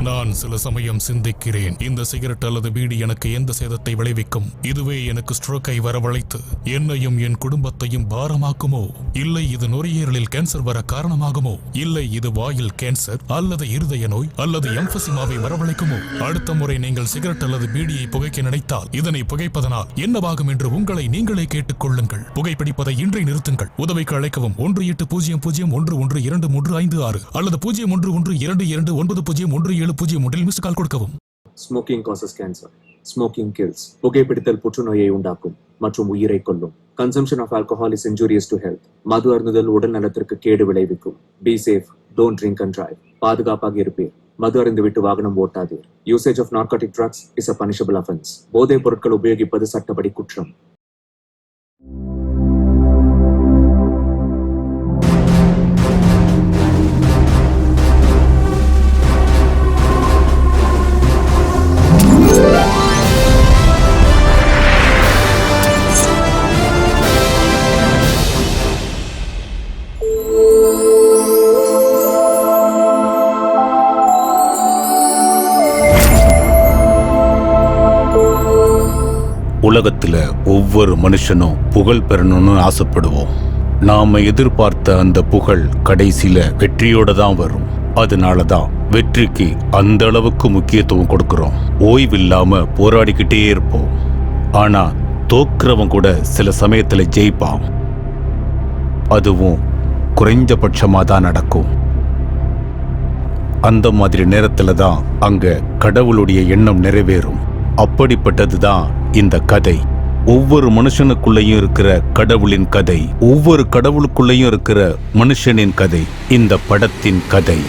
நான் சில சமயம் சிந்திக்கிறேன், இந்த சிகரெட் அல்லது பீடி எனக்கு எந்த சேதத்தை விளைவிக்கும்? இதுவே எனக்கு ஸ்ட்ரோக்கை வரவழைத்து என்னையும் என் குடும்பத்தையும் பாரமாக்குமோ? இல்லை இது நுரையீரலில் கேன்சர் வர காரணமாகுமோ? இல்லை இது வாயில் கேன்சர் அல்லது இருதய நோய் அல்லது எம்பசிமாவை வரவழைக்குமோ? அடுத்த முறை நீங்கள் சிகரெட் அல்லது பீடியை புகைக்க நினைத்தால் இதனை புகைப்பதனால் என்னவாகும் என்று உங்களை நீங்களே கேட்டுக்கொள்ளுங்கள். புகைப்பிடிப்பதை இன்றை நிறுத்துங்கள். உதவிக்கு அழைக்கவும் 1800-11-235 அல்லது 0112299017 மிஸ் கால் கொடுக்கவும். Smoking causes cancer. Smoking kills. புகைப்பிடித்தல் புற்றுநோயை உண்டாக்கும் மற்றும் உயிரை கொல்லும். Consumption of alcohol is injurious to health. மது அருந்துதல் உடல் நலத்திற்கு கேடு விளைவிக்கும். Be safe. Don't drink and drive. பாதுகாப்பாக இருப்பீர். மது அருந்துவிட்டு வாகனம் ஓட்டாதீர். Usage of narcotic drugs is a punishable offense. போதைப் பொருட்கள் உபயோகிப்பது சட்டப்படி குற்றம். உலகத்துல ஒவ்வொரு மனுஷனும் புகழ் பெறணும்னு ஆசைப்படுவோம். நாம எதிர்பார்த்த அந்த புகழ் கடைசியில வெற்றியோட தான் வரும். அதனாலதான் வெற்றிக்கு அந்த அளவுக்கு முக்கியத்துவம் கொடுக்கிறோம். ஓய்வில்லாம போராடிக்கிட்டே இருப்போம். ஆனா தோக்குறவன் கூட சில சமயத்துல ஜெயிப்பான். அதுவும் குறைஞ்சபட்சமா தான் நடக்கும். அந்த மாதிரி நேரத்துல தான் அங்க கடவுளுடைய எண்ணம் நிறைவேறும். அப்படிப்பட்டதுதான் இந்த கதை. ஒவ்வொரு மனுஷனுக்குள்ளேயும் இருக்கிற கடவுளின் கதை, ஒவ்வொரு கடவுளுக்குள்ளேயும் இருக்கிற மனுஷனின் கதை இந்த படத்தின் கதை.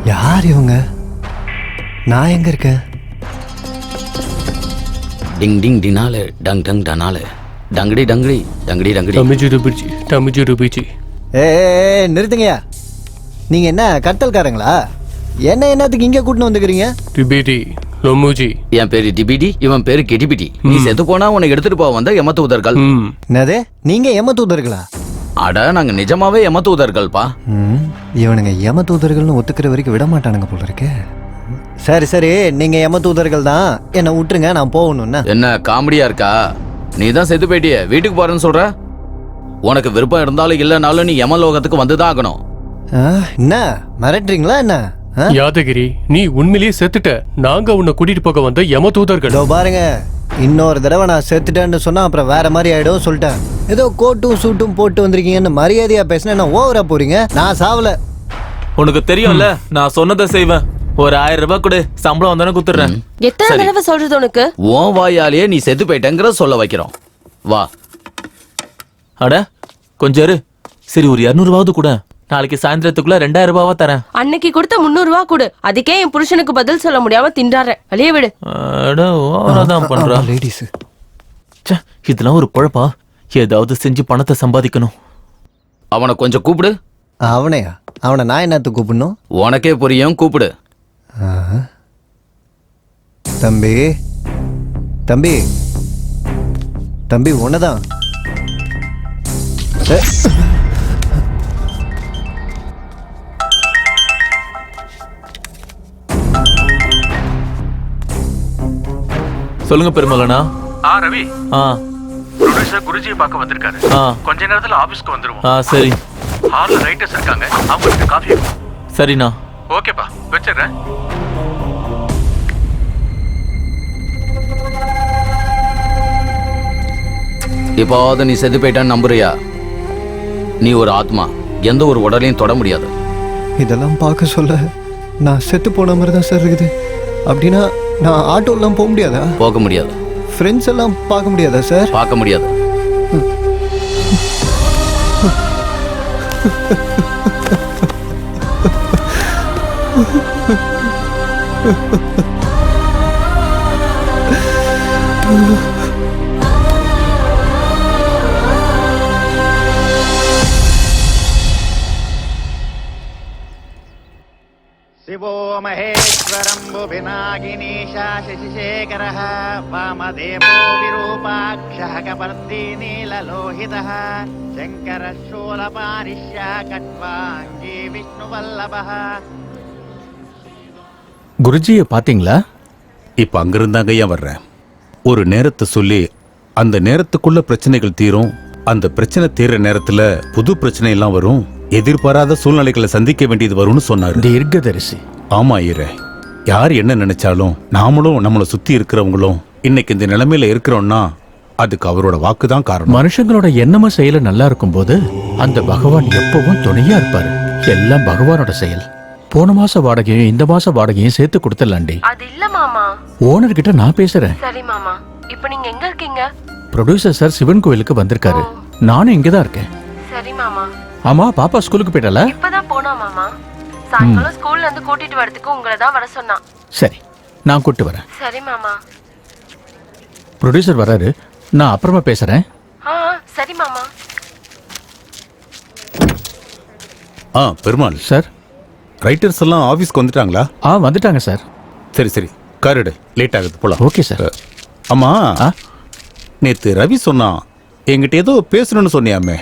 யார் இவங்க? நான் எங்க இருக்கேன்? டிங் டிங் டினாலே டங் டங் டனாலே டங்கடி டங்கடி டங்கடி டங்கடி டமிஜு ருபிச்சி. நிறுத்துங்கயா. நீங்க என்ன கடத்தல்காரங்களா? என்னத்துக்கு இங்க கூட்டின்னு வந்துக்கிறீங்க? டிபிடி லொமுஜி. என் பேரு டிபிடி, இவன் பேரு கெடிபிடி. நீ செத்து போனா உன்னை எடுத்துட்டு போக வந்த யமதூதர்கள். என்னது? நீங்க யமதூதர்களா? அட நாங்க நிஜமாவே யமதூதர்கள்பா. இவனுங்க யமதூதர்கள்னு ஒத்துக்கிற வரைக்கும் விட மாட்டானுங்க போல இருக்கு. சரி சரி, நீங்க யமதூதர்கள் தான், என்ன விட்டுருங்க, நான் போகணும்னா. என்ன காமெடியா இருக்கா? நீ தான் செத்து போயிட்டிய, வீட்டுக்கு போறேன்னு சொல்ற. உனக்கு விருப்பம் இருந்தாலும் இல்லைனாலும் நீ யமலோகத்துக்கு வந்துதான் ஆகணும். என்ன மிரட்டுறீங்களா என்ன? யாதகிரி நீ உண்மையிலேயே செத்துட்ட. நாங்க உன்னை கூட்டிட்டு போக வந்த யம தூதர்கள். இதோ பாருங்க, இன்னொரு தடவை நான் செத்துட்டேன்னு சொன்னா அப்புறம் வேற மாதிரி ஆயிடும் சொல்லிட்டேன். ஏதோ கோட்டும் சூட்டும் போட்டு வந்திருக்கீங்கன்னு மரியாதையா பேசினா ஓவரா போறீங்க. நான் சாவல. உனக்கு தெரியும்ல, நான் சொன்னதை செய்வேன். ஒரு 1000 ரூபாய் கொடு, சம்பளம் வந்தானே குத்துறேன். எத்தனை தடவை சொல்றது உனக்கு? உன் வாயாலேயே நீ செத்து போயிட்டேங்கிற சொல்ல வைக்கிறோம். வா. அட கொஞ்சம் இரு. சரி, ஒரு 200 ரூபாவது கூட. நாளைக்கு சாயந்தரத்துக்குள்ள 2000 ரூபாவா தரேன். அன்னைக்கு கொடுத்த 300 ரூபா கொடு. அதுக்கே என் புருஷனுக்கு பதில் சொல்ல முடியாம திண்டாடுறேன். வெளியே விடு. அட ஓவராதான் பண்றா. லேடிஸ் ச்சே, இதெல்லாம் ஒரு குழப்பா. ஏதாவது செஞ்சு பணத்தை சம்பாதிக்கணும். அவனை கொஞ்சம் கூப்பிடு. அவனையா? அவனை நான் என்னத்து கூப்பிடணும்? உனக்கே புரியும், கூப்பிடு. தம்பி தம்பி தம்பி உன்னதான். சொல்லுங்க பெருமலனா. ரவி, ப்ரொடியூசர் குருஜியை பார்க்க வந்திருக்காரு. கொஞ்ச நேரத்துல ஆபீஸ்க்கு வந்துருவோம். சரி. ஹால்ல ரைட்டர்ஸ் இருக்காங்க, அவங்களுக்கு காஃபி. சரிண்ணா. ஓகேப்பா, வச்சிடுறேன். இப்போது நீ செத்து போயிட்டான்னு நம்புறியா? நீ ஒரு ஆத்மா, எந்த ஒரு உடலையும் தொட முடியாது. இதெல்லாம் பார்க்க சொல்ல நான் செத்து போன மாதிரி தான் சார் இருக்குது. அப்படின்னா நான் ஆட்டோலாம் போக முடியாதா? போக முடியாது. ஃப்ரெண்ட்ஸ் எல்லாம் பார்க்க முடியாதா சார்? பார்க்க முடியாது. शिवो महेश्वरम्बु पिनाकिनीशा शशिशेखरः वामदेवो विरूपाक्षः कपर्दी नीललोहितः शङ्करः शूलपानिष्यः कट्वाङ्गी विष्णुवल्लभः. குருஜியை பாத்தீங்களா? இப்ப அங்கிருந்தாங்க ஏன் வர்றேன். ஒரு நேரத்தை சொல்லி அந்த நேரத்துக்குள்ள பிரச்சனைகள் தீரும். அந்த பிரச்சனை தீர்ற நேரத்துல புது பிரச்சனை எல்லாம் வரும். எதிர்பாராத சூழ்நிலைகளை சந்திக்க வேண்டியது வரும்னு சொன்னாரு. தீர்க்கதரிசி. ஆமா ஐயரே, யார் என்ன நினைச்சாலும் நாமளும் நம்மளை சுத்தி இருக்கிறவங்களும் இன்னைக்கு இந்த நிலைமையில இருக்கிறோம்னா அதுக்கு அவரோட வாக்குதான் காரணம். மனுஷங்களோட எண்ணமும் செயலும் நல்லா இருக்கும் போது அந்த பகவான் எப்பவும் துணையா இருப்பாரு. எல்லாம் பகவானோட செயல். போன மாச வாடகையும் இந்த மாச வாடகையும் சேர்த்து கொடுத்துடலாண்டி. அது இல்ல மாமா. ஓனர் கிட்ட நான் பேசுறேன். சரி மாமா. இப்போ நீங்க எங்க இருக்கீங்க? ப்ரொடியூசர் சார் சிவன் கோயிலுக்கு வந்திருக்காரு. நானும் இங்கதான் இருக்கேன். சரி மாமா. ஆமா, பாப்பா ஸ்கூலுக்கு போயிட்டால? இப்பதான் போனா மாமா. சாயங்காலம் ஸ்கூல்ல இருந்து கூட்டிட்டு வரதுக்கு உங்களை தான் வர சொன்னா. சரி, நான் கூட்டு வரேன். சரி மாமா. ப்ரொடியூசர் வராரு, நான் அப்புறமா பேசுறேன். சரி மாமா. பெருமாள் சார், ரைட்டர்ஸ் எல்லாம் ஆபீஸ்க்கு வந்துட்டாங்களா? வந்துட்டாங்க சார். சரி சரி, காரிடு, லேட் ஆகுது, போலாம். Okay sir. ஆமா, நேத்து ரவி சொன்னா என்கிட்ட ஏதோ பேசணும்னு சொன்னியாமே.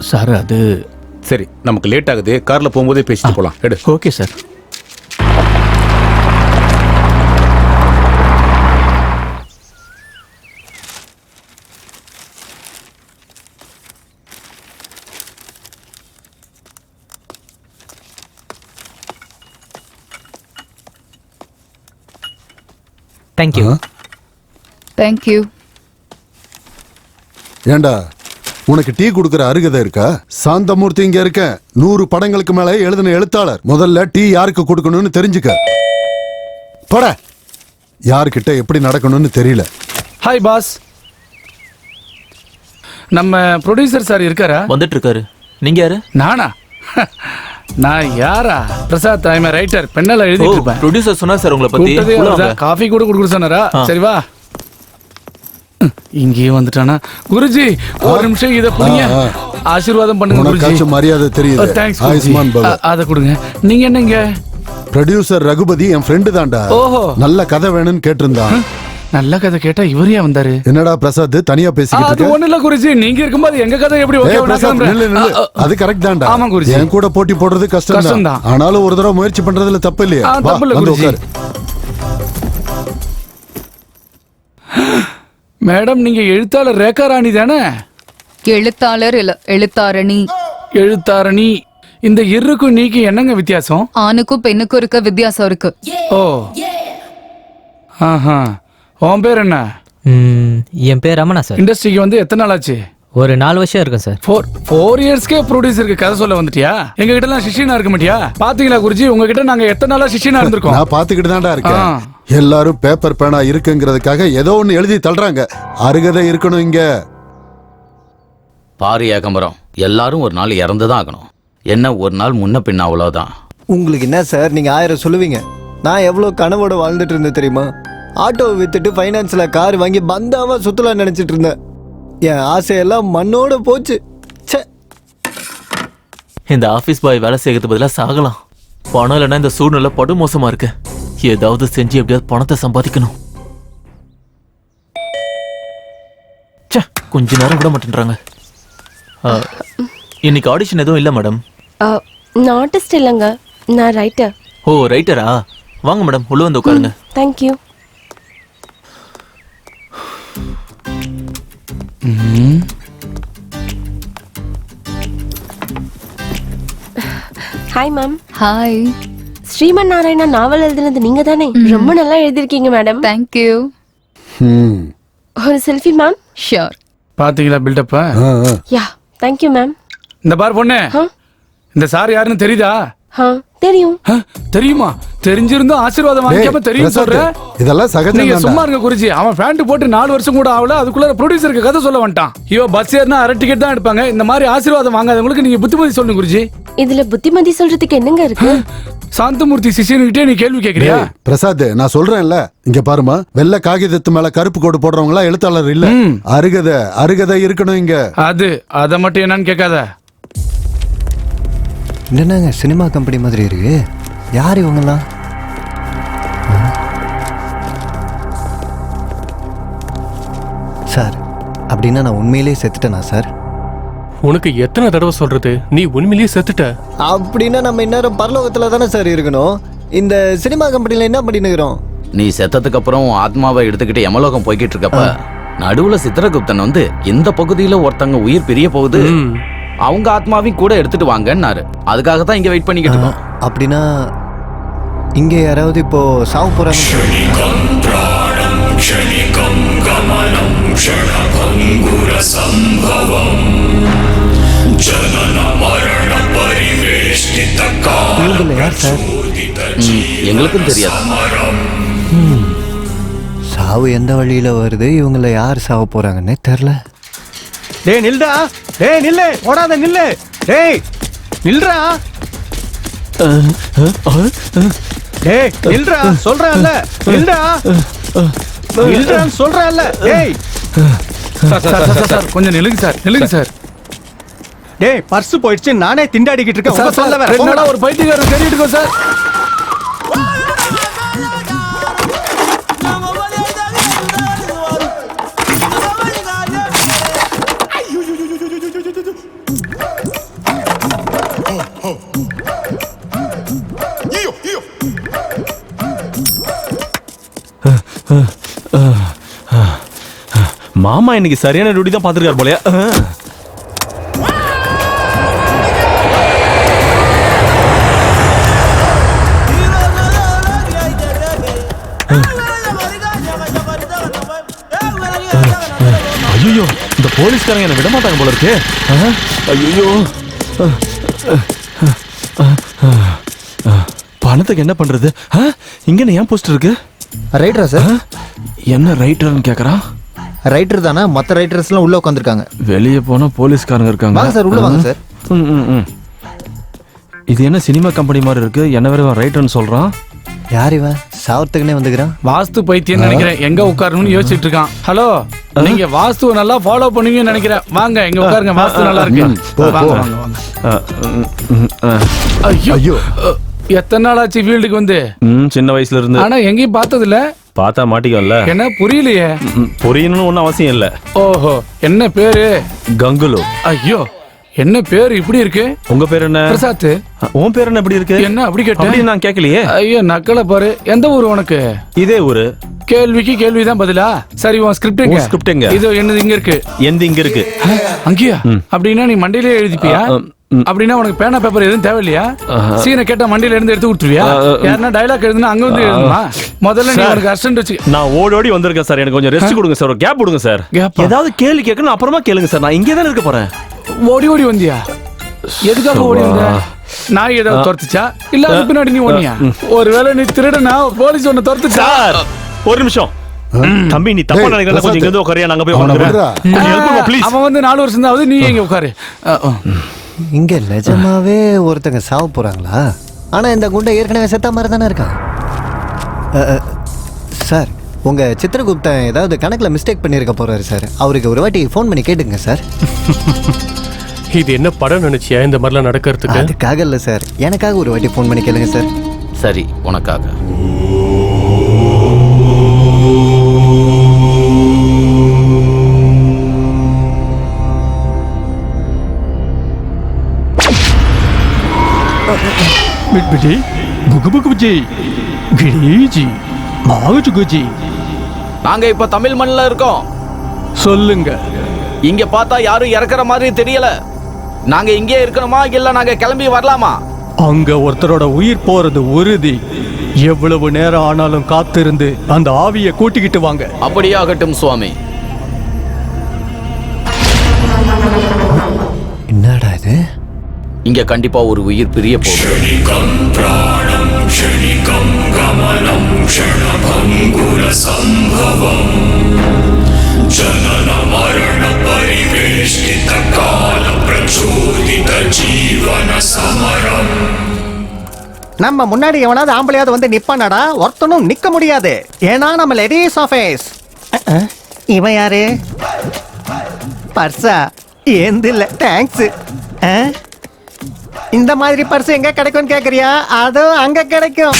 சார் அது சரி, நமக்கு லேட் ஆகுது, கார்ல போகும்போதே பேசிட்டு போலாம். எடு. Okay sir. தேங்க்யூ. தேங்க்யூ. ஏண்டா, உனக்கு டீ குடுக்கற அருகதை இருக்கா? சாந்தமூர்த்தி இங்க இருக்க. 100 படங்களுக்கு மேல எழுதின எழுத்தாளர். முதல்ல டீ யாருக்கு கொடுக்கணும்னு தெரிஞ்சுக்க. போட. யார்கிட்ட எப்படி நடக்கணும்னு தெரியல. Hi boss. நம்ம ப்ரொடியூசர் சார் இருக்காரா? வந்துட்டு இருக்காரு. நீங்க யாரு? நானா? நான் யாரா? Prasad, I am a writer. பெண்ணால எழுதிட்டு இருப்பேன். ப்ரொடியூசர் சொன்னார் சார் உங்களை பத்தி. காஃபி கூட குடுக்க சொன்னாரா? சரி வா. இங்கேயே வந்துட்டானா? குருஜி ஒரு நிமிஷம் இத புடிங்க. ஆசீர்வாதம் பண்ணுங்க குருஜி. உனக்கு மரியாதை தெரியுது. ஆயுஷ்மான் பவ. அத கொடுங்க. நீங்க என்னங்க? ப்ரொடியூசர் ரகுபதி என் ஃப்ரெண்டு தான்டா. ஓஹோ. நல்ல கதை வேணும்னு கேட்டிருந்தான். நல்ல கதை கேட்டா இவரே வந்தாரு. என்னடா பிரசாத் தனியா பேசிக்கிட்டு இருக்க? அது ஒண்ணு இல்ல குருஜி, நீங்க இருக்கும்போது எங்க கதை எப்படி ஓகே ஆகும்? அது கரெக்ட் தான்டா. ஆமா குருஜி. என் கூட போட்டி போடுறது கஷ்டம் தான். ஆனாலும் ஒரு தடவை முயற்சி பண்றதுல தப்பு இல்லையா? தப்பு இல்ல குருஜி. மேடம், நீங்க எழுத்தாளர் ரேகா ராணி தானே? எழுத்தாளர் இல்ல, எழுத்தாரணி. எழுத்தாரணி. இந்த இருக்கு நீக்கு என்னங்க வித்தியாசம்? ஆணுக்கும் பெண்ணுக்கும் இருக்க வித்தியாசம் இருக்கு. ஓ, ஆஹா. உன் பேர் என்ன? என் பேர் ரமணா சார். இண்டஸ்ட்ரிக்கு வந்து எத்தனை நாள் ஆச்சு? ஒரு 4 வருஷம் இருக்கும் சார். 4 இயர்ஸ்க்கே ப்ரொடியூசருக்கு கதை சொல்ல வந்துட்டியா? எங்க கிட்ட எல்லாம் சிஷியனா இருக்க மாட்டியா? பாத்தீங்களா குருஜி, உங்ககிட்ட நாங்க எத்தனை நாளா சிஷியனா இருந்திருக்கோம்? நான் பாத்துக்கிட்டு தான்டா இருக்கேன். எல்லாரும் பேப்பர் பேனா இருக்குங்கிறதுக்காக ஏதோ ஒண்ணு எழுதி தள்ளுறாங்க. அருகதை இருக்கணும் இங்க. பாரு ஏகம்பரம், எல்லாரும் ஒரு நாள் இறந்துதான் ஆகணும். என்ன ஒரு நாள் முன்ன பின்ன அவ்வளவுதான். உங்களுக்கு என்ன சார், நீங்க 1000 சொல்லுவீங்க. நான் எவ்வளவு கனவோட வாழ்ந்துட்டு இருந்தேன் தெரியுமா? ஆட்டோவை வித்துட்டு ஃபைனான்ஸ்ல கார் வாங்கி பந்தாவா சுத்தலாம் நினைச்சிட்டு இருந்தேன். என் ஆசையெல்லாம் மண்ணோட போச்சு. இந்த ஆபீஸ் பாய் வேலை செய்யறது பதிலாக சாகலாம். பணம் இல்லைன்னா இந்த சூழ்நிலை படு மோசமா இருக்கு. ஏதாவது செஞ்சு எப்படியாவது பணத்தை சம்பாதிக்கணும். கொஞ்ச நேரம் விட மாட்டேன்றாங்க. இன்னைக்கு ஆடிஷன் எதுவும் இல்லை மேடம்? நான் ஆர்டிஸ்ட் இல்லைங்க, நான் ரைட்டர். ஓ, ரைட்டரா? வாங்க மேடம், உள்ள வந்து உட்காருங்க. Thank you. Hi ma'am. Hi. Sriman Narayana novel எழுதுனது நீங்க தானே? ரொம்ப நல்லா எழுதிருக்கீங்க மேடம். தேங்க்யூ. ஒரு செல்ஃபி மேம். ஷியோர். பாத்தீங்களா பில்டப்? Yeah, thank you ma'am. இந்த பார் பொண்ணு, இந்த சார் யாருன்னு தெரியுதா? தெரியும். தெரியுமா? தெரிஞ்சிருந்தும் ஆசீர்வாதம் வாங்கிக்காம தெரியும் சொல்ற? இதெல்லாம் சகஜம். நீங்க சும்மா இருங்க குருஜி. அவன் பேண்ட் போட்டு 4 வருஷம் கூட ஆகல, அதுக்குள்ள ப்ரொடியூசருக்கு கதை சொல்ல வந்துட்டான். இவ பஸ் ஏறினா அரை டிக்கெட் தான் எடுப்பாங்க. இந்த மாதிரி ஆசீர்வாதம் வாங்காதவங்களுக்கு நீங்க புத்திமதி சொல்லுங்க குருஜி. இதுல புத்திமதி சொல்றதுக்கு என்னங்க இருக்கு? சாந்தமூர்த்தி சிஷியன்கிட்டே நீ கேள்வி கேக்குறியா? பிரசாத், நான் சொல்றேன்ல, இங்க பாருமா, வெள்ளை காகிதத்து மேல கருப்பு கோடு போடுறவங்க எல்லாம் எழுத்தாளர் இல்ல. அருகதை இருக்கணும் இங்க. அத மட்டும் என்னன்னு கேட்காத. என்னங்க சினிமா கம்பெனி மாதிரி இருக்கு. யார் இவங்கலாம்? சார், அப்படின்னா நான் உண்மையிலேயே செத்துட்டேனா சார்? உனக்கு எத்தனை தடவை சொல்றது, நீ உண்மையிலேயே செத்துட்ட? அப்படின்னா நம்ம இந்நேரம் பரலோகத்துல தானே சார் இருக்கணும். இந்த சினிமா கம்பெனில என்ன பண்ணினுக்கிறோம்? நீ செத்ததுக்கு அப்புறம் ஆத்மாவை எடுத்துக்கிட்டு யமலோகம் போய்கிட்டு இருக்கப்ப நடுவுல சித்திரகுப்தன் வந்து இந்த பகுதியில ஒருத்தங்க உயிர் பிரிய போகுது, அவங்க ஆத்மாவையும் கூட எடுத்துட்டு வாங்கன்னாரு. அதுக்காக தான் இங்க வெயிட் பண்ணிக்கிட்டு இருக்கோம். அப்படின்னா இங்க யாராவது இப்போ சாவு போறாங்க? யார் சார்? எங்களுக்கும் தெரியாது. சாவு எந்த வழியில வருது, இவங்கள யார் சாவ போறாங்கன்னே தெரியல. டேய் நில்டா, டேய் நில்லு, ஓடாத நில்லு, டேய் நில்றா, டேய் நில்றா சொல்றேன்ல, நில்டா, நில்றான்னு சொல்றேன்ல, டேய். சார் கொஞ்சம் நில்லுங்க சார், நில்லுங்க சார். டேய் பர்ஸ் போயிடுச்சு, நானே திண்டாடிக்கிட்டு இருக்கேன். உங்க சொல்ல வேற 2 நாளா ஒரு பைத்தியக்காரன் தேடிட்டு இருக்கோம் சார். மாமா இன்னைக்கு சரியான டியூட்டி தான் பாத்துருக்காரு போலயா? ஐயோ, இந்த போலீஸ்காரங்க என்ன விட மாட்டாங்க போல இருக்கு. ஐயோ, பணத்துக்கு என்ன பண்றது? இங்க ஏன் போஸ்டர் இருக்கு? ரைட்டரா சார்? என்ன ரைட்டர்னு கேக்குறான்? ரைட்டர் தானே, மற்ற ரைட்டர்ஸ் எல்லாம் உள்ள உட்காந்துருக்காங்க. வெளியே போனா போலீஸ்காரங்க இருக்காங்க. வாங்க சார், உள்ள வாங்க சார். இது என்ன சினிமா கம்பெனி மாதிரி இருக்கு? என்ன வேற ரைட்டர்னு சொல்றான்? யார் இவன்? சாவத்துக்குனே வந்துக்கிறான். வாஸ்து பைத்தியம் நினைக்கிறேன். எங்க உட்காரணும்னு யோசிச்சுட்டு இருக்கான். ஹலோ, நீங்க வாஸ்துவை நல்லா ஃபாலோ பண்ணுவீங்கன்னு நினைக்கிறேன். வாங்க இங்க உட்காருங்க, வாஸ்து நல்லா இருக்கு. வாங்க வாங்க வாங்க. ஐயோ, எத்தனை நாள் ஆச்சு ஃபீல்டுக்கு வந்து? சின்ன வயசுல இருந்து. ஆனா எங்கேயும் பார்த்தது இல்ல. பார்த்தா மாட்டிக்கல. என்ன புரியலையே? புரியணும்னு ஒன்றும் அவசியம் இல்ல. ஓஹோ, என்ன பேரு? கங்குலு. ஐயோ, என்ன பேர் இப்படி இருக்கு? உங்க பேர் என்ன? பிரசாத். உன் பேர் என்ன இப்படி இருக்கு? என்ன அப்படி கேட்ட? அப்படி நான் கேட்கலையே. ஐயோ, நக்கல பாரு. எந்த ஊர் உனக்கு? இதே ஊரு. கேள்விக்கு கேள்விதான் பதிலா? சரி, உன் ஸ்கிரிப்ட் எங்க? ஸ்கிரிப்ட் எங்க? இது என்னது இங்க இருக்கு. எந்த இங்க இருக்கு? அங்கேயா? அப்படின்னா நீ மண்டையிலே எழுதிப்பியா? அப்படின்னா உனக்கு பேனா பேப்பர் எதுவும் தேவையில்லையா? சீனை கேட்டா மண்டியில இருந்து எடுத்து கொடுத்துருவியா? யாருன்னா டைலாக் எழுதுனா அங்க வந்து எழுதுமா? முதல்ல நீ உனக்கு அசிஸ்டன்ட் வச்சு. நான் ஓடி வந்திருக்கேன் சார். எனக்கு கொஞ்சம் ரெஸ்ட் கொடுங்க சார். ஒரு கேப் கொடுங்க சார். ஏதாவது கேள்வி கேட்கணும் அப்புறமா கேளுங்க சார். நான் இங்கே தான் இருக்க போறேன். ஓடி வந்தியா? எதுக்காக ஓடி வந்த? நாய் ஏதாவது துரத்துச்சா இல்ல அது பின்னாடி நீ ஓடியா? ஒருவேளை நீ திருடனா போலீஸ் ஒன்னு துரத்துச்சா? ஒரு நிமிஷம் தம்பி, நீ தப்பா நினைக்கிறத கொஞ்சம் இங்க வந்து உட்காரியா? நாங்க போய் உட்காருறோம் ப்ளீஸ். அவன் வந்து 4 வருஷம் தான் ஆகுது, நீ எங்க உட்காரு. இங்க நிஜமாவே ஒருத்தங்க சாவ போறாங்களா? ஆனா இந்த குண்டை ஏற்கனவே செத்த மாதிரி தானே இருக்கான். சார், உங்க சித்திரகுப்தன் ஏதாவது கணக்குல மிஸ்டேக் பண்ணிருக்க போறாரு சார். அவருக்கு ஒரு வாட்டி ஃபோன் பண்ணி கேட்டுங்க சார். இது என்ன படம் நினைச்சியா இந்த மாதிரிலாம் நடக்கிறதுக்கு? அதுக்காக இல்ல சார், எனக்காக ஒரு வாட்டி ஃபோன் பண்ணி கேளுங்க சார். சரி, உனக்காக. மிட்பிடி புகுபுகுஜி கிரிஜி மாகுஜுகுஜி. நாங்க இப்ப தமிழ் மண்ணில் இருக்கோம். சொல்லுங்க. இங்க பார்த்தா யாரும் இறக்குற மாதிரி தெரியல. நாங்க இங்கே இருக்கணுமா இல்ல நாங்க கிளம்பி வரலாமா? அங்க ஒருத்தரோட உயிர் போறது உறுதி. எவ்வளவு நேரம் ஆனாலும் காத்திருந்து அந்த ஆவியை கூட்டிக்கிட்டு வாங்க. அப்படியே ஆகட்டும் சுவாமி. என்னடா இது? இங்க கண்டிப்பா ஒரு உயிர் பிரிய போகுது. நம்ம முன்னாடி எவனாவது ஆம்பளையாவது வந்து நிப்பானாடா? ஒருத்தனும் நிக்க முடியாது. ஏன்னா நம்ம லேடிஸ் ஆஃபீஸ். இவன் யாரு? பர்ஸா? ஏந்து இல்ல, தேங்க்ஸ். இந்த மாதிரி பர்ஸ் எங்க கிடைக்கும்னு கேக்குறியா? அதுவும் அங்க கிடைக்கும்.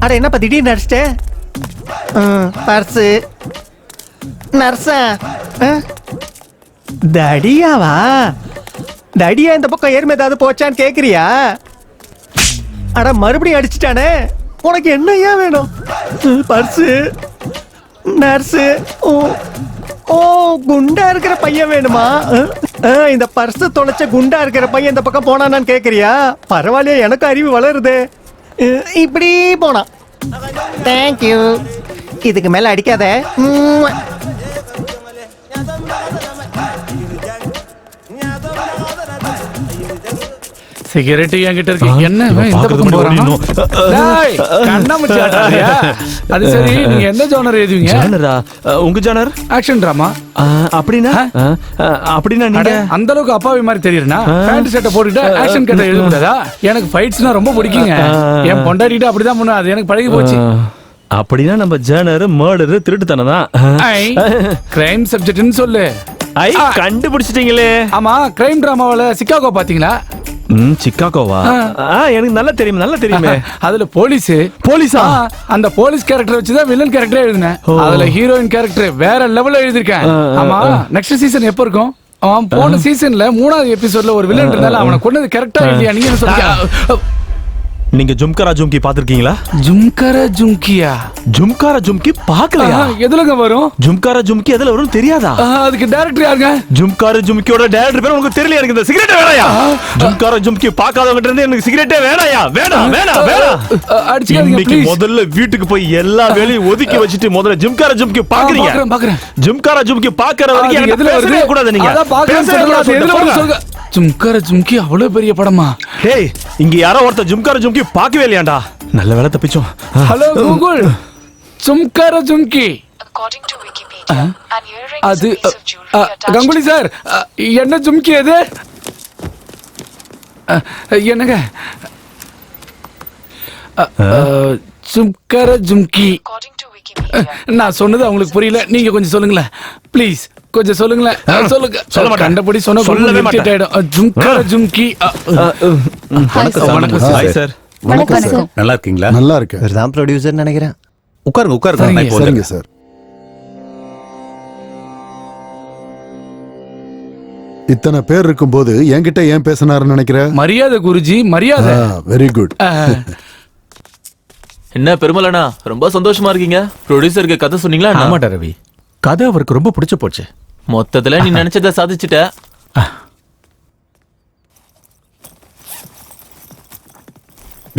அட என்னப்பா திடீர்னு நடிச்சிட்ட? பர்ஸு நர்ஸா? தடியாவா? தடியா இந்த பக்கம் எருமை ஏதாவது போச்சான்னு கேக்குறியா? அட மறுபடியும் அடிச்சிட்டானே. உனக்கு என்ன ஏன் வேணும்? Purse nurse. ஓ, குண்டா இருக்கிற பையன் வேணுமா? இந்த பர்ஸ் தொலைச்ச குண்டா இருக்கிற பையன் இந்த பக்கம் போனான்னு கேக்குறியா? பரவாயில்லையா, எனக்கு அறிவு வளருது. இப்படி போனா. தேங்க்யூ. இதுக்கு மேல அடிக்காத. சிகரெட் என்கிட்ட இருக்கு. என்ன இந்த பக்கம் போறான்? டேய், கண்ணாமூச்சி ஆடுறியா? அது சரி, நீங்க எந்த ஜானர் எழுதுவீங்க? ஜானரா? உங்க ஜானர் ஆக்ஷன் டிராமா. அப்படினா நீங்க அந்த அளவுக்கு அப்பாவி மாதிரி தெரியுறனா? பேண்ட் ஷர்ட் போட்டுட்டு ஆக்ஷன் கதை எழுதுறதா? எனக்கு ஃபைட்ஸ்னா ரொம்ப பிடிக்குங்க. என் பொண்டாட்டிட்ட அப்படிதான் பண்ணா, அது எனக்கு பழகி போச்சு. அப்படினா நம்ம ஜானர் மர்டர் திருட்டுத்தனம் தான். கிரைம் சப்ஜெக்ட்னு சொல்லு. கண்டுபிடிச்சிட்டீங்களே. ஆமா, கிரைம் டிராமாவுல சிகாகோ பாத்தீங்களா? சிக்காகோவா? எனக்கு நல்லா தெரியுமே. அதுல போலீஸா? அந்த போலீஸ் கேரக்டர் வச்சுதான் வில்லன் கேரக்டரே எழுதினேன். அதுல ஹீரோயின் கேரக்டர் வேற லெவல்ல எழுதிருக்கேன். ஆமா, நெக்ஸ்ட் சீசன் எப்ப இருக்கும்? அவன் போன சீசன்ல 3வது எபிசோட்ல ஒரு வில்லன் இருந்தாலும் அவனை கொண்டது கரெக்டா இல்லையா? நீங்க என்ன சொல்றீங்க? நீங்க ஜும்காரா ஜும்கி பாத்திருக்கீங்களா? ஜும்காரா ஜும்கியா? ஜும்காரா ஜும்கி பார்க்கலையா? எதுலங்க வரும்? ஜும்காரா ஜும்கி எதுல வரும் தெரியாதா? அதுக்கு டைரக்டர் யாருங்க? ஜும்காரா ஜும்கியோட டைரக்டர் பேர் உங்களுக்கு தெரியல. எனக்கு இந்த சிகரெட் வேணாயா? ஜும்காரா ஜும்கி பார்க்காதவங்க இருந்து எனக்கு சிகரெட்டே வேணாயா? வேணாம். இன்னைக்கு முதல்ல வீட்டுக்கு போய் எல்லா வேலையும் ஒதுக்கி வச்சிட்டு முதல்ல ஜும்காரா ஜும்கி பாக்குறீங்க. ஜும்காரா ஜும்கி பாக்குற வரைக்கும் எதுல வருது கூடாது. நீங்க ஜும்காரா ஜும்கி அவ்வளவு பெரிய படமா? டேய், இங்க யாரோ ஒருத்தர் ஜும்காரா ஜும்கி பார்க்கவே இல்லையாண்டா? நல்ல வேளை தப்பிச்சோம். ஹலோ கூகுள், ஜும்காரா ஜும்கி. அது கங்குலி சார், என்ன ஜும்கி அது? என்னங்க ஜும்காரா ஜும்கி? நான் சொன்னது அவங்களுக்கு புரியல. நீங்க கொஞ்சம் சொல்லுங்களேன் ப்ளீஸ். கொஞ்சம் சொல்லுங்களேன். சொல்ல மாட்டேன். கண்டபடி சொன்னா சொல்லவே மாட்டேன். ஜும்காரா ஜும்கி. வணக்கம் சார். வணக்கம் சார். நல்லா இருக்கீங்களா? நல்லா இருக்கு. இவர்தான் ப்ரொடியூசர் நினைக்கிறேன். உட்காருங்க. சரிங்க சார். இத்தனை பேர் இருக்கும்போது என்கிட்ட ஏன் பேசினாருன்னு நினைக்கிற? மரியாதை குருஜி, மரியாதை. Very good. என்ன பெருமலனா, ரொம்ப சந்தோஷமா இருக்கீங்க? ப்ரொடியூசருக்கு கதை சொன்னீங்களா? ஆமாடா ரவி, கதை அவருக்கு ரொம்ப பிடிச்சு போச்சு. மொத்தத்துல நீ நினைச்சத சாதிச்சிட்ட.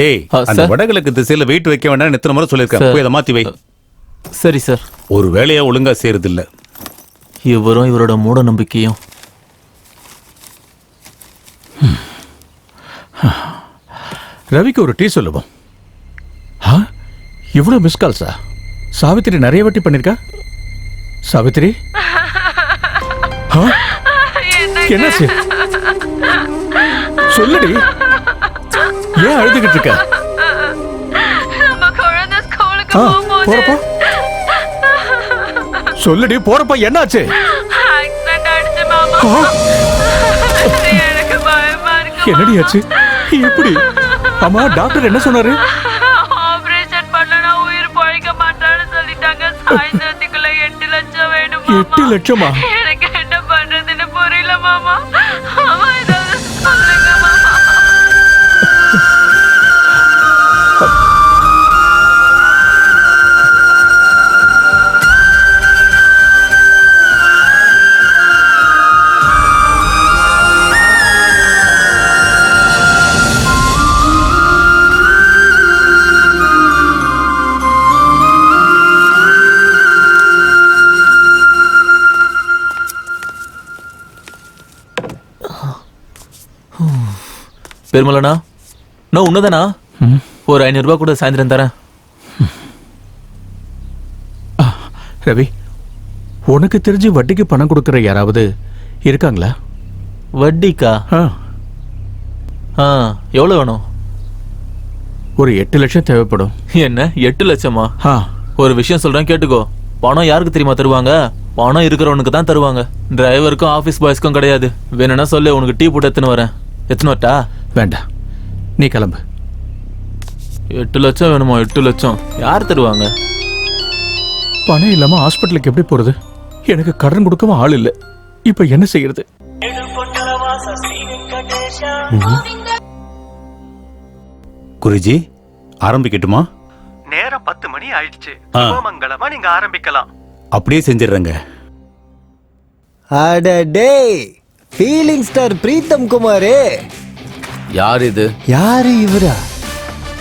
டேய் அந்த வடகிழக்கு திசையில வெயிட் வைக்க வேண்டாம்னு எத்தனை முறை சொல்லியிருக்கேன். போய் அதை மாத்தி வை. சரி சார். ஒரு வேலையா ஒழுங்கா செய்யறது இல்ல. இவரும் இவரோட மூட நம்பிக்கையும். ரவிக்கு ஒரு டீ சொல்லுவோம். இவ்வளவு மிஸ் கால்ஸா? சாவித்திரி நிறைய வாட்டி பண்ணிருக்கா. சாவித்திரி என்னாச்சு சொல்லுடி. ஏன் அழுதுகிட்டு இருக்க? போறப்போ சொல்லுடி. போறப்ப என்னாச்சு? என்னடி ஆச்சு? எப்படி? அம்மா டாக்டர் என்ன சொன்னாரு? ஆபரேஷன் பண்ணனா உயிர் பொழைக்க மாட்டான்னு சொல்லிட்டாங்க. சாயந்தரத்துக்குள்ள 8 லட்சம் வேணும். 8 லட்சமா? எனக்கு என்ன பண்றதுன்னு புரியல மாமா. அம்மா ஏதாவது சொல்லுங்க மாமா. பெருமலண்ணா, நான் உன்னதானா? ஒரு 500 ரூபாய் கூட சாயந்தரம் தரேன். ரவி, உனக்கு தெரிஞ்சு வட்டிக்கு பணம் கொடுக்கற யாராவது இருக்காங்களா? வட்டிக்கா? எவ்வளவு வேணும்? ஒரு 8 லட்சம் தேவைப்படும். என்ன 8 லட்சமா? ஒரு விஷயம் சொல்றேன் கேட்டுக்கோ. பணம் யாருக்கு தெரியுமா தருவாங்க? பணம் இருக்கிறவனுக்கு தான் தருவாங்க. டிரைவருக்கும் ஆபீஸ் பாய்ஸ்க்கும் கிடையாது. வேணும்னா சொல்லு, உனக்கு டீ போட்டு எத்தனை வரேன். எத்தனை வரட்டா? வேண்டாம், நீ கிளம்பு. 8 லட்சம் வேணுமா? 8 லட்சம் யார் தருவாங்க? பணம் இல்லாம ஹாஸ்பிட்டலுக்கு எப்படி போறது? எனக்கு கடன் கொடுக்கவும் ஆள் இல்லை. இப்ப என்ன செய்யறது? குருஜி, ஆரம்பிக்கட்டுமா? நேரம் 10 மணி ஆயிடுச்சு. மங்களமா நீங்க ஆரம்பிக்கலாம். அப்படியே செஞ்சிடுறேங்க. அடடே, ஃபீலிங் ஸ்டார் பிரீத்தம் குமாரே. யார் இது? யாரு இவரா?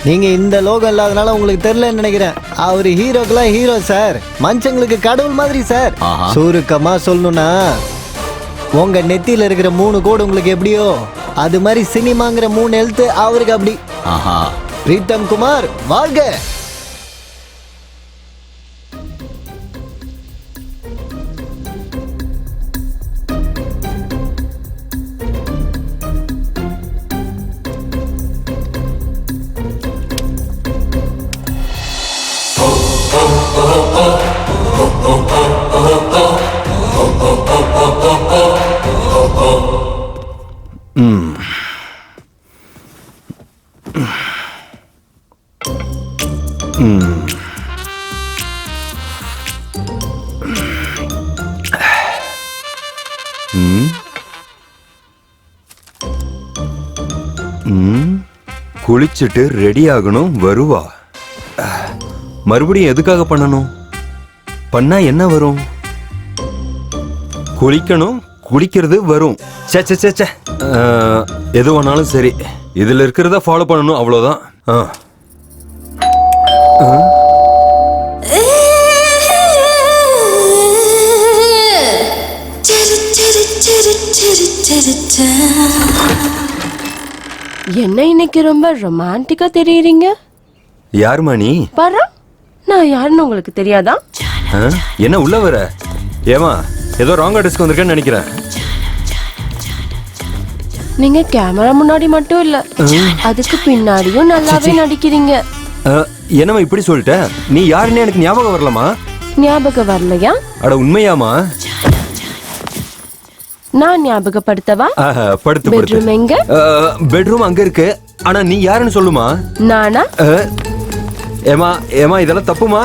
நீங்க இந்த லோகம் இல்லாதனால உங்களுக்கு தெரியலன்னு நினைக்கிறேன். அவரு ஹீரோக்கெல்லாம் ஹீரோ சார். மனுஷங்களுக்கு கடவுள் மாதிரி சார். சுருக்கமா சொல்லணும்னா, உங்க நெத்தியில இருக்கிற 3 கோடு உங்களுக்கு எப்படியோ அது மாதிரி சினிமாங்கிற 3 எழுத்து அவருக்கு அப்படி. பிரீத்தம் குமார் வாழ்க. குளிச்சுட்டு ரெடி ஆகணும், வருவா. மறுபடியும் எதுக்காக பண்ணணும்? பண்ணா என்ன வரும்? குளிக்கணும், குளிக்கிறது வரும். எது வேணாலும் சரி, இதுல இருக்கிறத ஃபாலோ பண்ணணும், அவ்வளவுதான். என்ன இன்னைக்கு ரொம்ப ரொமான்டிக்கா தெரியுறீங்க? யாருமா நீ? பாரு, நான் யாருன்னு உங்களுக்கு தெரியாதா? என்ன உள்ள வர? ஏமா ஏதோ ராங் அட்ரஸ்க்கு வந்திருக்கேன்னு நினைக்கிறேன். நீங்க கேமரா முன்னாடி மட்டும் இல்ல, அதுக்கு பின்னாடியும் நல்லாவே நடிக்கிறீங்க. என்னமா இப்படி சொல்லிட்ட? நீ யாருன்னு எனக்கு ஞாபகம் வரலமா? ஞாபகம் வரலையா? அட உண்மையாமா? நான் ஞாபகப்படுத்தவா? படுத்து பெட்ரூம் எங்க? பெட்ரூம் அங்க இருக்கு. ஆனா நீ யாருன்னு சொல்லுமா? நானா? ஏமா ஏமா இதெல்லாம் தப்புமா?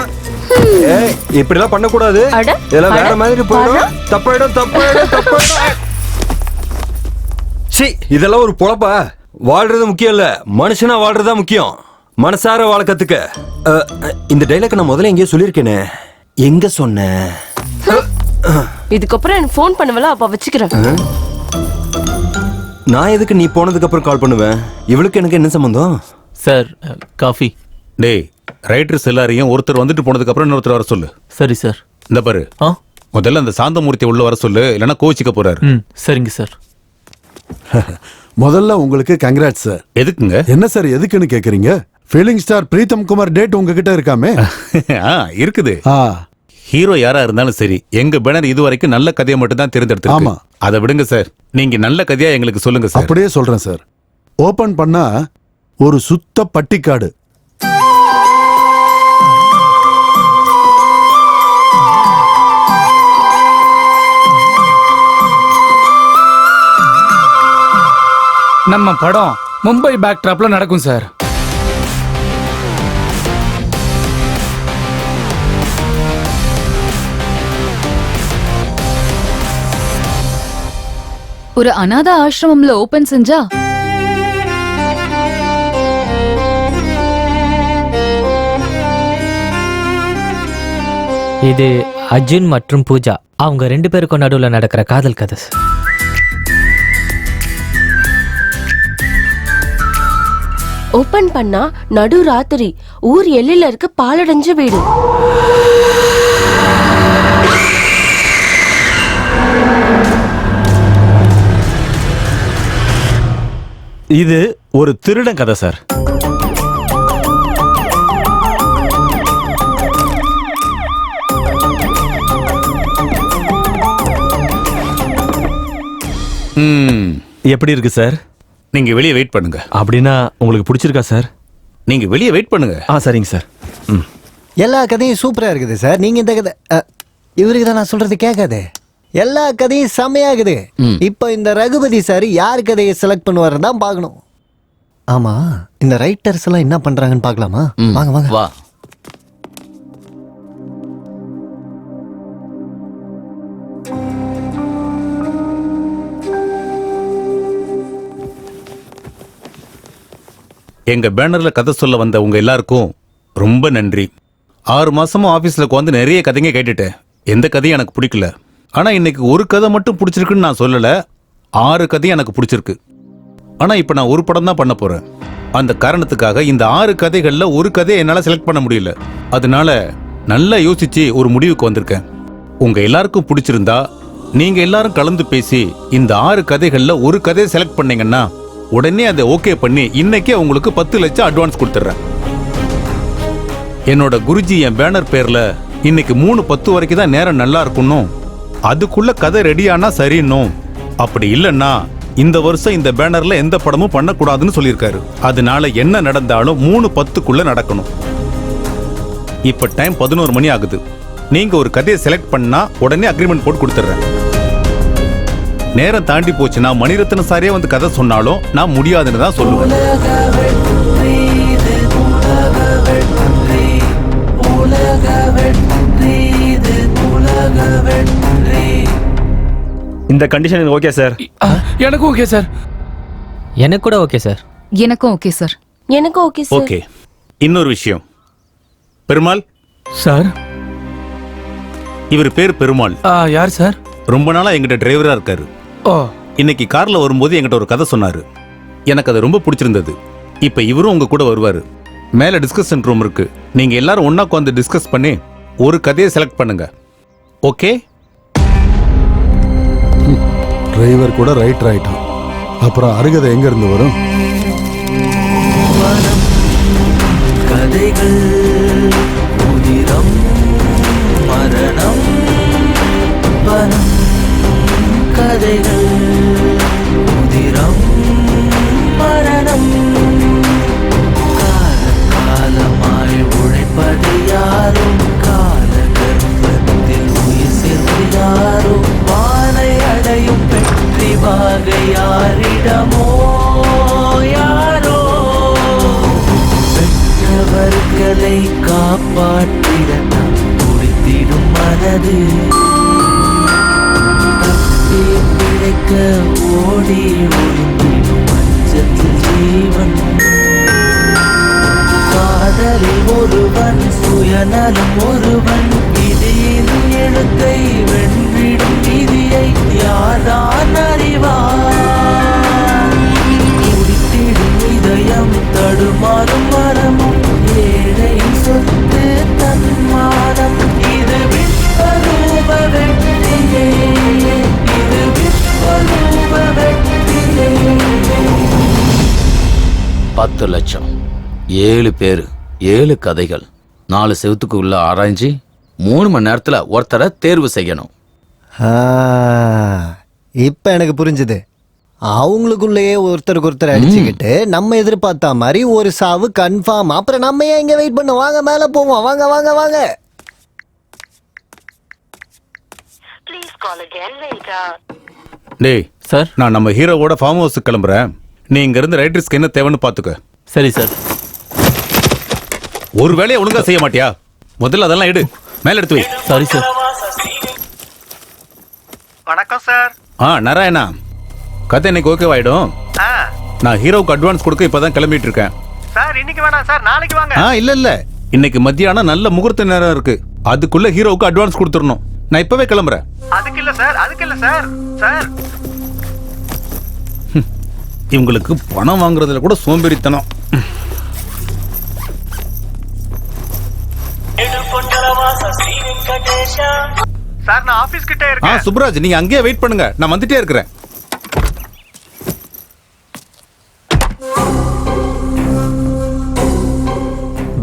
இப்படி எல்லாம் பண்ண கூடாது. இதெல்லாம் வேற மாதிரி போயிடும். தப்பாயிடும் தப்பாயிடும் தப்பாயிடும். சீ, இதெல்லாம் ஒரு பொழப்பா? வாழ்றது முக்கியம் இல்ல, மனுஷனா வாழ்றதா முக்கியம். மனசார வாழ கத்துக்க. இந்த டைலாக் நான் முதல்ல எங்கேயோ சொல்லியிருக்கேனே, எங்க சொன்ன? இதுக்கப்புறம் எனக்கு ஃபோன் பண்ணுவல, அப்ப வச்சுக்கிறேன். நான் எதுக்கு நீ போனதுக்கு அப்புறம் கால் பண்ணுவேன்? இவளுக்கு எனக்கு என்ன சம்பந்தம்? Sir coffee. டேய் ரைட்டர்ஸ் எல்லாரையும் ஒருத்தர் வந்துட்டு போனதுக்கு அப்புறம் இன்னொருத்தர் வர சொல்லு. சரி சார். இந்த பாரு, முதல்ல அந்த சாந்தமூர்த்தி உள்ள வர சொல்லு, இல்லைன்னா கோச்சிக்க போறாரு. சரிங்க சார். முதல்ல உங்களுக்கு கங்க்ராட்ஸ் சார். எதுக்குங்க? என்ன சார் எதுக்குன்னு கேக்குறீங்க? Feeling star Pritam Kumar date உங்ககிட்ட இருக்காமே? இருக்குது. ஹீரோ யாரா இருந்தாலும் சரி, எங்க பேனர் இதுவரைக்கும் நல்ல கதையை மட்டும் தான் தேர்ந்தெடுத்திருக்கு. ஆமா. அதை விடுங்க சார், நீங்க நல்ல கதையா எங்களுக்கு சொல்லுங்க சார். அப்படியே சொல்றேன் சார். ஓபன் பண்ணா ஒரு சுத்த பட்டிக்காடு. நம்ம படம் மும்பை பேக் ட்ராப்ல நடக்கும் சார். ஒரு அநாத ஆசிரமம்ல ஓபன் செஞ்சா இது அர்ஜுன் மற்றும் பூஜா அவங்க 2 பேருக்கும் நடுவில் நடக்கிற காதல் கதை. ஓபன் பண்ணா நடு ராத்திரி ஊர் எல்லையில இருக்க பாலடைஞ்ச வீடு. இது ஒரு திருடன் கதை சார். எப்படி இருக்கு சார்? நீங்க வெளியே வெயிட் பண்ணுங்க. அப்படின்னா உங்களுக்கு பிடிச்சிருக்கா சார்? நீங்க வெளியே வெயிட் பண்ணுங்க. சரிங்க சார். எல்லா கதையும் சூப்பரா இருக்குது சார். நீங்க இந்த கதை இவருக்கு தான் நான் சொல்றது கேட்காதே. எல்லா கதையும் செம்மையாகுது. இப்போ இந்த ரகுபதி சார் யார் கதையை செலக்ட் பண்ணுவாருன்னு தான் பார்க்கணும். ஆமா, இந்த ரைட்டர்ஸ் எல்லாம் என்ன பண்றாங்கன்னு பார்க்கலாமா? வாங்க வாங்க வா. எங்க பேனர்ல கதை சொல்ல வந்த உங்க எல்லாருக்கும் ரொம்ப நன்றி. 6 மாசமா ஆபீஸ்ல உட்காந்து நிறைய கதைங்க கேட்டுட்டேன். எந்த கதையும் எனக்கு பிடிக்கல. ஆனா இன்னைக்கு ஒரு கதை மட்டும் பிடிச்சிருக்குன்னு நான் சொல்லல, 6 கதையும் எனக்கு பிடிச்சிருக்கு. ஆனா இப்ப நான் ஒரு படம் தான் பண்ண போறேன். அந்த காரணத்துக்காக இந்த 6 கதைகள்ல ஒரு கதையை என்னால செலக்ட் பண்ண முடியல. அதனால நல்லா யோசிச்சு ஒரு முடிவுக்கு வந்திருக்கேன். உங்க எல்லாருக்கும் பிடிச்சிருந்தா நீங்க எல்லாரும் கலந்து பேசி இந்த 6 கதைகள்ல ஒரு கதையை செலக்ட் பண்ணீங்கன்னா உடனே அதை ஓகே பண்ணி இன்னைக்கே உங்களுக்கு 10 லட்சம் அட்வான்ஸ் கொடுத்துட்றேன். என்னோட குருஜி என் பேனர் பேர்ல இன்னைக்கு 3:10 வரைக்கும் தான் நேரம் நல்லா இருக்கணும், அதுக்குள்ள கதை ரெடியானா சரின்னும், அப்படி இல்லைன்னா இந்த வருஷம் இந்த பேனர்ல எந்த படமும் பண்ணக்கூடாதுன்னு சொல்லியிருக்காரு. அதனால என்ன நடந்தாலும் 3:10க்குள்ள நடக்கணும். இப்ப டைம் 11 மணி ஆகுது. நீங்க ஒரு கதையை செலக்ட் பண்ணா உடனே அக்ரிமெண்ட் போட்டு கொடுத்துட்றேன். நேரம் தாண்டி போச்சுன்னா மணிரத்ன சாரே வந்து கதை சொன்னாலும் நான் முடியாதுன்னு தான் சொல்லுவேன். இந்த கண்டிஷன் எனக்கு ஓகே சார். எனக்கு ஓகே சார். எனக்கு கூட ஓகே சார். எனக்கும் ஓகே சார். எனக்கும் ஓகே சார். ஓகே. இன்னொரு விஷயம், பெருமாள் சார். இவர் பேர் பெருமாள். யார் சார்? ரொம்ப நாளா எங்கிட்ட டிரைவரா இருக்காரு. இன்னைக்கு கார்ல வரும்போது என்கிட்ட ஒரு கதை சொன்னாரு. எனக்கு அது ரொம்ப பிடிச்சிருந்தது. இப்ப இவரும் உங்க கூட வருவாரு. மேல டிஸ்கஷன் ரூம் இருக்கு. நீங்க எல்லாரும் ஒண்ணா உட்கார்ந்து டிஸ்கஸ் பண்ணி ஒரு கதையை செலக்ட் பண்ணுங்க. ஓகே? டிரைவர் கூட ரைட்டர் ஆயிட்டான். அப்புறம் அருகதை எங்க இருந்து வரும்? கதைகள் உதிரம் மரணம் வனம். கதைகள் உதிரம் மரணம். காலகாலமாய் உழைப்பது யாரும், கால கர்ப்பத்தில் உயிர் சேர்ந்து யாரும், வானை அடையும் வெற்றி வாகை யாரிடமோ யாரோ, பெற்றவர்களை காப்பாற்றிட துடித்திடும் மனது, பிழைக்க ஓடி ஒளிந்திடும் அச்சத்தில் ஜீவன். காதலில் ஒருவன், சுயநலம் ஒருவன், விதியின் எழுத்தை வென்றிடும் விதியை யார்தான் அறிவார்? துடித்திடும் இதயம் தடுமாறும் 10 லட்சம், 7 பேரு, 7 கதைகள், 4 செவத்துக்கு உள்ள ஆராய்ச்சி, 3 மணி நேரத்துல ஒருத்தரை தேர்வு செய்யணும். இப்ப எனக்கு புரிஞ்சுது. அவங்களுக்குள்ளேயே ஒருத்தருக்கு ஒருத்தர் அடிச்சுக்கிட்டு நம்ம எதிர்பார்த்த மாதிரி ஒரு சாவு கன்ஃபார்ம். அப்புறம் நம்ம ஏன் இங்க வெயிட் பண்ண? வாங்க மேல போவோம். வாங்க வாங்க வாங்க. டேய் சார், நான் நம்ம ஹீரோவோட ஃபார்ம் ஹவுஸுக்கு கிளம்புறேன். நீ இங்க இருந்து ரைட்டர்ஸ்க்கு என்ன தேவைன்னு பாத்துக்க. சரி சார். ஒரு வேலையை ஒழுங்கா செய்ய மாட்டியா? முதல்ல அதெல்லாம் எடு, மேல எடுத்து வை. Sorry sir. வணக்கம் சார். நாராயணா, கதை இன்னைக்கு ஓகேவாயிடும். நான் ஹீரோவுக்கு அட்வான்ஸ் கொடுக்க இப்பதான் கிளம்பிட்டு இருக்கேன். சார் இன்னைக்கு வேணாம் சார், நாளைக்கு வாங்க. இல்ல இன்னைக்கு மத்தியானம் நல்ல முகூர்த்த நேரம் இருக்கு. அதுக்குள்ள ஹீரோவுக்கு அட்வான்ஸ் கொடுத்துடணும். நான் இப்பவே கிளம்புறேன். அதுக்கு இல்ல சார், அதுக்கு இல்ல சார். சார் இவங்களுக்கு பணம் வாங்குறதுல கூட சோம்பேறித்தனம். சார் நான் ஆபீஸ் கிட்ட இருக்கேன். சுப்ராஜ், நீங்க அங்கேயே வெயிட் பண்ணுங்க, நான் வந்துட்டே இருக்கிறேன்.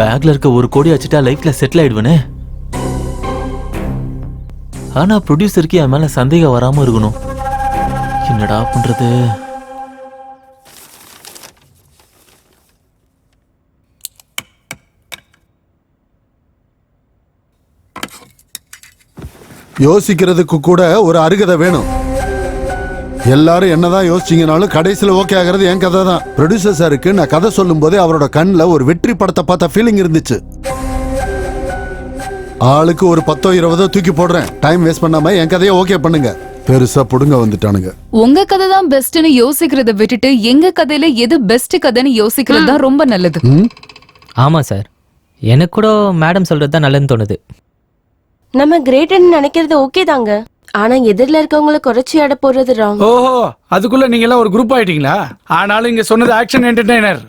பேக்ல இருக்க 1 கோடி வச்சுட்டா லைஃப்ல செட்டில் ஆயிடுவேனே. ஆனா ப்ரொடியூசருக்கு என் மேல சந்தேகம் வராம இருக்கணும். என்னடா பண்றது? யோசிக்கிறதுக்கு கூட ஒரு அருகதை வேணும். எல்லாரும் என்னதான் யோசிச்சீங்கனாலும் கடைசியில் ஓகே ஆகிறது என் கதை தான். ப்ரொடியூசர் சாருக்கு நான் கதை சொல்லும் போதே அவரோட கண்ணில் ஒரு வெற்றி படத்தை பார்த்த ஃபீலிங் இருந்துச்சு. ஆளுக்கு ஒரு 10-20 தூக்கி போடுறேன். டைம் வேஸ்ட் பண்ணாம என் கதையை ஓகே பண்ணுங்க. பெருசா புடுங்க வந்துட்டானுங்க. உங்க கதை தான் பெஸ்ட்னு யோசிக்கிறத விட்டுட்டு எங்க கதையில எது பெஸ்ட் கதைன்னு யோசிக்கிறது தான் ரொம்ப நல்லது. ஆமா சார், எனக்கு கூட மேடம் சொல்றது தான் நல்லதுன்னு தோணுது. நம்ம கிரேட்னு நினைக்கிறது ஓகே தாங்க, ஆனா எதிரில இருக்கவங்களை குறைச்சி அட போறது ராங். ஓஹோ, அதுக்குள்ள நீங்க எல்லாம் ஒரு குரூப் ஆயிட்டீங்களா? ஆனாலும் இங்க சொன்னது ஆக்ஷன் என்டர்டெய்னர்.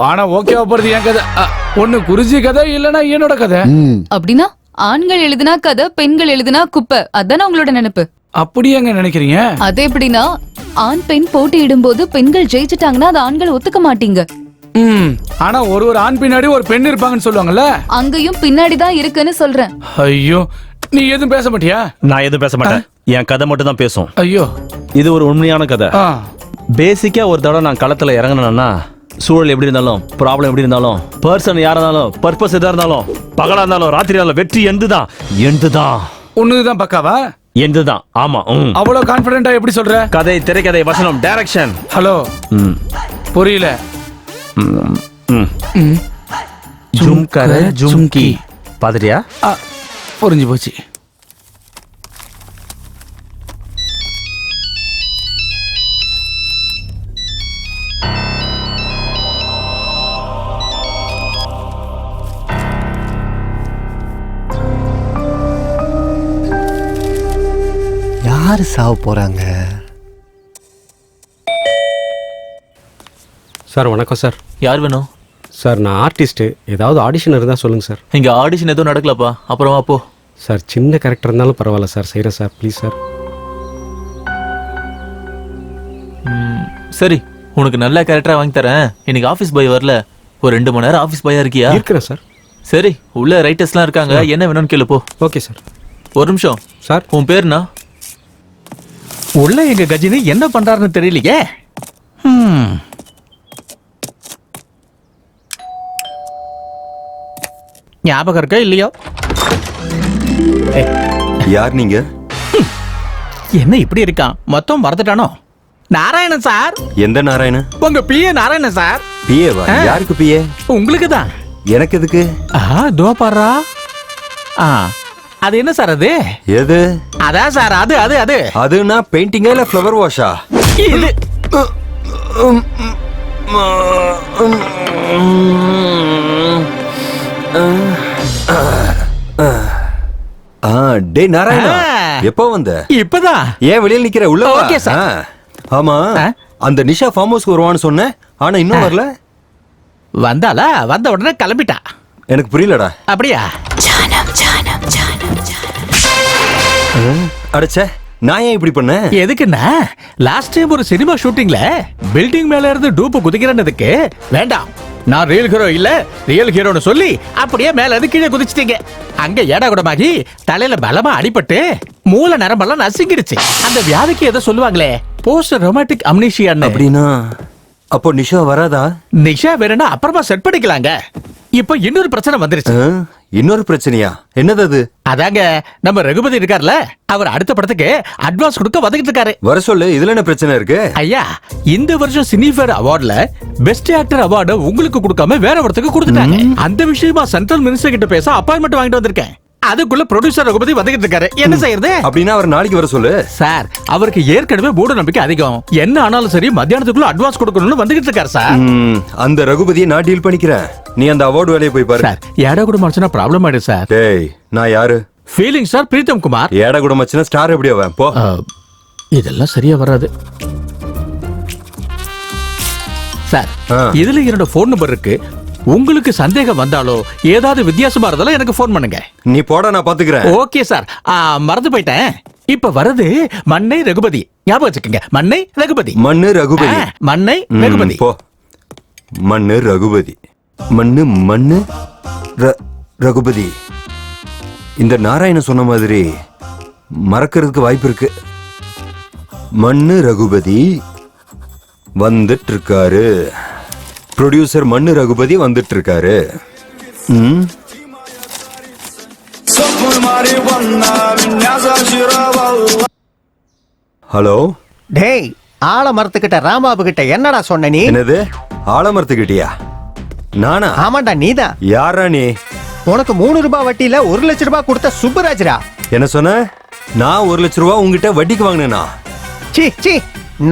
ஆனா ஓகேவா போறது என் கதை. ஒண்ணு குருஜி கதை, இல்லனா என்னோட கதை. அப்படின்னா ஆண்கள் எழுதினா கதை, பெண்கள் எழுதினா குப்பை, அதானே உங்களோட நினைப்பு? அப்படியேங்க நினைக்கிறீங்க? அது எப்படின்னா, ஆண் பெண் போட்டியிடும் போது பெண்கள் ஜெயிச்சிட்டாங்கன்னா அது ஆண்கள் ஒத்துக்க மாட்டீங்க. ஆனா ஒரு ஆண் பின்னாடி ஒரு பெண் இருப்பாங்கன்னு சொல்லுவாங்கல்ல, அங்கேயும் பின்னாடி தான் இருக்குன்னு சொல்றேன். ஐயோ, நீ எதுவும் பேச மாட்டியா? நான் எதுவும் பேச மாட்டேன். என் கதை மட்டும் தான் பேசும். ஐயோ, இது ஒரு உண்மையான கதை. பேசிக்கா ஒரு தடவை நான் களத்துல இறங்கினேன்னா, சூழல் எப்படி இருந்தாலும், ப்ராப்ளம் எப்படி இருந்தாலும், பர்சன் யாரா இருந்தாலும், பர்பஸ் எதா இருந்தாலும், பகலா இருந்தாலும், ராத்திரி இருந்தாலும், வெற்றி எந்துதான். ஒண்ணுதான் பக்காவா? எந்துதான். ஆமா. அவ்வளவு கான்பிடென்ட்டா எப்படி சொல்ற? கதை, திரைக்கதை, வசனம், டைரக்ஷன். ஹலோ, புரியல. ஜும்கர ஜும்கி பாத்துட்டியா? புரிஞ்சு போச்சு. யாரு சாவ போறாங்க? சார் வணக்கம் சார். யார் வேணும் சார்? நான் ஆர்டிஸ்ட். ஏதாவது ஆடிஷன் இருந்தால் சொல்லுங்கள் சார். இங்க ஆடிஷன் எதுவும் நடக்கலப்பா, அப்புறமா போ. சார் சின்ன கேரக்டர் இருந்தாலும் பரவாயில்ல சார், செய்கிறேன் சார், ப்ளீஸ் சார். சரி, உனக்கு நல்ல கேரக்டரா வாங்கி தரேன். இன்னைக்கு ஆஃபீஸ் பாய் வரல, ஒரு 2 மணி நேரம் ஆஃபீஸ் பாயா இருக்கியா? இருக்கிறேன் சார். சரி, உள்ள ரைட்டர்ஸ்லாம் இருக்காங்க, என்ன வேணும்னு கேளு போ. Okay sir. ஒரு நிமிஷம் சார். உன் பேருனா? உள்ள எங்க கஜினி என்ன பண்றாருன்னு தெரியலையே. ஞாபகம் இருக்கா இல்லையோ? யார் நீங்க? என்ன இப்படி இருக்கான்? மொத்தம் மறந்துட்டானோ? நாராயணன் சார். எந்த நாராயணன்? உங்க பிஏ நாராயணன் சார். பிஏவா? யாருக்கு பிஏ? உங்களுக்கு தான். எனக்கு எதுக்கு? தோ பாரா. அது என்ன சார் அது? எது? அதான் சார், அது அது அது அதுனா பெயிண்டிங்கா இல்ல ஃப்ளவர் வாஷா? இது டே நாராயணா, எப்போ வந்த? இப்பதான். ஏன் வெளியில நிக்கிற? உள்ள வா. Okay sir. ஆமா, அந்த நிஷா ஃபார்ம் ஹவுஸ்க்கு வருவான்னு சொன்னேன், ஆனா இன்னும் வரல. வந்தாளா? வந்த உடனே கிளம்பிட்டா. எனக்கு புரியலடா. அப்படியா? அடச்சே, நான் ஏன் இப்படி பண்ணேன்? எதுக்குன்னா லாஸ்ட் டைம் ஒரு சினிமா ஷூட்டிங்ல பில்டிங் மேல இருந்து டூப்பு குதிக்கிறேன்னதுக்கு வேண்டாம் நான் ரியல் ஹீரோ இல்ல ரியல் ஹீரோன்னு சொல்லி அப்படியே மேல இருந்து கீழே குதிச்சிட்டீங்க. அங்க ஏடா கூடமாகி தலையில பலமா அடிபட்டு மூல நரம்பெல்லாம் நசுங்கிடுச்சு. அந்த வியாதிக்கு ஏதோ சொல்லுவாங்களே போஸ்ட் ரொமாட்டிக் அம்னீஷியான்னு. அப்படின்னா அப்போ நிஷா வராதா? நிஷா வேணும்னா அப்புறமா செட் பண்ணிக்கலாங்க. இப்போ இன்னொரு பிரச்சனை வந்துருச்சு. இன்னொரு பிரச்சனையா? என்னது அது? அதாங்க நம்ம ரகுபதி இருக்கார்ல, அவர் அடுத்த படத்துக்கு அட்வான்ஸ் கொடுக்க வந்துகிட்டு இருக்காரு. வர சொல்லு, இதுல என்ன பிரச்சனை இருக்கு? ஐயா, இந்த வருஷம் சினிஃபேர் அவார்ட்ல பெஸ்ட் ஆக்டர் அவார்டு உங்களுக்கு கொடுக்காம வேற ஒருத்தருக்கு கொடுத்துட்டாங்க. அந்த விஷயமா சென்ட்ரல் மினிஸ்டர் கிட்ட பேச அப்பாயின்மெண்ட் வாங்கிட்டு வந்திருக்கேன். அதுக்குள்ள ப்ரொடியூசர் ரகுபதி வந்துகிட்டு இருக்காரு. என்ன செய்யறது? அப்படின்னா அவர் நாளைக்கு வர சொல்லு. சார், அவருக்கு ஏற்கனவே மூட நம்பிக்கை அதிகம். என்ன ஆனாலும் சரி மத்தியானத்துக்குள்ள அட்வான்ஸ் கொடுக்கணும்னு வந்துகிட்டு இருக்காரு சார். அந்த ரகுபதியை நான் டீல் பண்ணிக்கிறேன். நீ அந்த அவார்டு வேலையை போய் பாரு. சார், ஏடா கூட மனுஷனா ப்ராப்ளம் ஆயிடுது சார். டேய், நான் யாரு? Feeling star Pritam Kumar. ஏடா கூட மச்சனா ஸ்டார் எப்படி அவன்? போ. இதெல்லாம் சரியா வராது சார். இதுல என்னோட போன் நம்பர் இருக்கு. உங்களுக்கு சந்தேகம் வந்தாலோ ஏதாவது வித்தியாசமா இருந்தாலும் எனக்கு போன் பண்ணுங்க. நீ போட, நான் பாத்துக்கிறேன். Okay sir. மறந்து போயிட்டேன். இப்ப வருது மண்ணை ரகுபதி. ஞாபகம் வச்சுக்கோங்க, மண்ணை ரகுபதி. மண்ணு ரகுபதி. மண்ணை ரகுபதி. போ. மண்ணு ரகுபதி. மண்ணு மண்ணு ரகுபதி. இந்த நாராயணன் சொன்ன மாதிரி மறக்கிறதுக்கு வாய்ப்பு இருக்கு. மண்ணு ரகுபதி வந்துட்டு இருக்காரு. ப்ரொடியூசர் மண்ணு ரகுபதி வந்துட்டு இருக்காரு. ஹலோ. டேய், ஆலமரத்துக்கிட்ட ராமாபு கிட்ட என்னடா சொன்ன நீ? என்னது ஆலமரத்துக்கிட்டியா? நானா? ஆமாண்டா, நீதான். யாரா நீ? உனக்கு 3 ரூபாய் வட்டியில 1 லட்சம் ரூபாய் கொடுத்த சுப்பராஜரா. என்ன சொன்ன? நான் 1 லட்சம் ரூபாய் உங்ககிட்ட வட்டிக்கு வாங்கினேனா? சீ சீ,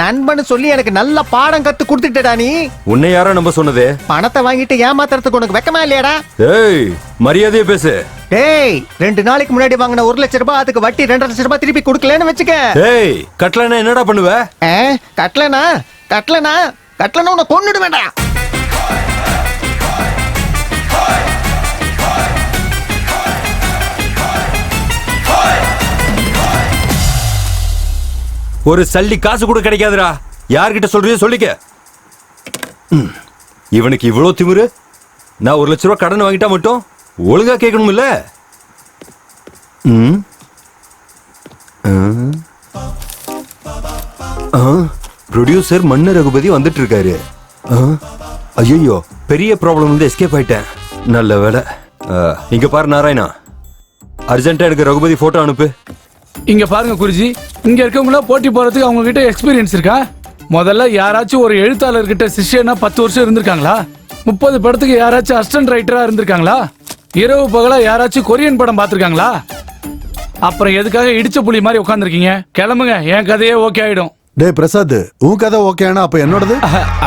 நண்பன் சொல்லி எனக்கு நல்ல பாடம் கத்து கொடுத்துட்டடா நீ. உன்னை யாரா நம்ப சொன்னது? பணத்தை வாங்கிட்டு ஏமாத்துறதுக்கு உனக்கு வெக்கமா இல்லையாடா? ஏய், மரியாதையா பேசு. டேய், 2 நாளைக்கு முன்னாடி வாங்கின 1 லட்சம் ரூபாய் அதுக்கு வட்டி 2 லட்சம் ரூபாய் திருப்பி கொடுக்கலன்னு வச்சுக்க. டேய், கட்டலனா என்னடா பண்ணுவ? கட்டலனா கட்டலனா கட்டலனா உன்னை கொன்னுடு வேண்டாம். ஒரு சல்லி காசு கூட கிடைக்காதுடா. யார்கிட்ட சொல்றியோ சொல்லிக்க. இவனுக்கு இவ்வளவு திமிரு. நான் 1 லட்சம் ரூபாய் கடன் வாங்கிட்டா மட்டும் ஒழுங்கா கேட்கணும் இல்ல? ப்ரொடியூசர் மண்ணு ரகுபதி வந்துட்டு இருக்காரு. ஐயோ, பெரிய ப்ராப்ளம் வந்து எஸ்கேப் ஆயிட்டேன். நல்ல வேலை. இங்க பாரு நாராயணா, அர்ஜென்ட்டா எனக்கு ரகுபதி போட்டோ அனுப்பு. இங்க பாருங்க குருஜி, இங்க இருக்கவங்கள போட்டி போறதுக்கு அவங்க கிட்ட எக்ஸ்பீரியன்ஸ் இருக்கா? முதல்ல யாராச்சும் ஒரு எழுத்தாளர்கிட்ட சிஷ்யனா 10 வருஷம் இருந்திருக்காங்களா? 30 படத்துக்கு யாராச்சும் அசிஸ்டன்ட் ரைட்டரா இருந்திருக்காங்களா? இரவு பகலா யாராச்சும் கொரியன் படம் பார்த்திருக்காங்களா? அப்புறம் எதுக்காக இடிச்ச புலி மாதிரி உட்காந்துருக்கீங்க? கிளம்புங்க, என் கதையே ஓகே ஆயிடும். டேய் பிரசாத், உன் கதை ஓகேனா அப்ப என்னோடது?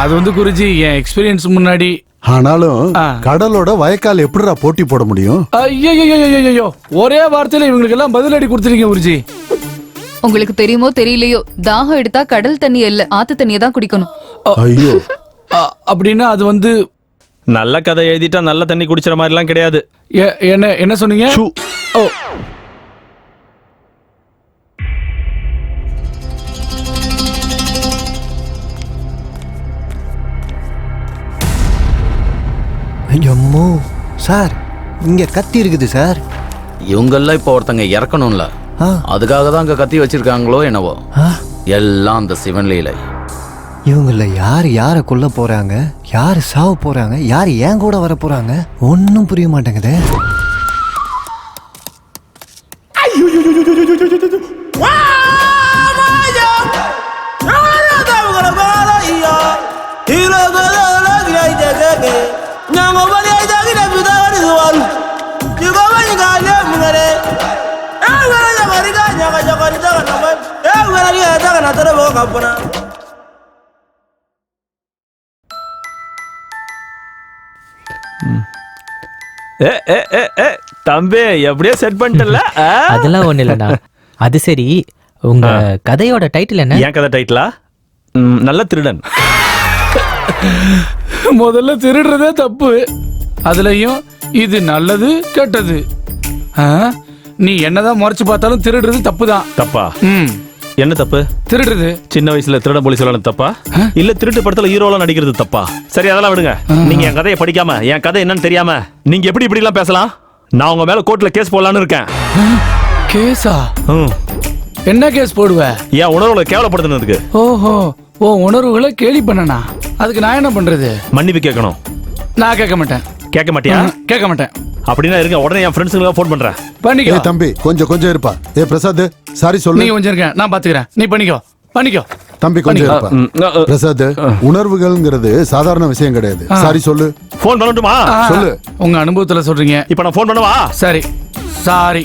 அது வந்து குருஜி, என் எக்ஸ்பீரியன்ஸ் முன்னாடி. ஆனாலும் கடலோட வயக்கால் எப்படிடா போட்டி போட முடியும்? ஐயோ, ஒரே வார்த்தையில இவங்களுக்கு எல்லாம் பதிலடி கொடுத்துருக்கீங்க குருஜி. உங்களுக்கு தெரியுமோ தெரியலையோ, தாகம் எடுத்தா கடல் தண்ணி இல்ல ஆத்து தண்ணியை தான் குடிக்கணும். ஐயோ, அப்படின்னா அது வந்து நல்ல கதை எழுதிட்டா நல்ல தண்ணி குடிச்சிற மாதிரி எல்லாம் கிடையாது. என்ன சொன்னீங்க? ஓ, ஐயம்மோ சார், இங்க கத்தி இருக்குது சார். இவங்கெல்லாம் இப்போ ஒருத்தங்க இறக்கணும்ல, அதுக்காக தான் அங்க கத்தி வச்சிருக்காங்களோ என்னவோ. எல்லாம் அந்த சிவன் லீலை. இவங்கள யார் யாரை கொல்ல போறாங்க, யாரு சாவ போறாங்க, யார் ஏன் கூட வர போறாங்க, ஒன்னும் புரிய மாட்டேங்குதே. தம்பி, எப்படியோ செட் பண்ணிட்டல? அதெல்லாம் ஒண்ணு இல்லடா. அது சரி, உங்க கதையோட டைட்டில் என்ன? என் கதை டைட்டிலா? நல்ல திருடன். முதல்ல திருடுறதே தப்பு, அதுலயும் இது நல்லது கெட்டது. நீ என்னதான் முறைச்சு பார்த்தாலும் திருடுறது தப்புதான். தப்பா? என்ன தப்பு? திருடுறது. சின்ன வயசுல திருட போலீஸ் எல்லாம் தப்பா இல்ல திருட்டு படத்துல ஹீரோலாம் நடிக்கிறது தப்பா? சரி அதெல்லாம் விடுங்க. நீங்க என் கதையை படிக்காம என் கதை என்னன்னு தெரியாம நீங்க எப்படி இப்படி எல்லாம் பேசலாம்? நான் உங்க மேல கோர்ட்ல கேஸ் போடலான்னு இருக்கேன். கேஸா? என்ன கேஸ் போடுவ? என் உணர்வுகளை கேவலப்படுத்துனதுக்கு. ஓஹோ, ஓ உணர்வுகளை கேலி பண்ணனா? அதுக்கு நான் என்ன பண்றது? மன்னிப்பு கேட்கணும். நான் கேட்க மாட்டேன். கேட்க மாட்டியா? கேட்க மாட்டேன். அப்படின்னா இருங்க, உடனே என் ஃப்ரெண்ட்ஸுக்கு ஃபோன் பண்றேன். பண்ணிக்கோ. தம்பி கொஞ்சம் இருப்பா. பிரசாத் சாரி சொல்லு. நீ கொஞ்சம் இருக்க, நான் பாத்துக்கிறேன். நீ பண்ணிக்கோ. தம்பி கொஞ்சம் இருப்பா. பிரசாத், உணர்வுகள்ங்கிறது சாதாரண விஷயம் கிடையாது. சாரி சொல்லு. ஃபோன் பண்ணட்டுமா? சொல்லு. உங்க அனுபவத்துல சொல்றீங்க. இப்போ நான் ஃபோன் பண்ணவா? சரி சாரி.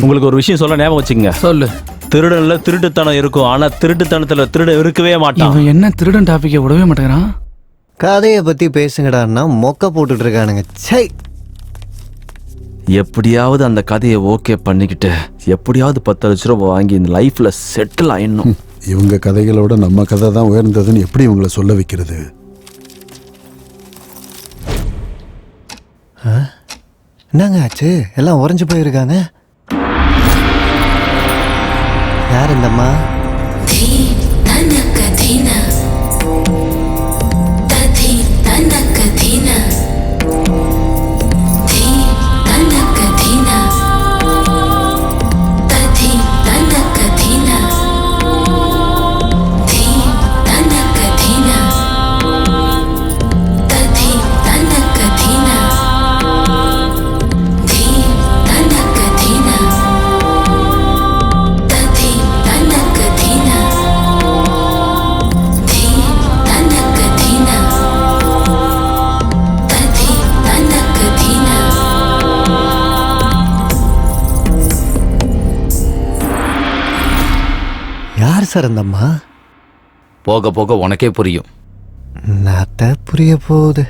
உங்களுக்கு ஒரு விஷயம் சொல்ல ஞாபகம் வச்சுக்கங்க. சொல்லு. திருடன்ல திருட்டுத்தனம் இருக்கும், ஆனா திருட்டுத்தனத்துல திருட இருக்கவே மாட்டான். இவன் என்ன திருடன் டாபிக்கை விடவே மாட்டேங்கிறான். கதையை பத்தி பேசுங்கடான்னா மொக்க போட்டுட்டு இருக்கானுங்க. சை, எப்படியாவது அந்த கதையை ஓகே பண்ணிக்கிட்டு எப்படியாவது 10 லட்ச ரூபாய் வாங்கி இந்த லைஃப்ல செட்டில் ஆயிடணும். இவங்க கதைகளோட நம்ம கதை தான் உயர்ந்ததுன்னு எப்படி இவங்களை சொல்ல வைக்கிறது? என்னங்க ஆச்சு? எல்லாம் உறைஞ்சு போயிருக்காங்க. யார் இந்தம்மா? யார் சார் அந்தம்மா? போக போக உனக்கே புரியும். நாத்த புரிய போகுது.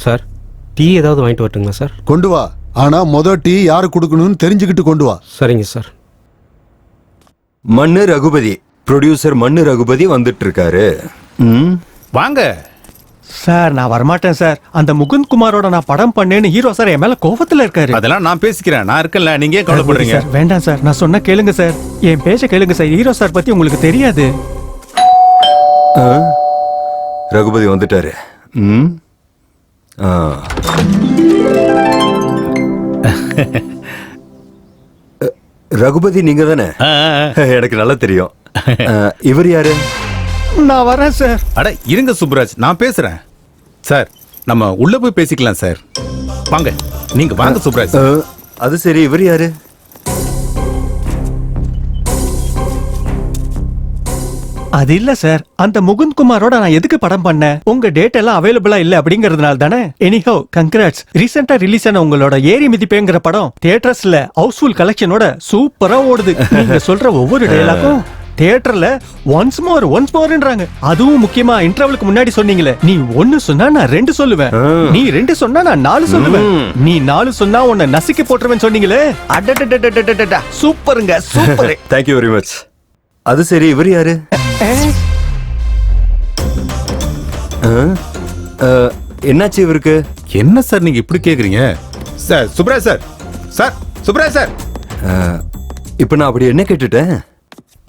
சார், டீ ஏதாவது வாங்கிட்டு வரட்டுங்களா சார்? கொண்டு வா. ஆனா டீ யாரு கொடுக்கணும்னு தெரிஞ்சுக்கிட்டு கொண்டு வா. சரிங்க சார். மண்ணு ரகுபதி, ப்ரொடியூசர் மண்ணு ரகுபதி வந்துட்டு இருக்காரு. வாங்க சார். நான் வரமாட்டேன் சார். அந்த முகுந்த் குமாரோட நான் படம் பண்ணேன்னு ஹீரோ சார் என் மேல கோபத்துல இருக்காரு. அதெல்லாம் நான் பேசிக்கிறேன், நான் இருக்கேன்ல, நீங்க ஏன் கவலைப்படுறீங்க? வேண்டாம் சார், நான் சொன்ன கேளுங்க சார். என் பேச்ச கேளுங்க சார். ஹீரோ சார் பத்தி உங்களுக்கு தெரியாது. ரகுபதி வந்துட்டாரு. ரகுபதி நீங்க தானே? எனக்கு நல்லா தெரியும். இவர் யாரு? நான் வரேன் சார். அட இருங்க சுப்ராஜ், நான் பேசுறேன் சார். நம்ம உள்ள போய் பேசிக்கலாம் சார். வாங்க, நீங்க வாங்க சுப்ராஜ். அது சரி, இவர் யாரு? அது இல்ல சார், அந்த முகுந்த் குமாரோட நான் எதுக்கு படம் பண்ணேன்? உங்க டேட் எல்லாம் அவைலபிளா இல்ல அப்படிங்கறதுனால தானே. Anyhow congrats. ரீசெண்டா ரிலீஸ் ஆன உங்களோட ஏரி மிதிப்பேங்கிற படம் தியேட்டர்ஸ்ல ஹவுஸ்ஃபுல் கலெக்ஷனோட சூப்பரா ஓடுது. நீங்க சொல்ற ஒவ்வொரு டயலாக்கும் தியேட்டர்ல ஒன்ஸ் மோர்ன்றாங்க. அதுவும் முக்கியமா இன்டர்வலுக்கு முன்னாடி சொன்னீங்களே, நீ 1 சொன்னா நான் 2 சொல்லுவேன், நீ 2 சொன்னா நான் 4 சொல்லுவேன், நீ 4 சொன்னா உன்னை நசுக்கி போட்டுருவேன் சொன்னீங்களே. அடடடடடடடடா, சூப்பருங்க, சூப்பர். Thank you very much. அது சரி, இவர் யாரு? என்னாச்சு இவருக்கு? என்ன சார் நீங்க இப்படி கேக்குறீங்க? Sir Subraj sir, sir Subraj sir. இப்ப நான் அப்படி என்ன கேட்டுட்டேன்?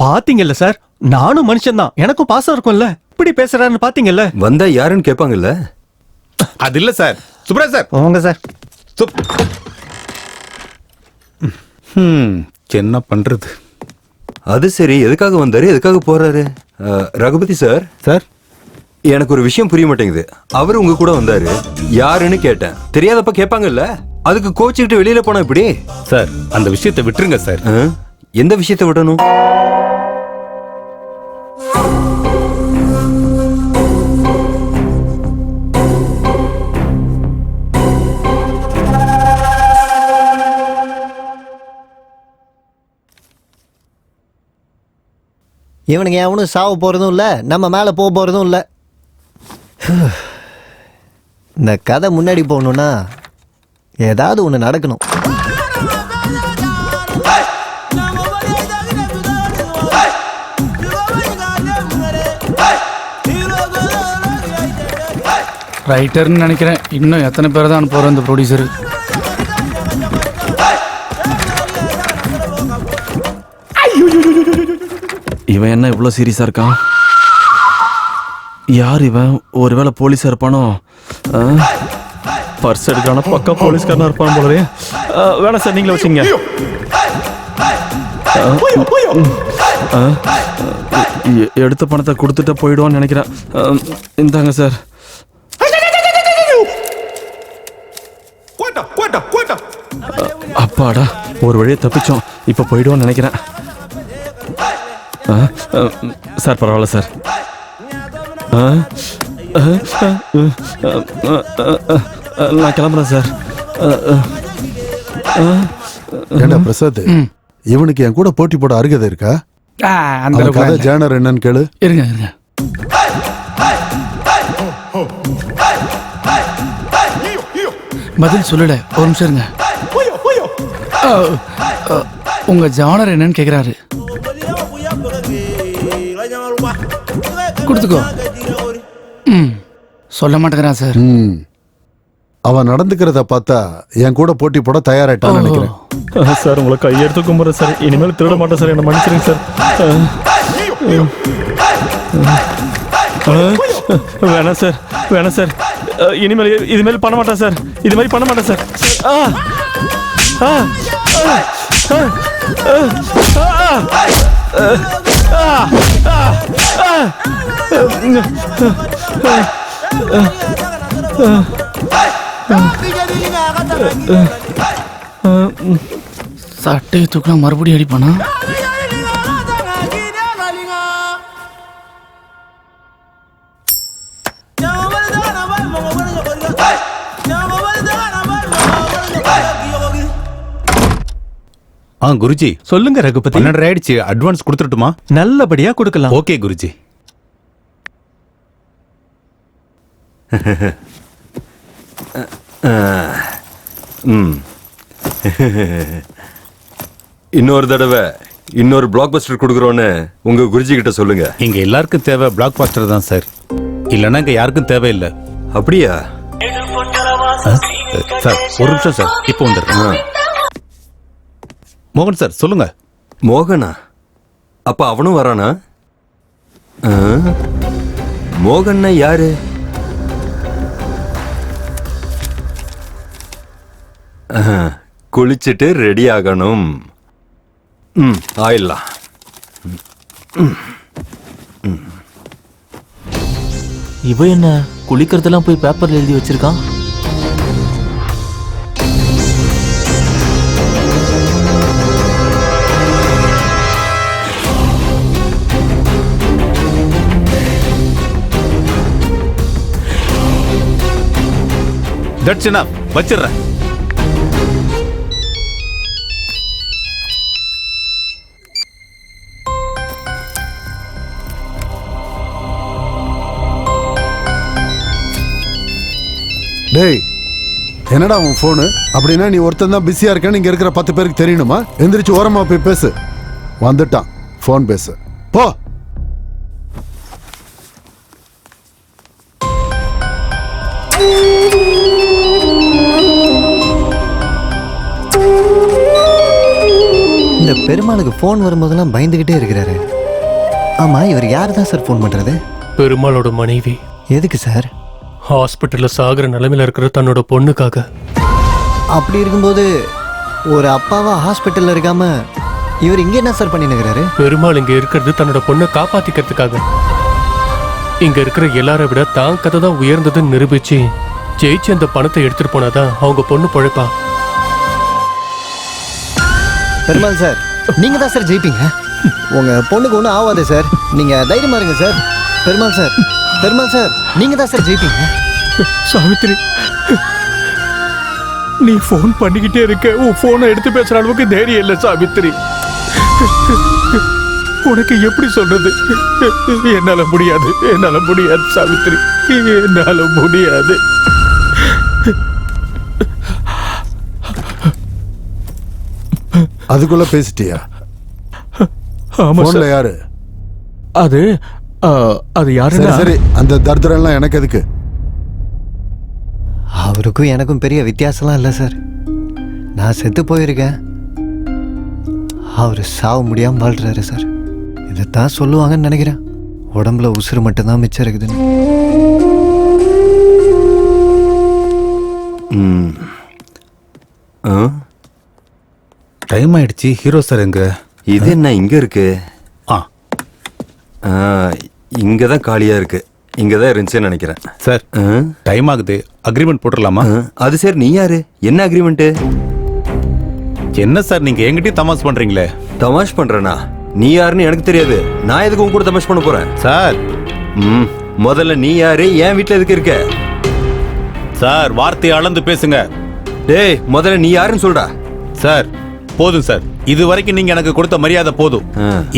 பாத்தீங்கல்ல சார், நானும் மனுஷன் தான், எனக்கும் பாசம் இருக்கும்ல. இப்படி பேசுறாருன்னு பாத்தீங்கல்ல. வந்தா யாருன்னு கேட்பாங்கல்ல. அது இல்ல சார். சுப்ராஜ் சார் வாங்க சார். என்ன பண்றது? அது சரி, எதுக்காக வந்தாரு, எதுக்காக போறாரு? ரகுபதி சார், சார் எனக்கு ஒரு விஷயம் புரிய மாட்டேங்குது. அவர் உங்க கூட வந்தாரு, யாருன்னு கேட்டேன். தெரியாதப்ப கேட்பாங்கல்ல, அதுக்கு கோச்சுக்கிட்டு வெளியில போனா இப்படி? சார் அந்த விஷயத்தை விட்டுருங்க சார். எந்த விஷயத்தை விடணும்? இவனுங்க எவனும் சாவ போறதும் இல்ல, நம்ம மேல போக போறதும் இல்ல. இந்த கதை முன்னாடி போகணும்னா ஏதாவது ஒண்ணு நடக்கணும். ரைட்டர்னு நினைக்கிறேன். இன்னும் எத்தனை பேர் தான் அனுப்புவார் அந்த ப்ரொடியூசர்? இவன் என்ன இவ்வளோ சீரியஸாக இருக்கான்? யார் இவன்? ஒருவேளை போலீஸாக இருப்பானோ? பர்ஸ் எடுக்கான பக்கா போலீஸ்காரனா இருப்பான் போலவே. வேணாம் சார், நீங்களே வச்சுங்க. எடுத்த பணத்தை கொடுத்துட்டு போயிடுவான்னு நினைக்கிறேன். இந்தாங்க சார். அப்பாடா, ஒரு வழியை தப்பிச்சோம். இப்போ போயிடுவோன்னு நினைக்கிறேன். சார் பரவாயில்ல சார். நான் கிளம்புறேன் சார். ஏண்டா பிரசாத், இவனுக்கு என் கூட போட்டி போட அருகதை இருக்கா? அந்த கதை ஜேனர் என்னன்னு கேளு. இருங்க இருங்க. பதில் சொல்லல, ஒரு நிமிஷம் இருங்க. உங்க ஜானர் என்னன்னு கேக்குறாரு. கொடுத்துக்கோ. சொல்ல மாட்டேங்கிறான் சார். அவன் நடந்துக்கிறத பார்த்தா என் கூட போட்டி போட தயாராயிட்டான்னு நினைக்கிறேன். சார் உங்களை கையெடுத்து கும்பிட்றேன் சார். இனிமேல் திருட மாட்டேன் சார், என்ன மன்னிச்சிருங்க சார். வேணாம் சார், வேணாம் சார். இனிமேல் இதுமாரி பண்ண மாட்டேன் சார். இது மாதிரி பண்ண மாட்டேன் சார். சட்டையை தூக்கினா மறுபடியும் அடிப்பானா? குருஜி சொல்லுங்க ரகுபதி. 12 ஆயிடுச்சு, அட்வான்ஸ் கொடுத்துட்டுமா? நல்லபடியா கொடுக்கலாம். ஓகே குருஜி. இன்னொரு தடவை இன்னொரு பிளாக் பஸ்டர் கொடுக்குறோன்னு உங்க குருஜி கிட்ட சொல்லுங்க. இங்க எல்லாருக்கும் தேவை பிளாக் பஸ்டர் தான் சார், இல்லைன்னா இங்க யாருக்கும் தேவையில்லை. அப்படியா சார்? ஒரு நிமிஷம் சார், இப்போ வந்துடுறேன். மோகன் சார் சொல்லுங்க. மோகனா? அப்ப அவனும் வரானா? மோகன்னா யாரு? குளிச்சுட்டு ரெடி ஆகணும். ஆயிடலாம். இவ என்ன குளிக்கிறதெல்லாம் போய் பேப்பர்ல எழுதி வச்சிருக்கான்? தட்ஸ் எனஃப், வச்சிடுறேன். டேய், என்னடா உன் போனு? அப்படின்னா நீ ஒருத்தன் தான் பிஸியா இருக்கேன்னு இங்க இருக்கிற 10 பேருக்கு தெரியணுமா? எந்திரிச்சு ஓரமா போய் பேசு. வந்துட்டான், போன் பேசு போ. இந்த பெருமாளுக்கு போன் வரும்போதெல்லாம் பயந்துகிட்டே இருக்கிறாரு. ஆமா, இவர் யார் தான் சார் போன் பண்றது? பெருமாளோட மனைவி. எதுக்கு சார்? ஹாஸ்பிட்டல்ல சாகுற நிலைமையில இருக்கிற தன்னோட பொண்ணுக்காக. அப்படி இருக்கும்போது ஒரு அப்பாவா ஹாஸ்பிட்டல்ல இருக்காம இவர் இங்க என்ன சார் பண்ணினுக்கிறாரு? பெருமாள் இங்க இருக்கிறது தன்னோட பொண்ணை காப்பாத்திக்கிறதுக்காக. இங்க இருக்கிற எல்லாரை விட தான் கதை தான் உயர்ந்ததுன்னு நிரூபிச்சு ஜெயிச்சு அந்த பணத்தை எடுத்துட்டு போனாதான் அவங்க பொண்ணு பொழைப்பா. பெருமாள் சார், நீங்க தான் சார் ஜெயிப்பீங்க. உங்க பொண்ணுக்கு ஒன்றும் ஆகாது சார், நீங்க தைரியமா இருங்க sir. Perumal sir, Perumal sir, நீங்க தான் சார் ஜெயிப்பீங்க. சாவித்ரி, நீ போன் பண்ணிக்கிட்டே இருக்க. உன் போனை எடுத்து பேசுற அளவுக்கு தைரியம் இல்லை சாவித்ரி. உனக்கு எப்படி சொல்றது? என்னால முடியாது, என்னால முடியாது சாவித்ரி, என்னால முடியாது. அதுக்குள்ள பேசிட்டியா? ஆமா போன்ல சார். யாரு? அது யாரு? சரி, அந்த தர்தரெல்லாம் எனக்கு எதுக்கு? அவருக்கும் எனக்கும் பெரிய வித்தியாசம்லாம் இல்லை சார். நான் செத்து போயிருக்கேன், அவர் சாவு முடியாமல் வாழ்றாரு சார். இதைத்தான் சொல்லுவாங்கன்னு நினைக்கிறேன். உடம்புல உசுறு மட்டும்தான் மிச்சம் இருக்குதுன்னு. டைம் ஆயிடுச்சு. ஹீரோ சார் எங்க? இது என்ன இங்க இருக்கு? இங்க தான் காலியா இருக்கு. இங்க தான் இருந்துச்சுன்னு நினைக்கிறேன். சார் டைம் ஆகுது, அக்ரிமெண்ட் போட்டுடலாமா? அது சரி, நீ யாரு? என்ன அக்ரிமெண்ட்? என்ன சார் நீங்க என்கிட்டயும் தமாஷ் பண்றீங்களே? தமாஷ் பண்றேனா? நீ யாருன்னு எனக்கு தெரியாது. நான் எதுக்கு உங்க கூட தமாஷ் பண்ண போறேன்? சார் முதல்ல நீ யாரு? என் வீட்டுல எதுக்கு இருக்க? சார் வார்த்தையை அளந்து பேசுங்க. டேய் முதல்ல நீ யாருன்னு சொல்றா. சார் போதும் சார், இது வரைக்கும் நீங்க எனக்கு கொடுத்த மரியாதை போதும்.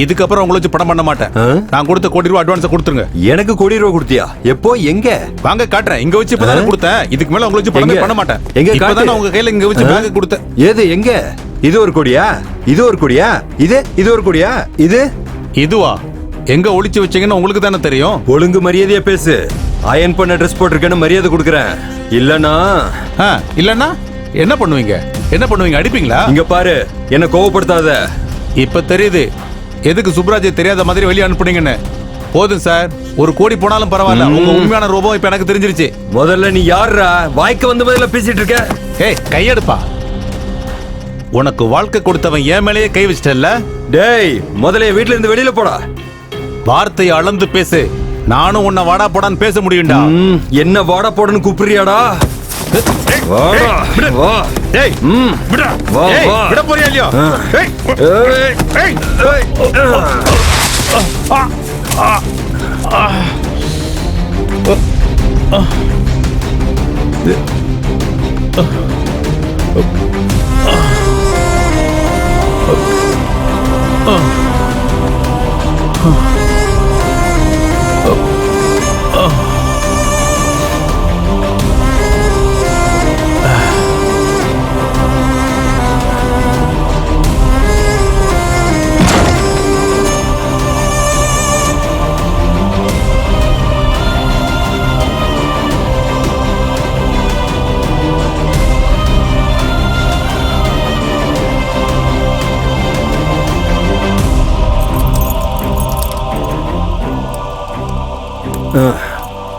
இதுக்கப்புறம் உங்களை வச்சு படம் பண்ண மாட்டேன். நான் கொடுத்த கோடி ரூபாய் அட்வான்ஸ் கொடுத்துருங்க. எனக்கு கோடி ரூபாய் கொடுத்தியா? எப்போ? எங்க? வாங்க காட்டுறேன். இங்க வச்சு இப்பதான் கொடுத்தேன். இதுக்கு மேல உங்களை வச்சு படமே பண்ண மாட்டேன். எங்க இப்பதான் உங்க கையில இங்க வச்சு பேக் கொடுத்தேன். ஏது எங்க? இது ஒரு கோடியா? இது ஒரு கோடியா? இது ஒரு கோடியா? இதுவா? எங்க ஒளிச்சு வச்சீங்கன்னு உங்களுக்கு தானே தெரியும். ஒழுங்கு மரியாதையா பேசு. அயன் பண்ண ட்ரெஸ் போட்டிருக்கேன்னு மரியாதை கொடுக்குறேன். இல்லனா என்ன பண்ணுவீங்க? என்ன பண்ணுவீங்க? அடிப்பீங்களா? இங்க பாரு, என்ன கோவப்படுத்தாத. இப்ப தெரியுது எதுக்கு சுப்ராஜை தெரியாத மாதிரி வெளியே அனுப்புனீங்கன்னு. போதும் சார், ஒரு கோடி போனாலும் பரவாயில்ல. உங்க உண்மையான ரூபம் இப்ப எனக்கு தெரிஞ்சிருச்சு. முதல்ல நீ யாருடா? வாய்க்கு வந்த மாதிரில பேசிட்டு இருக்க. ஏய் கையெடுப்பா. உனக்கு வாழ்க்கை கொடுத்தவன் என் மேலேயே கை வச்சிட்டல்ல? டேய் முதல்ல வீட்டுல இருந்து வெளியில போடா. வார்த்தையை அளந்து பேசு. நானும் உன்னை வாடா போடான்னு பேச முடியும்டா. என்ன வாடா போடன்னு கூப்பிடுறியாடா? வாடா வா. டேய் விடா. வா வா. விட போறியா இல்லையா? ஏய் ஏய்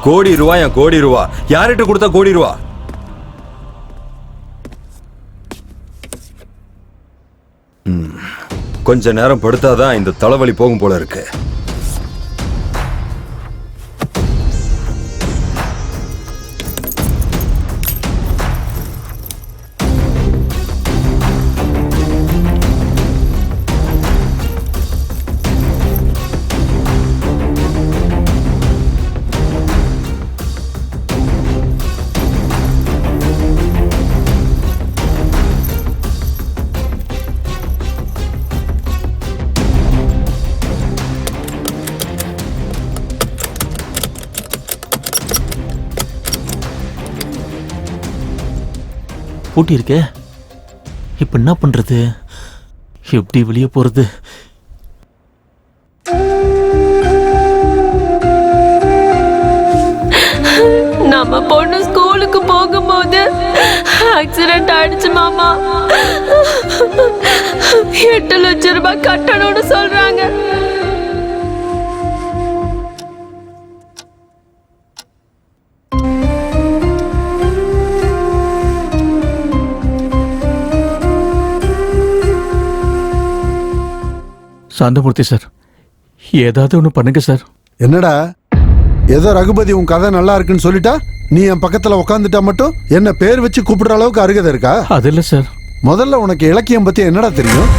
கோடி ரூபாயா? கோடி ரூபா யார்கிட்ட கொடுத்தா? கோடி ரூபா கொஞ்ச நேரம் படுத்தாதான் இந்த தலைவலி போகும் போல இருக்கு. பூட்டி இருக்கே, இப்ப என்ன பண்றது? எப்படி வெளியே போறது? நம்ம பொண்ணு ஸ்கூலுக்கு போகும்போது ஆக்சிடென்ட் ஆயிடுச்சு மாமா. 8 லட்சம் ரூபாய் கட்டணும்னு சொல்றாங்க. சாந்தமூர்த்தி சார், ஏதாவது ஒன்று பண்ணுங்க சார். என்னடா ஏதோ ரகுபதி உன் கதை நல்லா இருக்குன்னு சொல்லிட்டா நீ என் பக்கத்துல உட்காந்துட்டா மட்டும் என்ன பேர் வச்சு கூப்பிடுற அளவுக்கு அருகதை இருக்கா? அது இல்ல சார். முதல்ல உனக்கு இலக்கியம் பத்தி என்னடா தெரியும்?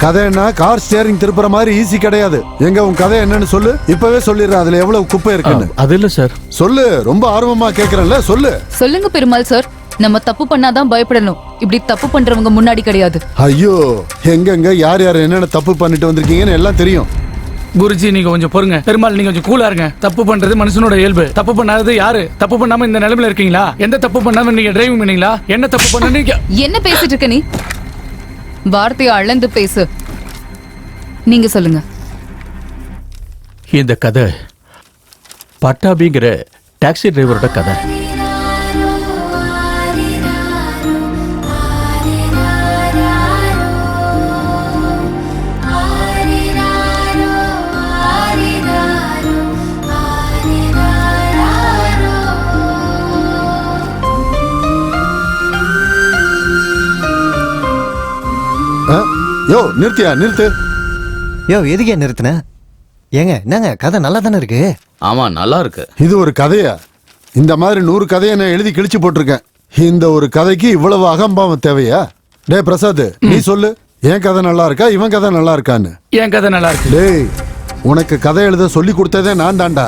கதைன்னா கார் ஸ்டியரிங் திருப்புற மாதிரி ஈஸி கிடையாது. எங்க உன் கதை என்னன்னு சொல்லு, இப்பவே சொல்லிடுற. அதுல எவ்வளவு குப்பை இருக்குன்னு. அது இல்ல சார். சொல்லு, ரொம்ப ஆர்வமா கேக்குறேன்ல, சொல்லு. சொல்லுங்க பெருமாள் சார். நம்ம தப்பு பண்ணாதான் பயப்படணும், இப்படி தப்பு பண்றவங்க முன்னாடி கிடையாது. ஐயோ, எங்கெங்க யார் யார் என்னென்ன தப்பு பண்ணிட்டு வந்திருக்கீங்கன்னு எல்லாம் தெரியும். குருஜி நீங்க கொஞ்சம் பொறுங்க. பெருமாள் நீங்க கொஞ்சம் கூலா இருங்க. தப்பு பண்றது மனுஷனோட இயல்பு. தப்பு பண்ணாதது யாரு? தப்பு பண்ணாம இந்த நிலைமையில இருக்கீங்களா? எந்த தப்பு பண்ணாம நீங்க டிரைவிங் பண்ணீங்களா? என்ன தப்பு பண்ணீங்க? என்ன பேசிட்டு இருக்க நீ? வார்த்தையை அளந்து பேசு. நீங்க சொல்லுங்க. இந்த கதை பட்டாபிங்கிற டாக்ஸி டிரைவரோட கதை. யோ நிறுத்தியா நிறுத்து. யோ எதுக்கே நிறுத்தின? ஏங்க என்னங்க கதை நல்லா தானே இருக்கு? ஆமா நல்லா இருக்கு. இது ஒரு கதையா? இந்த மாதிரி 100 கதையை நான் எழுதி கிழிச்சு போட்டிருக்கேன். இந்த ஒரு கதைக்கு இவ்வளவு அகம்பாவம் தேவையா? டே பிரசாத், நீ சொல்லு, என் கதை நல்லா இருக்கா இவன் கதை நல்லா இருக்கான்னு? என் கதை நல்லா இருக்கு. டேய், உனக்கு கதை எழுத சொல்லி கொடுத்ததே நான் தான்டா.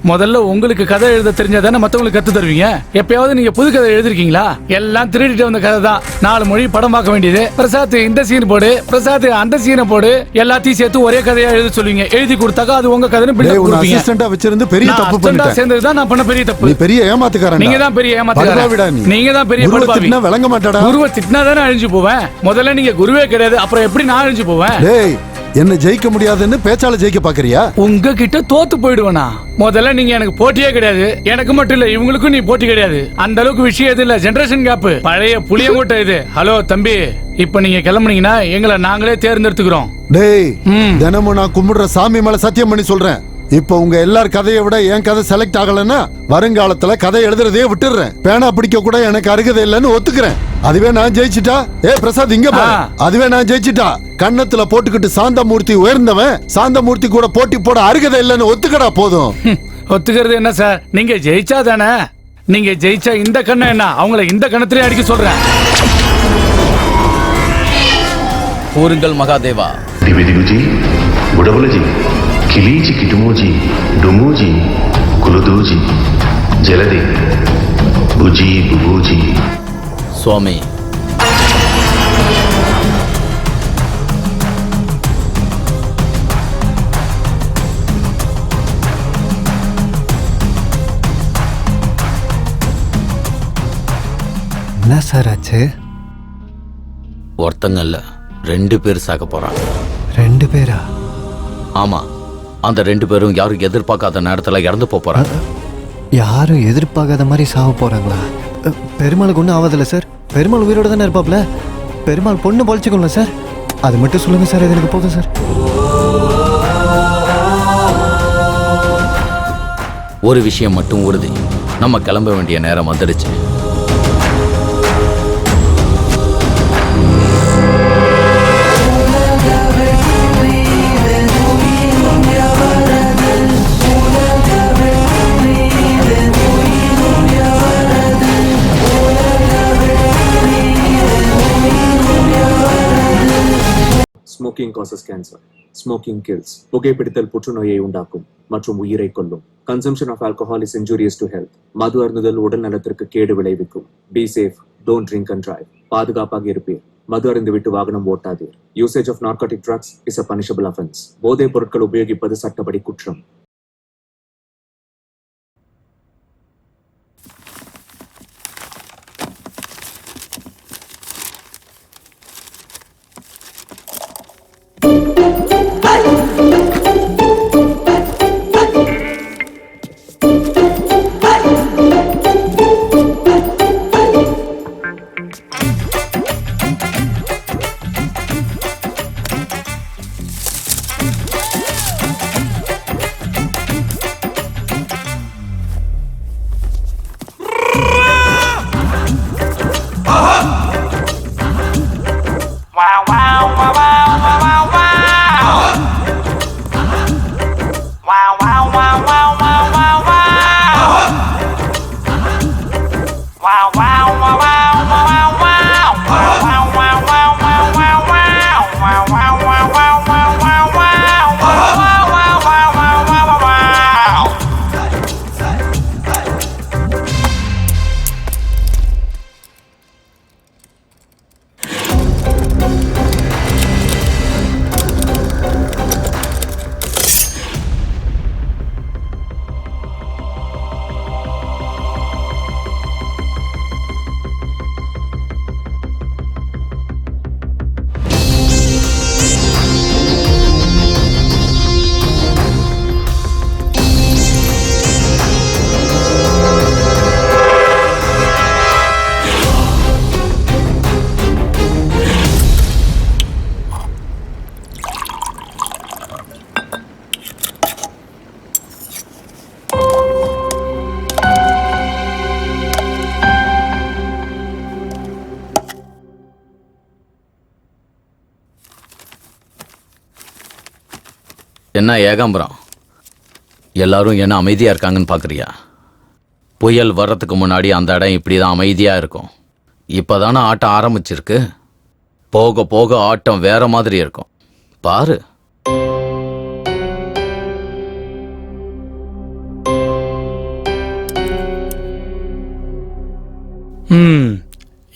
முதல்ல உங்களுக்கு கதை எழுத தெரிஞ்சாதானே மத்தவங்களுக்கு கத்து தருவீங்க. எப்பயாவது நீங்க புது கதை எழுதிருக்கீங்களா? எல்லாம் திருடிட்டு வந்த கதை தான். 4 மொழி படம் பார்க்க வேண்டியது. பிரசாத் இந்த சீன் போடு, பிரசாத் அந்த சீனை போடு, எல்லாத்தையும் சேர்த்து ஒரே கதையா எழுத சொல்லுவீங்க. எழுதி கொடுத்தாக்கா அது உங்க கதைன்னு பில்டப் கொடுப்பீங்க. அசிஸ்டண்டா வச்சிருந்து பெரிய தப்பு பண்ணிட்டேன். சேர்ந்தது தான் நான் பண்ண பெரிய தப்பு. நீ பெரிய ஏமாத்துக்காரன். நீங்க தான் பெரிய ஏமாத்துக்காரன். நீங்க தான் பெரிய படுபாவி. குருவை விளங்க மாட்டாடா. குருவை திட்டினா தானே அழிஞ்சு போவேன். முதல்ல நீங்க குருவே கிடையாது, அப்புறம் எப்படி நான் அழிஞ்சு போவேன்? டேய், என்ன ஜெயிக்க முடியாதுன்னு பேச்சால ஜெயிக்க பாக்குறியா? உங்ககிட்ட தோத்து போயிடுவேனா? முதல்ல நீங்க எனக்கு போட்டியே கிடையாது. எனக்கு மட்டும் இல்ல, இவங்களுக்கும் நீ போட்டி கிடையாது. அந்த அளவுக்கு விஷயம் எது இல்ல, ஜெனரேஷன் கேப். பழைய புளியங்கோட்டை இது. ஹலோ தம்பி, இப்ப நீங்க கிளம்புனீங்கன்னா எங்களை நாங்களே தேர்ந்தெடுத்துக்கிறோம். டேய், தினமும் நான் கும்பிடுற சாமி மேல சத்தியம் பண்ணி சொல்றேன், இப்ப உங்க எல்லார் கதையை விட என் கதை செலக்ட் ஆகலன்னா வருங்காலத்துல கதை எழுதுறதே விட்டுறேன். பேனா பிடிக்க கூட எனக்கு அருகதை இல்லைன்னு ஒத்துக்கிறேன். அதுவே நான் ஜெயிச்சிட்டா, ஏ பிரசாத் இங்க பாரு, அதுவே நான் ஜெயிச்சிட்டா கண்ணத்துல போட்டுக்கிட்டு சாந்தமூர்த்தி உயர்ந்தவன், சாந்தமூர்த்தி கூட போட்டி போட அருகதை இல்லைன்னு ஒத்துக்கடா போதும். ஒத்துக்கிறது என்ன சார்? நீங்க ஜெயிச்சா தானே. நீங்க ஜெயிச்சா இந்த கண்ணை என்ன அவங்கள இந்த கணத்திலே அடிக்க சொல்றேன். கூறுங்கள் மகாதேவா. திவிதிகுஜி, புடபுலஜி, கிளீஜி கிட்டுமோஜி, டுமோஜி, குலுதூஜி, ஜலதி, புஜி புபூஜி. சுவாமி, என்ன சார் ஆச்சு? ஒருத்தங்க இல்ல 2 பேர் சாக போறாங்க. 2 பேரா? ஆமா, அந்த 2 பேரும் யாரும் எதிர்பார்க்காத நேரத்துல இறந்து போறாங்க. யாரும் எதிர்பார்க்காத மாதிரி சாக போறாங்களா? பெருமாளுக்கு ஒன்றும் ஆகாதில்ல சார்? பெருமாள் உயிரோட தானே இருப்பாப்ல. பெருமாள் பொண்ணு பொழைச்சிக்கணும் சார். அது மட்டும் சொல்லுங்க சார், இது எனக்கு போதும் சார். ஒரு விஷயம் மட்டும் உறுதி, நம்ம கிளம்ப வேண்டிய நேரம் வந்துடுச்சு. Smoking causes cancer. Smoking kills. புகைப்பிடித்தல் புற்றுநோயை உண்டாக்கும் மற்றும் உயிரை கொல்லும். Consumption of alcohol is injurious to health. மது அருந்துதல் உடல் நலத்திற்கு கேடு விளைவிக்கும். Be safe. Don't drink and drive. பாதுகாப்பாக இருப்பீர். மது அருந்து விட்டு வாகனம் ஓட்டாதீர். Usage of narcotic drugs is a punishable offense. போதைப் பொருட்கள் உபயோகிப்பது சட்டப்படி குற்றம். என்ன ஏகாம்பரம், எல்லாரும் என்ன அமைதியா இருக்காங்கன்னு பாக்குறியா? புயல் வர்றதுக்கு முன்னாடி அந்த இடம் இப்படிதான் அமைதியா இருக்கும். இப்பதானே ஆட்டம் ஆரம்பிச்சிருக்கு. போக போக ஆட்டம் வேற மாதிரி இருக்கும். பாரு.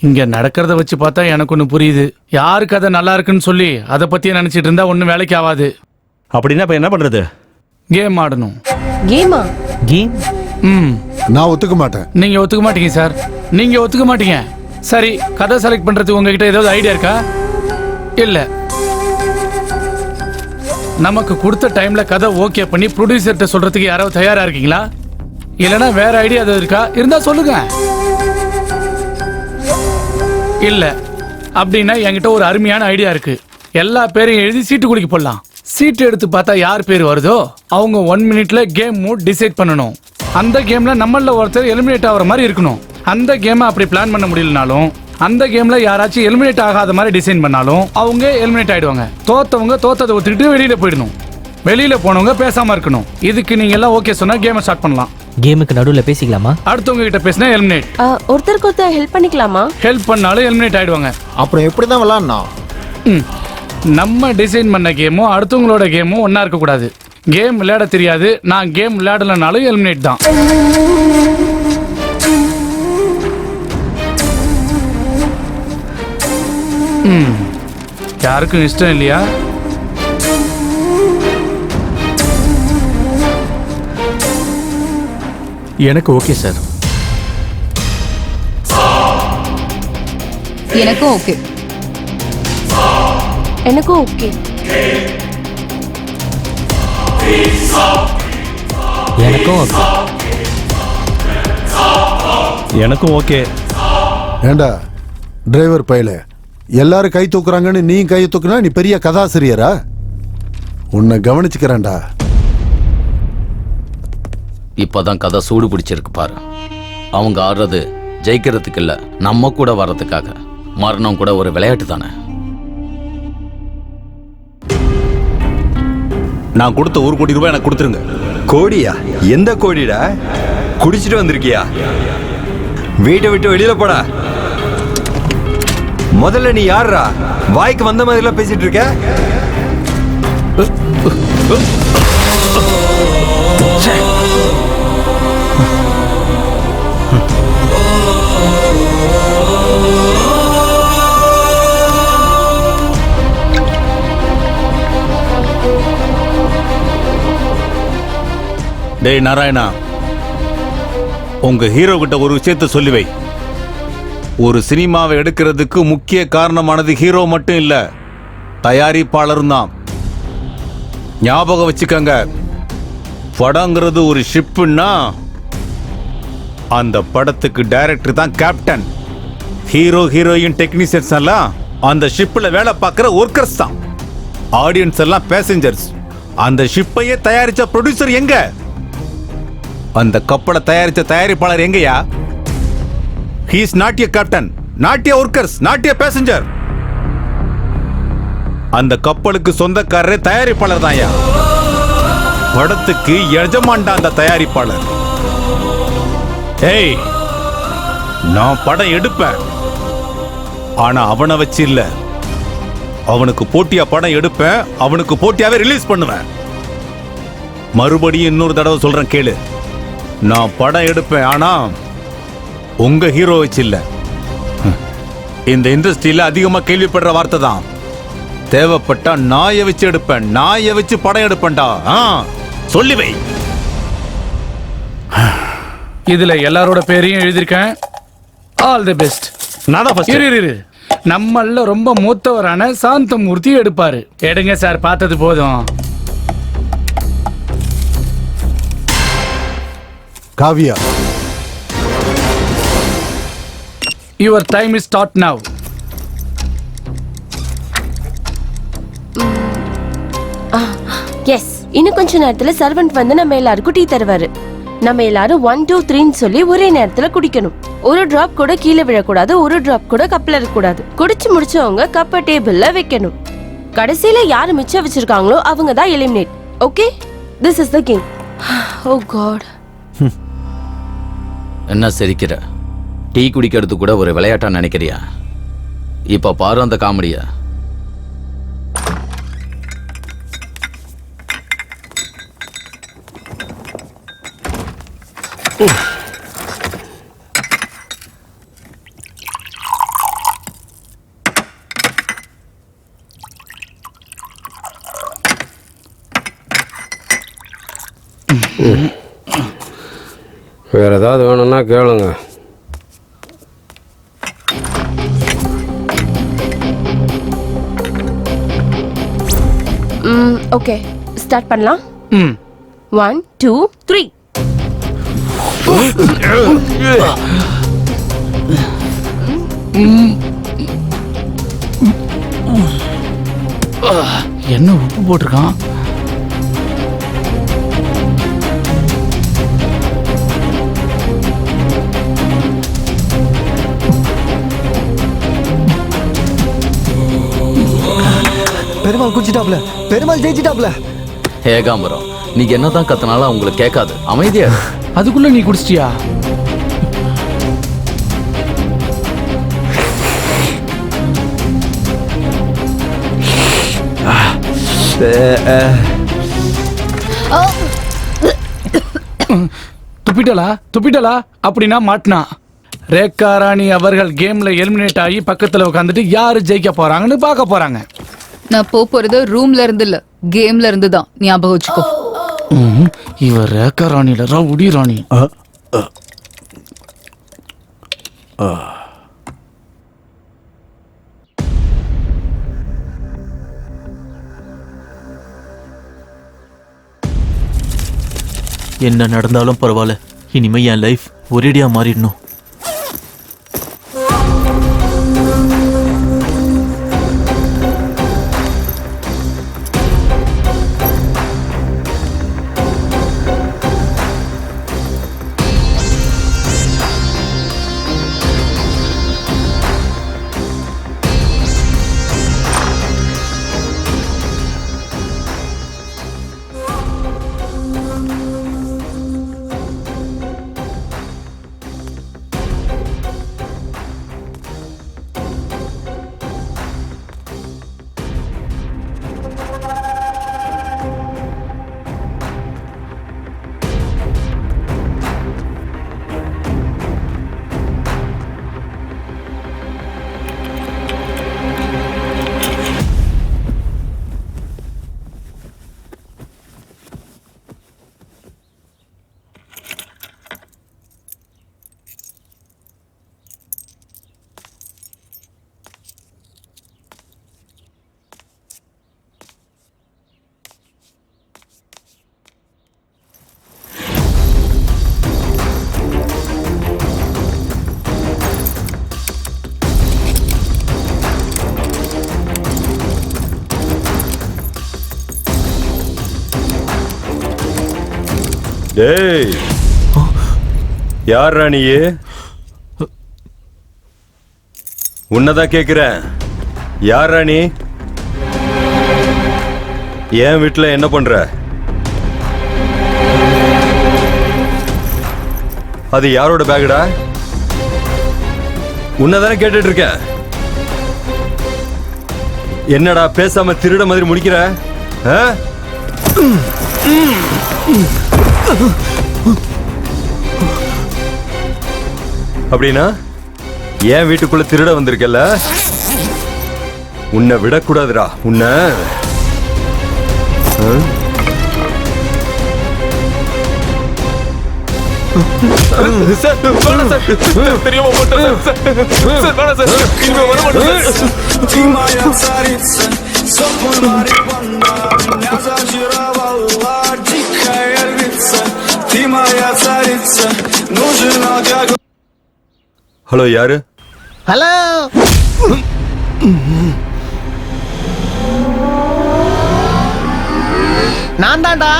இங்க நடக்கிறத வச்சு பார்த்தா எனக்கு ஒண்ணு புரியுது. யாருக்கு அதை நல்லா இருக்குன்னு சொல்லி அதை பத்தியே நினைச்சிட்டு இருந்தா ஒண்ணும் வேலைக்கு ஆகாது. அப்படின்னா இப்ப என்ன பண்றது? கேம் ஆடணும். கேமா? கேம்? நான் ஒத்துக்க மாட்டேன். நீங்க ஒத்துக்க மாட்டீங்க சார். நீங்க ஒத்துக்க மாட்டீங்க. சரி, கதை செலக்ட் பண்றதுக்கு உங்ககிட்ட ஏதாவது ஐடியா இருக்கா? இல்ல. நமக்கு கொடுத்த டைம்ல கதை ஓகே பண்ணி ப்ரொடியூசர்கிட்ட சொல்றதுக்கு யாராவது தயாரா இருக்கீங்களா? இல்லைன்னா வேற ஐடியா ஏதாவது இருக்கா? இருந்தா சொல்லுங்க. இல்ல அப்படின்னா என்கிட்ட ஒரு அருமையான ஐடியா இருக்கு. எல்லா பேரையும் எழுதி சீட்டு குடிக்க போடலாம். சீட்டு எடுத்து பார்த்தா யார் பேர் வருதோ அவங்க 1 மினிட்ல கேம் மூட் டிசைட் பண்ணணும். அந்த கேம்ல நம்மள ஒருத்தர் எலிமினேட் ஆகிற மாதிரி இருக்கணும். அந்த கேமை அப்படி பிளான் பண்ண முடியலனாலும் அந்த கேம்ல யாராச்சும் எலிமினேட் ஆகாத மாதிரி டிசைன் பண்ணாலும் அவங்க எலிமினேட் ஆயிடுவாங்க. தோத்தவங்க தோத்ததை ஒத்துக்கிட்டு வெளியில போயிடணும். வெளியில போனவங்க பேசாம இருக்கணும். இதுக்கு நீங்க எல்லாம் ஓகே சொன்னா கேமை ஸ்டார்ட் பண்ணலாம். கேமுக்கு நடுவுல பேசிக்கலாமா? அடுத்தவங்க கிட்ட பேசினா எலிமினேட். ஒருத்தருக்கு ஒருத்தர் ஹெல்ப் பண்ணிக்கலாமா? ஹெல்ப் பண்ணாலும் எலிமினேட் ஆயிடுவாங்க. அப்புறம் எப்படி தான் விளையாடணும்? நம்ம டிசைன் பண்ண கேமும் அடுத்தவங்களோட கேமும் ஒன்னா இருக்க கூடாது. கேம் விளையாட தெரியாது, நான் கேம் விளையாடலனாலும் எலிமினேட் தான். யாருக்கும் இஷ்டம் இல்லையா? எனக்கு ஓகே சார். எனக்கும் ஓகே. எனக்கும் ஓகே. எனக்கும் ஓகே. எனக்கும் ஓகே. ஏண்டா டிரைவர் பையல, எல்லாரும் கை தூக்குறாங்கன்னு நீ கை தூக்குனா நீ பெரிய கதாசிரியரா? உன்னை கவனிச்சுக்கிறேன்டா. இப்பதான் கதை சூடு பிடிச்சிருக்கு பாரு. அவங்க ஆடுறது ஜெயிக்கிறதுக்கு இல்ல, நம்ம கூட வர்றதுக்காக. மரணம் கூட ஒரு விளையாட்டு தானே. நான் கொடுத்த 1 கோடி ரூபாய் எனக்கு கொடுத்துருங்க. கோடியா? எந்த கோடிடா? குடிச்சிட்டு வந்திருக்கியா? வீட்டை விட்டு வெளியில போடா. முதல்ல நீ யாரா? வாய்க்கு வந்த மாதிரி எல்லாம் பேசிட்டு இருக்க. டேய் நாராயணா, உங்க ஹீரோ கிட்ட ஒரு விஷயத்தை சொல்லி வை. ஒரு சினிமாவை எடுக்கிறதுக்கு முக்கிய காரணமானது ஹீரோ மட்டும் இல்ல, தயாரிப்பாளரும் தான். ஞாபகம் வச்சுக்கங்க, படங்கிறது ஒரு ஷிப்புன்னா அந்த படத்துக்கு டைரக்டர் தான் கேப்டன். ஹீரோ ஹீரோயின் டெக்னீஷியன்ஸ் எல்லாம் அந்த ஷிப்ல வேலை பார்க்கிற ஒர்க்கர்ஸ் தான். ஆடியன்ஸ் எல்லாம் பேசஞ்சர்ஸ். அந்த ஷிப்பையே தயாரிச்ச ப்ரொடியூசர் எங்க? அந்த கப்பலை தயாரிச்ச தயாரிப்பாளர் எங்கயா? He is not a captain, not a workers, not a passenger. அந்த கப்பலுக்கு சொந்தக்காரரே தயாரிப்பாளர் தான்யா. படத்துக்கு எஜமான்டா அந்த தயாரிப்பாளர். ஏய், நான் படம் எடுப்பேன், ஆனா அவனை வச்சு இல்ல. அவனுக்கு போட்டியா படம் எடுப்பேன், அவனுக்கு போட்டியாவே ரிலீஸ் பண்ணுவேன். மறுபடியும் இன்னொரு தடவை சொல்றேன் கேளு. நான் படம் எடுப்பேன், ஆனா உங்க ஹீரோ வச்சு இல்ல. இந்த இண்டஸ்ட்ரியில அதிகமா கேள்விப்படுற வார்த்தை தான், தேவைப்பட்டா நாயை வச்சு எடுப்பேன், நாயை வச்சு படம் எடுப்பேன்டா. சொல்லி வை. இதுல எல்லாரோட பேரையும் எழுதியிருக்கேன். All the best. நம்மள ரொம்ப மூத்தவரான சாந்தமூர்த்தி எடுப்பாரு. எடுங்க சார், பார்த்தது போதும். Kavya, your time is start now. Yes, இன்னும் கொஞ்ச நேரத்துல சர்வெண்ட் வந்து நம்ம எல்லாருக்கும் டீ தருவாரு. நம்ம எல்லாரும் 1 2 3 சொல்லி ஒரே நேரத்துல குடிக்கணும். ஒரு டிராப் கூட கீழே விழக்கூடாது, ஒரு டிராப் கூட கப்ல இருக்கக்கூடாது. குடிச்சு முடிச்சவங்க கப்ப டேபிள்ல வைக்கணும். கடைசியில யாரு மிச்சம் வச்சிருக்காங்களோ அவங்க தான் eliminate. Okay this is the game. Oh god. என்ன சிரிக்கிற? டீ குடிக்கிறது கூட ஒரு விளையாட்டா நினைக்கிறியா? இப்ப பாரு அந்த காமெடியா. வேற ஏதாவது வேணும்னா கேளுங்க. ஓகே ஸ்டார்ட் பண்ணலாம். 1 2 3. என்ன உப்பு போட்டிருக்கான்? பெருமாள் குடிச்சிட்டாப்ல, பெருமாள் ஜெயிச்சிட்டாப்ல. ஏகாம்பரம், நீங்க என்னதான் கத்தனாலும் அவங்களுக்கு கேட்காது. அமைதியா இரு. அதுக்குள்ள நீ குடிச்சிட்டியா? துப்பிட்டலா அப்படின்னா மாட்டினா. ரேகா ராணி அவர்கள் கேம்ல எலிமினேட் ஆகி பக்கத்துல உட்காந்துட்டு யாரு ஜெயிக்க போறாங்கன்னு பார்க்க போறாங்க. நான் போறது ரூம்ல இருந்து இல்ல, கேம்ல இருந்து தான். ஞாபகம் வச்சுக்கோ. இவர் ரேகா ராணில ரவுடி ராணி. என்ன நடந்தாலும் பரவாயில்ல, இனிமே என் லைஃப் ஒரேடியா மாறிடணும். டேய், யார் ராணியே? உன்னதான் கேக்குறேன். யார் ராணி? என் வீட்டுல என்ன பண்ற? அது யாரோட பேகுடா? உன்னதானே கேட்டுட்டு இருக்கேன். என்னடா பேசாம திருட மாதிரி முடிக்கிற? அப்படின்னா என் வீட்டுக்குள்ள திருட வந்திருக்கல, உன்னை விடக்கூடாதுடா. உன்னை ஹலோ, யாரு? ஹலோ, நான் தான்டா.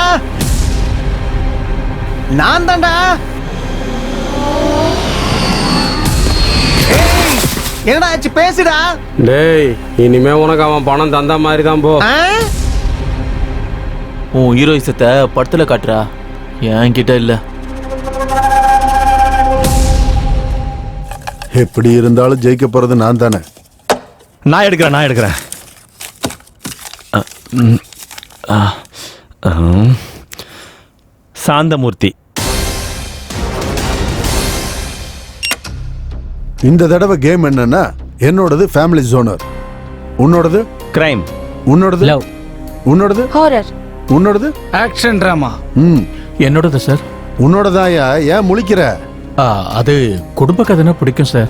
என்னடா ஆச்சு, பேசுடா. டேய், இனிமே உனக்கு அவன் பணம் தந்த மாதிரி தான் போ. உன் ஹீரோயிசத்தை படத்துல காட்டுறா, என்கிட்ட இல்ல. எப்படி இருந்தாலும் ஜெயிக்க போறது நான் தானே. நான் எடுக்கிறேன். சாந்தமூர்த்தி. இந்த தடவை கேம் என்னன்னா, என்னோடது ஃபேமிலி ஜோனர், உன்னோடது கிரைம், உன்னோடது லவ், உன்னோடது ஹாரர், உன்னோடது ஆக்ஷன் டிராமா. என்னோடது சார். உன்னோடதாயா? ஏன் முழிக்கிற? அது குடும்ப கதைனா பிடிக்கும் சார்.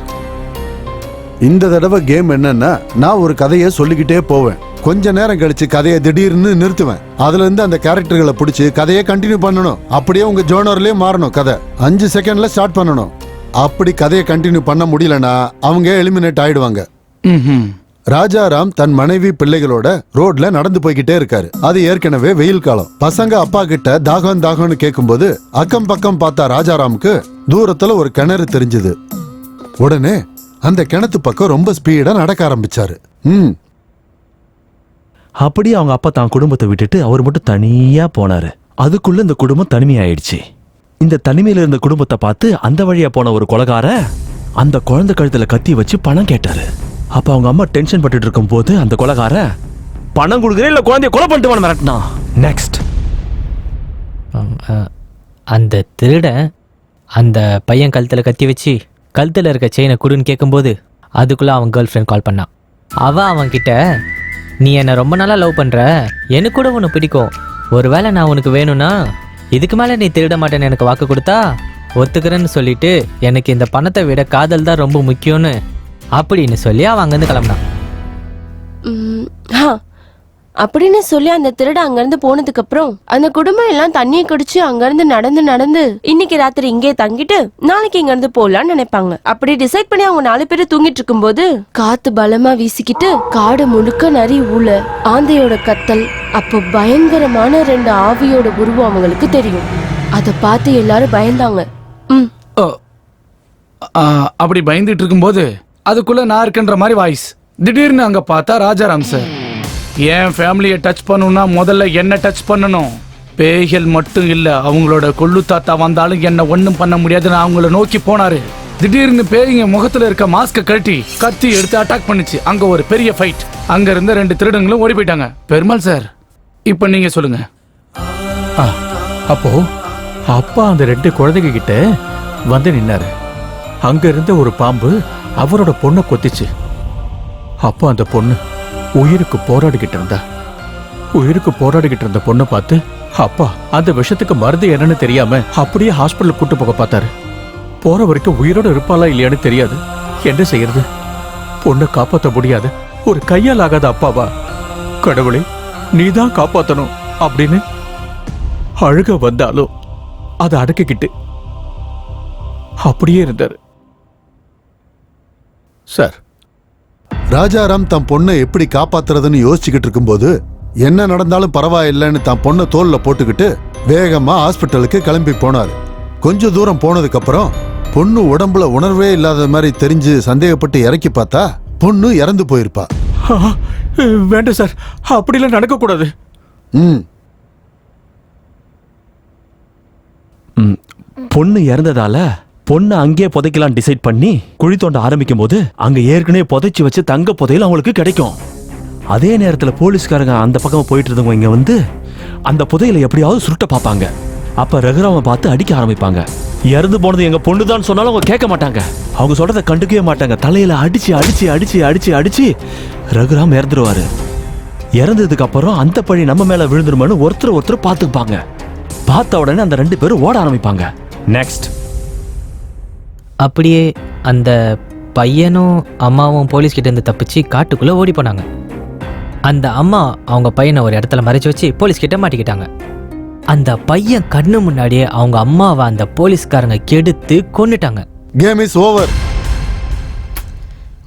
இந்த தடவை கேம் என்னன்னா, நான் ஒரு கதையை சொல்லிக்கிட்டே போவேன். கொஞ்ச நேரம் கழிச்சு கதையை திடீர்னு நிறுத்துவேன். அதுல இருந்து அந்த கேரக்டர்களை பிடிச்சி கதையை கண்டினியூ பண்ணணும். அப்படியே உங்க ஜோனர்லயே மாறணும். கதை 5 செகண்ட்ல ஸ்டார்ட் பண்ணணும். அப்படி கதையை கண்டினியூ பண்ண முடியலன்னா அவங்க எலிமினேட் ஆயிடுவாங்க. ராஜாராம் தன் மனைவி பிள்ளைகளோட ரோட்ல நடந்து போய்கிட்டே இருக்காரு. அது ஏற்கனவே வெயில் காலம். பசங்க அப்பா கிட்ட தாகம்னு கேட்கும்போது அக்கம் பக்கம் பார்த்தா ராஜாராமுக்கு தூரத்துல ஒரு கிணறு தெரிஞ்சது. உடனே அந்த கிணத்து பக்கம் ரொம்ப ஸ்பீடா நடக்க ஆரம்பிச்சாரு. அப்படி அவங்க அப்பா தான் குடும்பத்தை விட்டுட்டு அவர் மட்டும் தனியா போனாரு. அதுக்குள்ள இந்த குடும்பம் தனிமையாயிடுச்சு. இந்த தனிமையில இருந்த குடும்பத்தை பார்த்து அந்த வழியா போன ஒரு கொலைகார அந்த குழந்தை கழுத்துல கத்தி வச்சு பணம் கேட்டாரு. அப்ப அவங்க அம்மா டென்ஷன் பட்டுட்டு இருக்கும் போது அந்த கொலைகார பணம் கொடுக்குறேன் இல்ல குழந்தைய கொலை பண்ணிட்டு மிரட்டினா. நெக்ஸ்ட், அந்த திருடன் அந்த பையன் கழுத்துல கத்தி வச்சு கழுத்துல இருக்க செயினை குடுன்னு கேட்கும்போது அதுக்குள்ள அவன் கேர்ள் ஃப்ரெண்ட் கால் பண்ணான். அவன் கிட்ட, நீ என்னை ரொம்ப நாளாக லவ் பண்ணுற, எனக்கு கூட உன்னை பிடிக்கும், ஒருவேளை நான் உனக்கு வேணும்னா இதுக்கு மேலே நீ திருட மாட்டேன்னு எனக்கு வாக்கு கொடுத்தா ஒத்துக்கிறேன்னு சொல்லிட்டு எனக்கு இந்த பணத்தை விட காதல் தான் ரொம்ப முக்கியம்னு அப்படின்னு சொல்லி அவன் அங்கேருந்து கிளம்புனான். அப்படின்னு சொல்லி அந்த திருட அங்கிருந்து போனதுக்கு அப்புறம் அந்த குடும்பம் எல்லாம் தண்ணியை குடிச்சு அங்கிருந்து நடந்து இன்னைக்கு ராத்திரி இங்கே தங்கிட்டு நாளைக்கு இங்க இருந்து போலான்னு நினைப்பாங்க. அப்படி டிசைட் பண்ணி அவங்க 4 பேரும் தூங்கிட்டு இருக்கும் போது காத்து பலமா வீசிக்கிட்டு காடு முழுக்க நரி ஊழ ஆந்தையோட கத்தல், அப்போ பயங்கரமான 2 ஆவியோட உருவம் அவங்களுக்கு தெரியும். அத பார்த்து எல்லாரும் பயந்தாங்க. அப்படி பயந்துட்டு இருக்கும்போது அதுக்குள்ள நான் இருக்கன்ற மாதிரி வாய்ஸ். திடீர்னு அங்க பார்த்தா ராஜாராம் சார். என் ஃபேமிலியை டச் பண்ணணும்னா முதல்ல என்ன டச் பண்ணணும். பேய்கள் மட்டும் இல்ல, அவங்களோட கொள்ளு தாத்தா வந்தாலும் என்ன ஒண்ணும் பண்ண முடியாதுன்னு அவங்கள நோக்கி போனாரு. திடீர்னு பேய்ங்க முகத்துல இருக்க மாஸ்க கழட்டி கத்தி எடுத்து அட்டாக் பண்ணுச்சு. அங்க ஒரு பெரிய ஃபைட். அங்க இருந்த 2 திருடங்களும் ஓடி போயிட்டாங்க. பெருமாள் சார், இப்ப நீங்க சொல்லுங்க. அப்போ அப்பா அந்த 2 குழந்தைங்க கிட்ட வந்து நின்னாரு. அங்க இருந்த ஒரு பாம்பு அவரோட பொண்ணை கொத்திச்சு. அப்போ அந்த பொண்ணு உயிருக்கு போராடிக்கிட்டு இருந்த பொண்ணை பார்த்து அப்பா அந்த விஷத்துக்கு மருந்து என்னன்னு தெரியாம அப்படியே ஹாஸ்பிட்டல் கூட்டு போக பார்த்தாரு. போற வரைக்கும் உயிரோட இருப்பாளா இல்லையான்னு தெரியாது. என்ன செய்யறது? பொண்ணை காப்பாற்ற முடியாது. ஒரு கையால் ஆகாத அப்பாவா? கடவுளே, நீதான் காப்பாத்தணும் அப்படின்னு அழுக வந்தாலும் அதை அடக்கிக்கிட்டு அப்படியே இருந்தாரு. சார், ராஜாராம் தன் பொண்ணை எப்படி காப்பாத்துறதுன்னு யோசிச்சுக்கிட்டு இருக்கும்போது என்ன நடந்தாலும் பரவாயில்லைன்னு தான் பொண்ணை தோல்ல போட்டுக்கிட்டு வேகமா ஹாஸ்பிட்டலுக்கு கிளம்பி போனாரு. கொஞ்ச தூரம் போனதுக்கு அப்புறம் பொண்ணு உடம்புல உணர்வே இல்லாத மாதிரி தெரிஞ்சு சந்தேகப்பட்டு இறக்கி பார்த்தா பொண்ணு இறந்து போயிருப்பா. வேண்டாம் சார், அப்படிலாம் நடக்க கூடாது. பொண்ணு இறந்ததால பொண்ணு அங்கேயே புதைக்கலாம் டிசைட் பண்ணி குழி தோண்ட ஆரம்பிக்கும் போது அங்க ஏற்கனவே புதைச்சி வச்சு தங்க புதையல் அவங்களுக்கு கிடைக்கும். அதே நேரத்துல போலீஸ்காரங்க அந்த பக்கம் போயிட்டு இருந்தவங்க இங்க வந்து அந்த புதையலை எப்படியாவது சுருட்ட பார்ப்பாங்க. அப்ப ரகுராம பார்த்து அடிக்க ஆரம்பிப்பாங்க. இறந்து போனது எங்க பொண்ணுதான் சொன்னாலும் அவங்க கேட்க மாட்டாங்க. அவங்க சொல்றதை கண்டுக்கவே மாட்டாங்க. தலையில அடிச்சு அடிச்சு அடிச்சு அடிச்சு அடிச்சு ரகுராம் இறந்துருவாரு. இறந்ததுக்கு அப்புறம் அந்த பழி நம்ம மேல விழுந்துருமான்னு ஒருத்தர் பார்த்துப்பாங்க. பார்த்த உடனே அந்த 2 பேரும் ஓட ஆரம்பிப்பாங்க. நெக்ஸ்ட், அப்படியே அந்த பையனும் அம்மாவும் போலீஸ் கிட்ட இருந்து தப்பிச்சு காட்டுக்குள்ள ஓடி போனாங்க. அந்த அம்மா அவங்க பையனை ஒரு இடத்துல மறைச்சு வச்சு போலீஸ் கிட்ட மாட்டிக்கிட்டாங்க. அந்த பையன் கண்ணு முன்னாடியே அவங்க அம்மாவை அந்த போலீஸ்காரங்க கெடுத்து கொன்னுட்டாங்க. Game is over.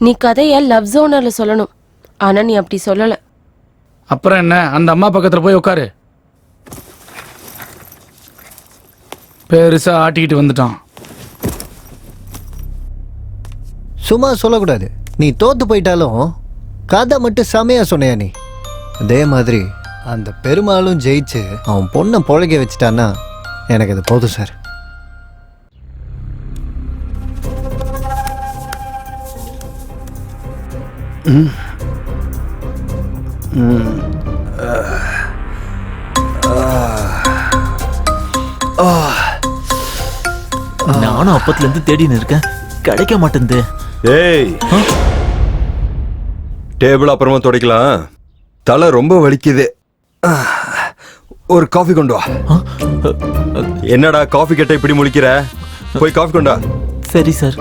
நீ கதைய லவ் ஜோனர்ல சொல்லணும், ஆனா நீ அப்படி சொல்லல. அப்புறம் என்ன, அந்த அம்மா பக்கத்துல போய் உட்காரு. பெருசா ஆட்டிக்கிட்டு வந்துட்டான். சும்மா சொல்லக்கூடாது. நீ தோத்து போயிட்டாலும் கதை மட்டும் செமையா சொன்னையா நீ? அதே மாதிரி அந்த பெருமாளும் ஜெயிச்சு அவன் பொண்ணை பொழைக்க வச்சுட்டான்னா எனக்கு அது போதும் சார். நானும் அப்பத்துல இருந்து தேடின்னு இருக்கேன், கிடைக்க மாட்டேங்குது. ஏய், டேபிள் அப்புறமா துடைக்கலாம், தலை ரொம்ப வலிக்குது. ஒரு காஃபி கொண்டு வா. என்னடா காஃபி கேட்ட இப்படி முழிக்கிற? போய் காஃபி கொண்டு வா. சரி சார்.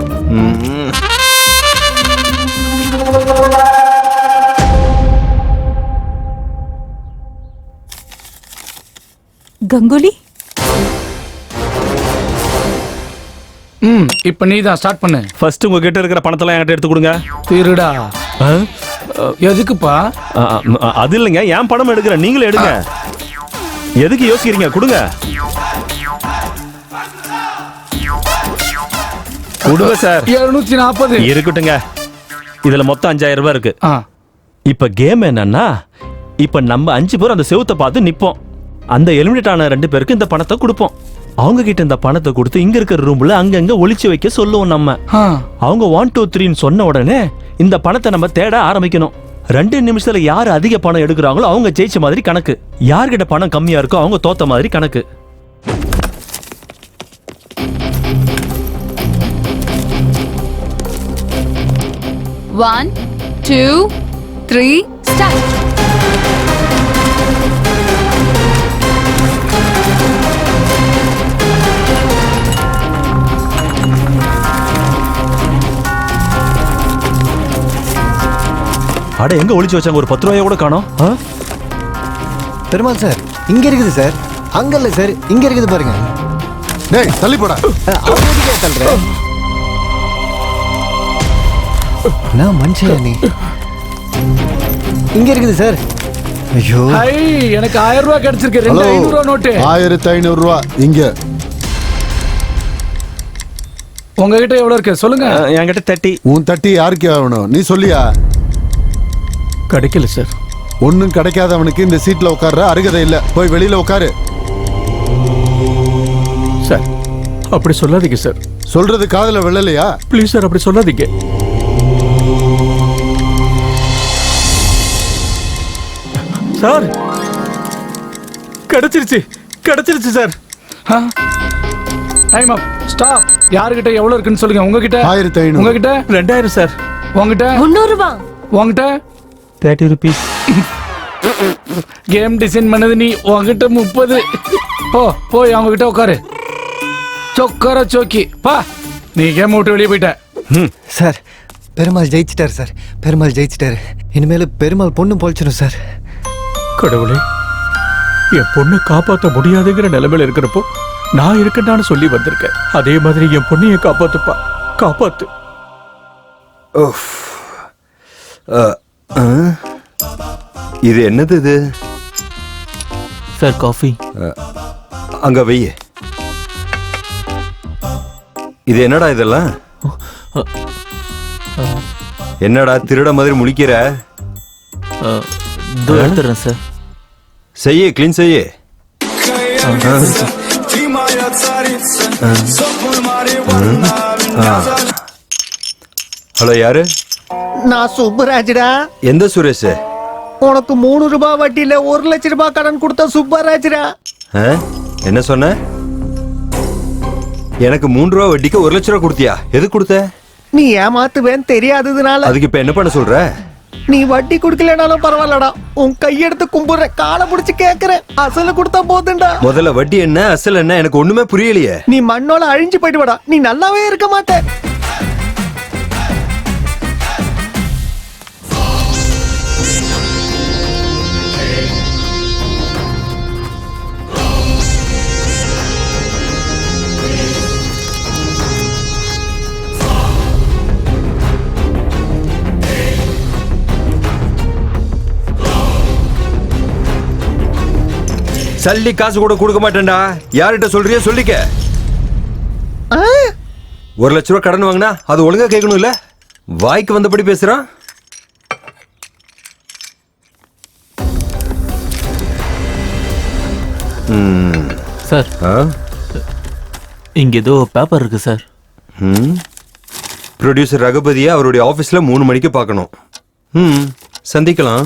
கங்குலி, இப்ப நீ தான் ஸ்டார்ட் பண்ணு. ஃபர்ஸ்ட் உங்ககிட்ட இருக்கிற பணத்தெல்லாம் என்கிட்ட எடுத்து கொடுங்க. திருடா. எதுக்குப்பா? அது இல்லைங்க, என் பணம் எடுக்கிறேன், நீங்களே எடுங்க. எதுக்கு யோசிக்கிறீங்க? கொடுங்க. கொடுங்க சார். 740 இருக்கட்டுங்க. இதுல மொத்தம் 5000 ரூபாய் இருக்கு. இப்ப கேம் என்னன்னா, இப்ப நம்ம 5 பேர் அந்த செவுத்தை பார்த்து நிப்போம். அந்த எலிமினேட் ஆன 2 பேருக்கு இந்த பணத்தை கொடுப்போம். அவங்க கிட்ட இந்த பணத்தை கொடுத்து இங்க இருக்கிற ரூம்ல அங்கங்க ஒளிச்சு வைக்க சொல்லுவோம் நம்ம. அவங்க 1 2 3 சொன்ன உடனே இந்த பணத்தை நம்ம தேட ஆரம்பிக்கணும். 2 நிமிஷத்துல யார் அதிக பணம் எடுக்கிறாங்களோ அவங்க ஜெயிச்ச மாதிரி கணக்கு. யார்கிட்ட பணம் கம்மியா இருக்கோ அவங்க தோத்த மாதிரி கணக்கு. One, 2, 3, start. அட, எங்க ஒளிச்சு வச்சாங்க? ஒரு 10 ரூபாயை கூட காணோம். பெருமாள் சார், இங்க இருக்குது சார். அங்க இல்ல சார், இங்க இருக்குது பாருங்க. டேய், தள்ளி போடா. அவனுக்கே தள்ளுறேன். நான் மனுஷன் நீ. இங்க இருக்குது சார். ஐயோ, எனக்கு 1000 ரூபாய் கிடைச்சிருக்கு. 2500 ரூபாய் நோட்டு. 1500 ரூபாய் இங்க. உங்ககிட்ட எவ்வளவு இருக்கு சொல்லுங்க. என்கிட்ட 30. உன் 30 யாருக்கு ஆகணும்? நீ சொல்லியா? கிடைக்கல சார். ஒன்னும் கிடைக்காதவனுக்கு இந்த சீட்ல உட்கார்ற அருகதை இல்ல. போய் வெளியில உட்காரு. சார், அப்படி சொல்லாதீங்க சார். சொல்றது காதுல விழலையா? ப்ளீஸ் சார், அப்படி சொல்லாதீங்க. சார், கிடைச்சிருச்சு, கிடைச்சிருச்சு சார். டைம் அப். ஸ்டாப். யார்கிட்ட எவ்வளவு இருக்குன்னு சொல்லுங்க. உங்ககிட்ட 1500. உங்ககிட்ட 2000 சார். உங்ககிட்ட 300 ரூபாய். உங்ககிட்ட 30 rupees. கேம் டிசைன் பண்ணது நீ. உங்ககிட்ட 30. போய் அவங்க கிட்ட உட்காரு. சொக்கர சோக்கி பா. நீ கேம் விட்டு வெளியே போயிட்ட. சார், பெருமாள் ஜெயிச்சிட்டாரு சார். பெருமாள் ஜெயிச்சிட்டாரு. இனிமேல் பெருமாள் பொண்ணு பொழைச்சிடும் சார். கடவுளே, என் பொண்ணை காப்பாற்ற முடியாதுங்கிற நிலைமையில இருக்கிறப்போ நான் இருக்கேன்னு சொல்லி வந்திருக்கேன். அதே மாதிரி என் பொண்ணையை காப்பாத்துப்பா, காப்பாத்து. இது என்னது இது? Sir, coffee. அங்க வை. இது என்னடா இதெல்லாம்? என்னடா திருட மாதிரி முழிக்கிற? எடுத்துறேன் சார். செய்ய, கிளீன் செய்ய. ஹலோ, யாரு? நான் சுப்பராஜ்டா. எந்த சுரேஷ்? உனக்கு 3 ரூபாய் வட்டியில 1 லட்சம் ரூபாய் கடன் கொடுத்த சுப்பராஜ்டா. என்ன சொன்ன? எனக்கு 3 ரூபாய் வட்டிக்கு 1 லட்சம் ரூபாய் கொடுத்தியா? எது கொடுத்த? நீ ஏமாத்துவேன்னு தெரியாததுனால. அதுக்கு இப்ப என்ன பண்ண சொல்ற? நீ வட்டி குடுக்கலனாலும் பரவாயில்லடா. உன் கையெடுத்து கும்பிடுற, காலை பிடிச்சு கேக்குறேன். அசல கொடுத்தா போதுண்டா. முதல்ல வட்டி என்ன, அசல் என்ன? எனக்கு ஒண்ணுமே புரியலையே. நீ மண்ணோல அழிஞ்சு போயிடுவடா. நீ நல்லாவே இருக்க மாட்ட. சல்லி காசு கூட கொடுக்க மாட்டேன்டா. யார்கிட்ட சொல்றியோ சொல்லிக்க. 1 லட்சம் ரூபாய் கடன் வாங்கினா அது ஒழுங்கா கேட்கணும் இல்ல? வாய்க்கு வந்தபடி பேசுறான். சார் இங்க ஏதோ பேப்பர் இருக்கு சார். ப்ரொடியூசர் ரகுபதியை அவருடைய ஆபீஸ்ல 3 மணிக்கு பார்க்கணும். சந்திக்கலாம்.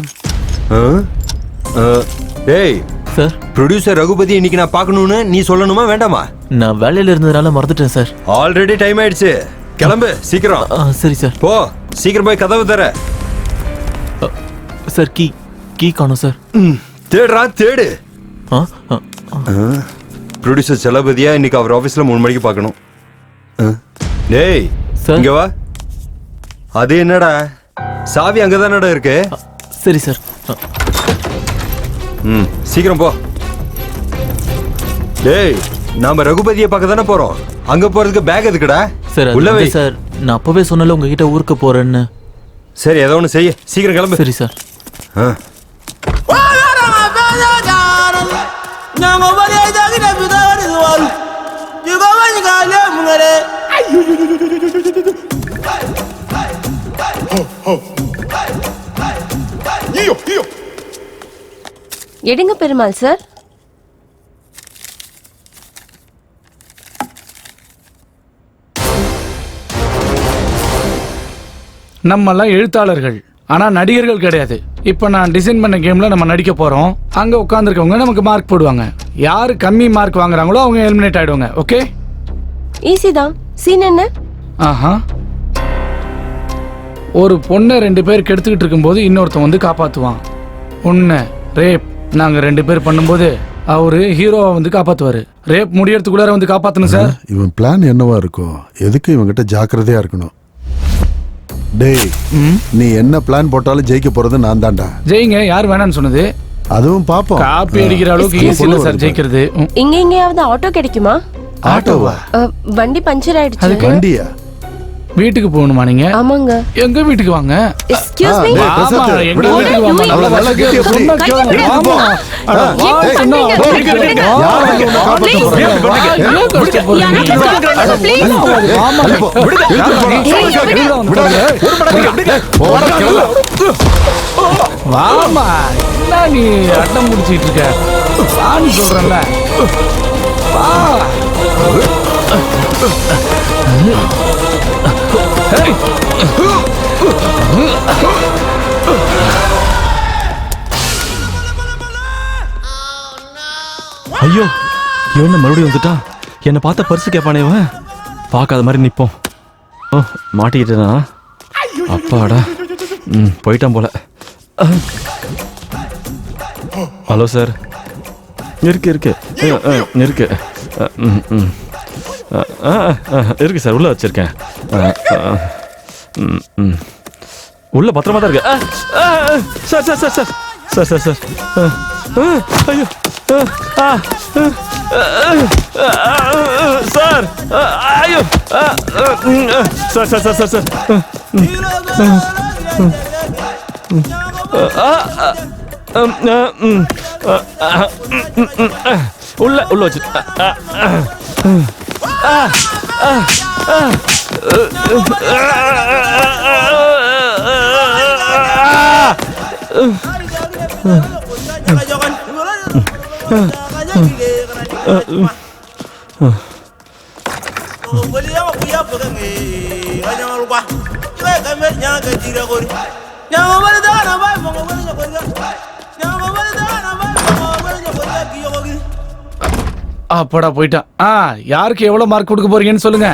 டேய் சார், ப்ரொடியூசர் ரகுபதி இன்னைக்கு நான் பார்க்கணும்னு நீ சொல்லணுமா வேண்டாமா? நான் வேலையில இருந்ததுனால மறந்துட்டேன் சார். ஆல்ரெடி டைம் ஆயிடுச்சு, கிளம்பு சீக்கிரம். சரி சார். போ சீக்கிரம் போய் கதவு தர. சார் கீ காணோம் சார். தேடுறா தேடு. ப்ரொடியூசர் செலபதியா இன்னைக்கு அவர் ஆபீஸ்ல 3 மணிக்கு பார்க்கணும். டேய் இங்க வா. அது என்னடா சாவி அங்கதானடா இருக்கு? சரி சார். சீக்கிரம் போ. டேய் நாம ரகுபதியை பார்க்க தானே போறோம், அங்க போறதுக்கு பேக் எதுக்குடா? சார் உள்ள வை. சார் நான் அப்பவே சொன்னல உங்ககிட்ட ஊருக்கு போறேன்னு. சரி ஏதோ ஒன்று செய்ய, சீக்கிரம் கிளம்பு. சரி சார். எடுங்க பெருமாள் சார். நம்மெல்லாம் எழுத்தாளர்கள், ஆனா நடிகர்கள் கிடையாது. இப்ப நான் டிசைன் பண்ண கேம்ல நம்ம நடிக்க போறோம். அங்க உட்கார்ந்துருக்கவங்க நமக்கு மார்க் போடுவாங்க. யாரு கம்மி மார்க் வாங்குறாங்களோ அவங்க எலிமினேட் ஆயிடுவாங்க. ஓகே, ஈஸி தான். சீன் என்ன? ஆஹா, ஒரு பொண்ணை 2 பேர் கெடுத்துக்கிட்டு இருக்கும்போது இன்னொருத்தன் வந்து காப்பாத்துவான். பொண்ணு ரேப் நாங்க 2 பேர் பண்ணும்போது அவரு ஹீரோவை வந்து காப்பாத்துவாரு. ரேப் முடியறதுக்குள்ளார வந்து காப்பாத்தணும் சார். இவன் பிளான் என்னவா இருக்கும்? எதுக்கு இவங்கிட்ட ஜாக்கிரதையா இருக்கணும். டேய் நீ என்ன பிளான் போட்டாலும் ஜெயிக்க போறது நான் தான்டா. ஜெயிங்க, யார் வேணான்னு சொன்னது? அதுவும் பாப்போம். காப்பி அடிக்கிற அளவுக்கு ஈஸி இல்ல சார் ஜெயிக்கிறது. இங்க எங்கேயாவது ஆட்டோ கிடைக்குமா? ஆட்டோவா? வண்டி பஞ்சர் ஆயிடுச்சு. வண்டியா? வீட்டுக்கு போகணுமா நீங்க? ஆமாங்க. எங்க வீட்டுக்கு வாங்க. Excuse me. ஆமா, எங்க வீட்டுக்கு வாங்க. அவள நல்லா கெட்டியா புடி. ஆமா. ஏன் பண்றீங்க? யார் வந்து உன்னை காப்பாத்த போறாங்க? வாமா, என்ன நீ அட்டம் முடிச்சிட்டு இருக்க? வான்னு சொல்றேன்ல. வா. ஐயோ இவன் மறுபடியும் வந்துட்டான். என்னை பார்த்த பரிசு கேட்பானே இவன். பார்க்காத மாதிரி நிற்போம். ஓ மாட்டிக்கிட்டேனா? அப்பாடா, போயிட்டான் போல. Hello sir. இருக்கு இருக்கு இருக்கு இருக்கு சார், உள்ள வச்சிருக்கேன். உள்ள பத்திரமா தான் இருக்கு. Sir sir sir sir sir sir sir ஐயோ சார், ஐயோ sir sir sir sir sir உள்ள வச்சு அப்படா போயிட்டான். யாருக்கு எவ்வளவு மார்க் கொடுக்க போறீங்கன்னு சொல்லுங்க.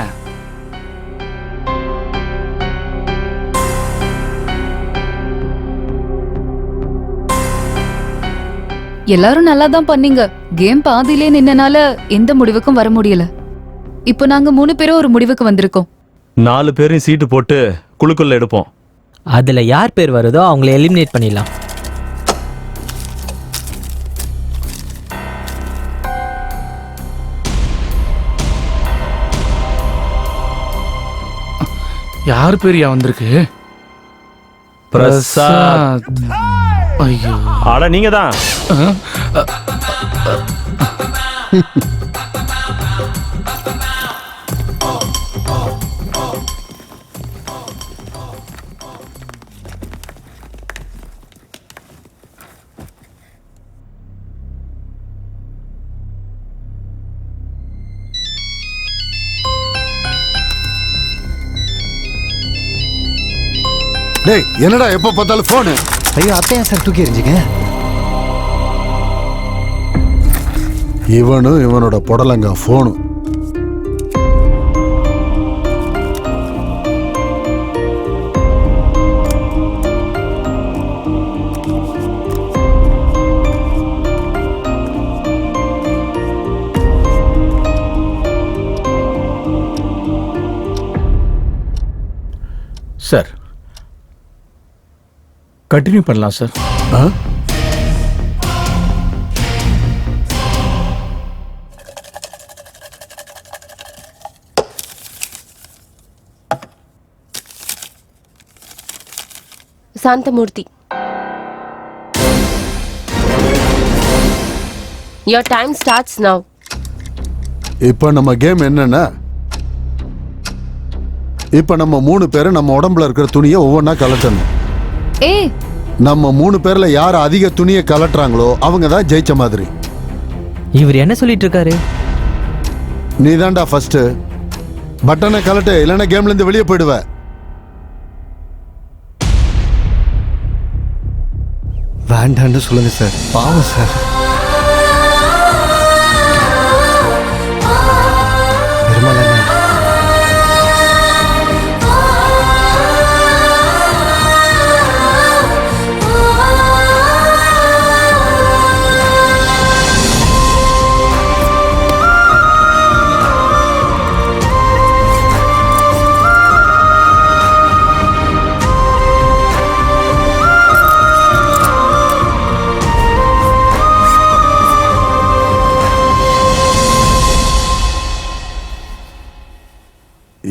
எல்லாரும் நல்லா தான் பண்ணீங்க. கேம் பாதியிலே நின்னனால எந்த முடிவுக்கும் வர முடியல. இப்போ நாங்க 3 பேரும் ஒரு முடிவுக்கு வந்திருக்கோம். 4 பேரையும் சீட்டு போட்டு குழுக்குள்ள எடுப்போம். அதுல யார் பேர் வருதோ அவங்கள எலிமினேட் பண்ணிடலாம். யார் பேரியா வந்திருக்கு? பிரசாத். ஐயோ, ஆட நீங்க தான். டேய் என்னடா எப்ப பார்த்தாலும் போனு? ஐயோ அப்ப ஏன் சார் தூக்கி எறிஞ்சிங்க? இவனும் இவனோட புடலங்க போனு. சார் கண்டினியூ பண்ணலாம் sir. Santhamurthy, your time starts now. இப்ப நம்ம கேம் என்னன்னா, இப்ப நம்ம 3 பேரும் நம்ம உடம்புல இருக்கிற துணியை ஒவ்வொன்னா கலட்டணும். நம்ம 3 பேர்ல யார் அதிக துணியை கலட்டுறாங்களோ அவங்க தான் ஜெயிச்ச மாதிரி. இவர் என்ன சொல்லிட்டு இருக்காரு? நீ தான்டா ஃபர்ஸ்ட். பட்டனை கலட்டு, இல்லைன்னா கேம்ல இருந்து வெளியே போயிடுவ. வேண்டான்னு சொல்லுங்க சார், பாவம் சார்.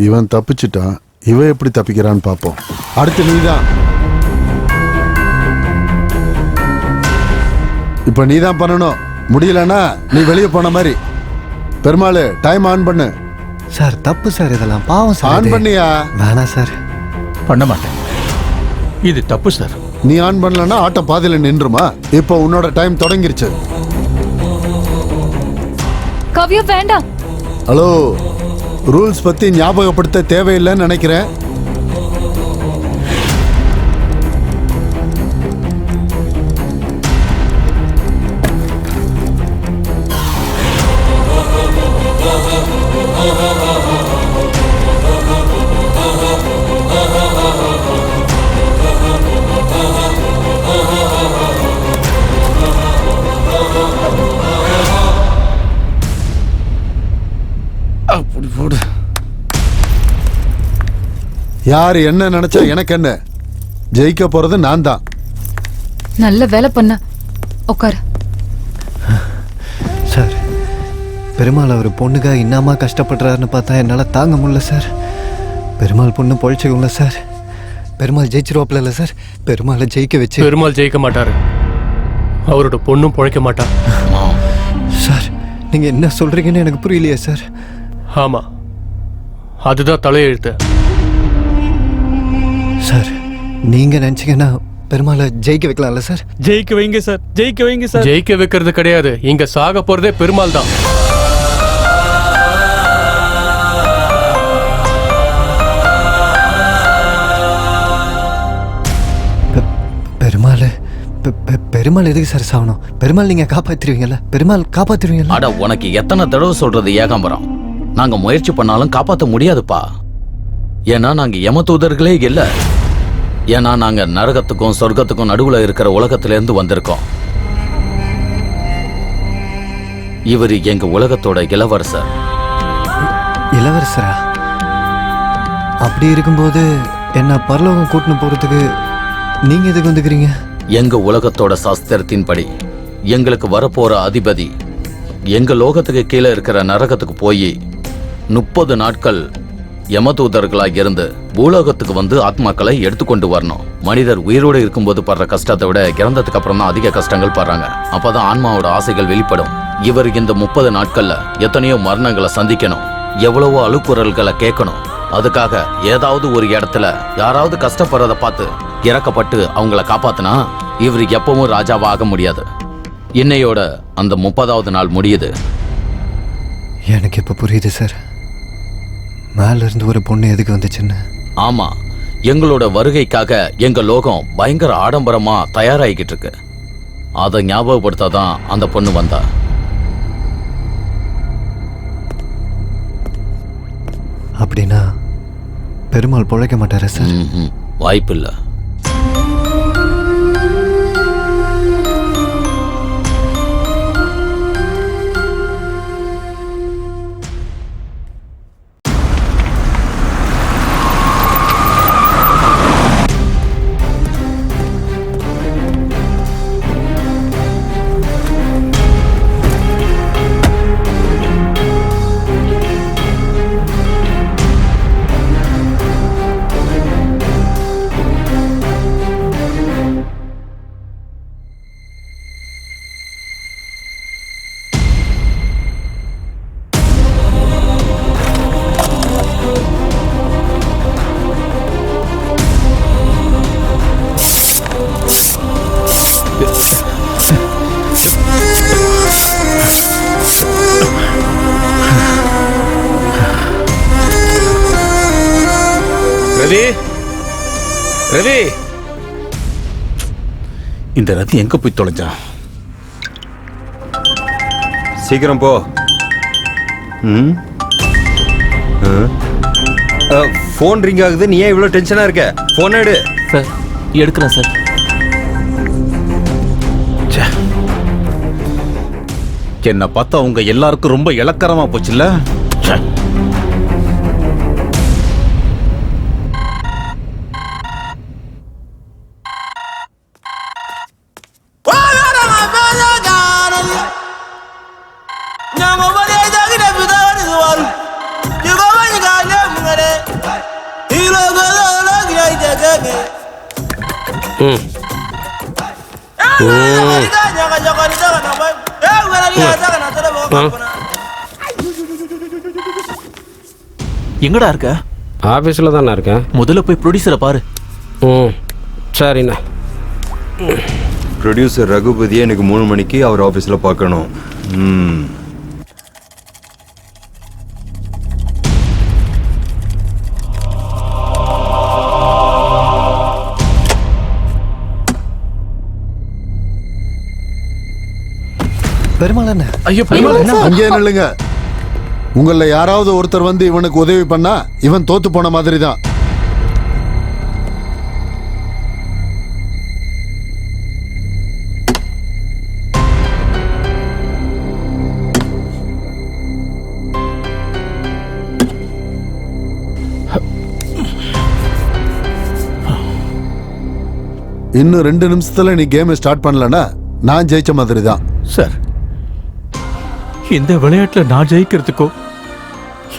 இவன் தப்பிச்சிட்டான், இவன் எப்படி தப்பிக்கிறான்னு பாப்போம். அடுத்து நீதான். இப்ப நீதான் பண்ணணும். முடியலன்னா நீ வெளியே போன மாதிரி. பெருமாள் டைம் ஆன் பண்ணு. சார் தப்பு சார், இதெல்லாம் பாவம் சார். ஆன் பண்ணியா? வேணாம் சார், பண்ண மாட்டேன். இது தப்பு சார். நீ ஆன் பண்ணலன்னா ஆட்டம் பாதியில நின்றுமா? இப்போ உன்னோட டைம் தொடங்கிருச்சு. கவ்யா வேண்டாம். ஹலோ, ரூல்ஸ் பத்தி ஞாபகப்படுத்த தேவையில்லைன்னு நினைக்கிறேன். அப்படி போடு. யார் என்ன நினைச்சா எனக்கு என்ன? ஜெயிக்க போறது நான் தான். நல்ல வேலை பண்ண. உட்காரு. சார், பெருமாள் அவர் பொண்ணுக்காக இன்னமா கஷ்டப்படுறாருன்னு பார்த்தா என்னால் தாங்க முடியல சார். பெருமாள் பொண்ணு பொழைச்சிக்கல சார். பெருமாள் ஜெயிச்சிருவாப்ல இல்லை சார். பெருமாளை ஜெயிக்க வச்சு. பெருமாள் ஜெயிக்க மாட்டாரு, அவரோட பொண்ணும் பொழைக்க மாட்டா. சார் நீங்கள் என்ன சொல்கிறீங்கன்னு எனக்கு புரியலையே சார். ஆமா, அதுதான் தலையெழுத்து. சார் நீங்கள் நினச்சிங்கன்னா பெருமாளை ஜெயிக்க வைக்கலாம்ல சார்? ஜெயிக்க வைங்க சார், ஜெயிக்க வைங்க சார். ஜெயிக்க வைக்கிறது கிடையாது, இங்க சாக போறதே பெருமாள் தான். பெருமாள் பெருமாள் எதுக்கு சார் சாகணும்? பெருமாள் நீங்க காப்பாத்திருவீங்கல்ல? பெருமாள் காப்பாத்திருவீங்கல்ல? அட உனக்கு எத்தனை தடவை சொல்றது ஏகாம்பரம், நாங்க முயற்சி பண்ணாலும் காப்பாற்ற முடியாதுப்பா. ஏன்னா நாங்க யம தூதர்களே இல்ல. ஏன்னா நாங்க நரகத்துக்கும் சொர்க்கத்துக்கும் நடுவுல இருக்கிற உலகத்துல இருந்து வந்திருக்கோம். இவர் எங்க உலகத்தோட இளவரசர். இளவரசரா? அப்படி இருக்கும்போது என்ன பரலோகம் கூட்டின்னு போறதுக்கு நீங்க எதுக்கு வந்துக்கிறீங்க? எங்க உலகத்தோட சாஸ்திரத்தின்படி எங்களுக்கு வரப்போற அதிபதி எங்க லோகத்துக்கு கீழே இருக்கிற நரகத்துக்கு போய் 30 நாட்கள் யமதூதர்களாக இருந்து பூலோகத்துக்கு வந்து ஆத்மாக்களை எடுத்துக்கொண்டு வரணும். மனிதர் உயிரோடு இருக்கும்போது படுற கஷ்டத்தை விட இறந்ததுக்கு அப்புறம் தான் அதிக கஷ்டங்கள் படுறாங்க. அப்பதான் ஆன்மாவோட ஆசைகள் வெளிப்படும். இவர் இந்த 30 நாட்கள்ல எத்தனையோ மரணங்களை சந்திக்கணும், எவ்வளவோ அழுக்குறல்களை கேட்கணும். அதுக்காக ஏதாவது ஒரு இடத்துல யாராவது கஷ்டப்படுறத பார்த்து இறக்கப்பட்டு அவங்கள காப்பாத்தினா இவர் எப்பவும் ராஜாவா ஆக முடியாது. இன்னையோட அந்த 30வது நாள் முடியுது. எனக்கு இப்ப புரியுது சார், மேல இருந்து ஒரு பொண்ணு எதுக்கு வந்துச்சுன்னு. ஆமா, எங்களோட வருகைக்காக எங்க லோகம் பயங்கர ஆடம்பரமா தயாராகிக்கிட்டு இருக்கு. அதை ஞாபகப்படுத்தாதான் அந்த பொண்ணு வந்தா. அப்படின்னா பெருமாள் பொழைக்க மாட்டாரா சார்? வாய்ப்பில்லை. ரவி, ரவி, இந்த ரதி எங்க போய் தொலைஞ்சான்? சீக்கிரம் போ. போன் ரிங் ஆகுது. நீ ஏன் இவ்வளவு டென்ஷனா இருக்க? போன் எடு. சார் எடுக்கிறேன் சார். என்ன பார்த்தா உங்க எல்லாருக்கும் ரொம்ப இலக்கரமா போச்சுல்ல? எங்கடா இருக்க? ஆஃபீஸில் தானே இருக்கேன். முதல்ல போய் ப்ரொடியூசரை பாரு. சரிண்ணா. ப்ரொடியூசர் ரகுபதியை எனக்கு 3 மணிக்கு அவர் ஆஃபீஸில் பார்க்கணும். பெருமாள் என்ன? ஐயோ பெருமாள் அங்கே நில்லுங்க. உங்கள யாராவது ஒருத்தர் வந்து இவனுக்கு உதவி பண்ணா இவன் தோத்து போன மாதிரி தான். இன்னும் 2 நிமிஷத்துல நீ கேம் ஸ்டார்ட் பண்ணலனா நான் ஜெயிச்ச மாதிரி தான். சார், இந்த விளையாட்டுல நான் ஜெயிக்கிறதுக்கோ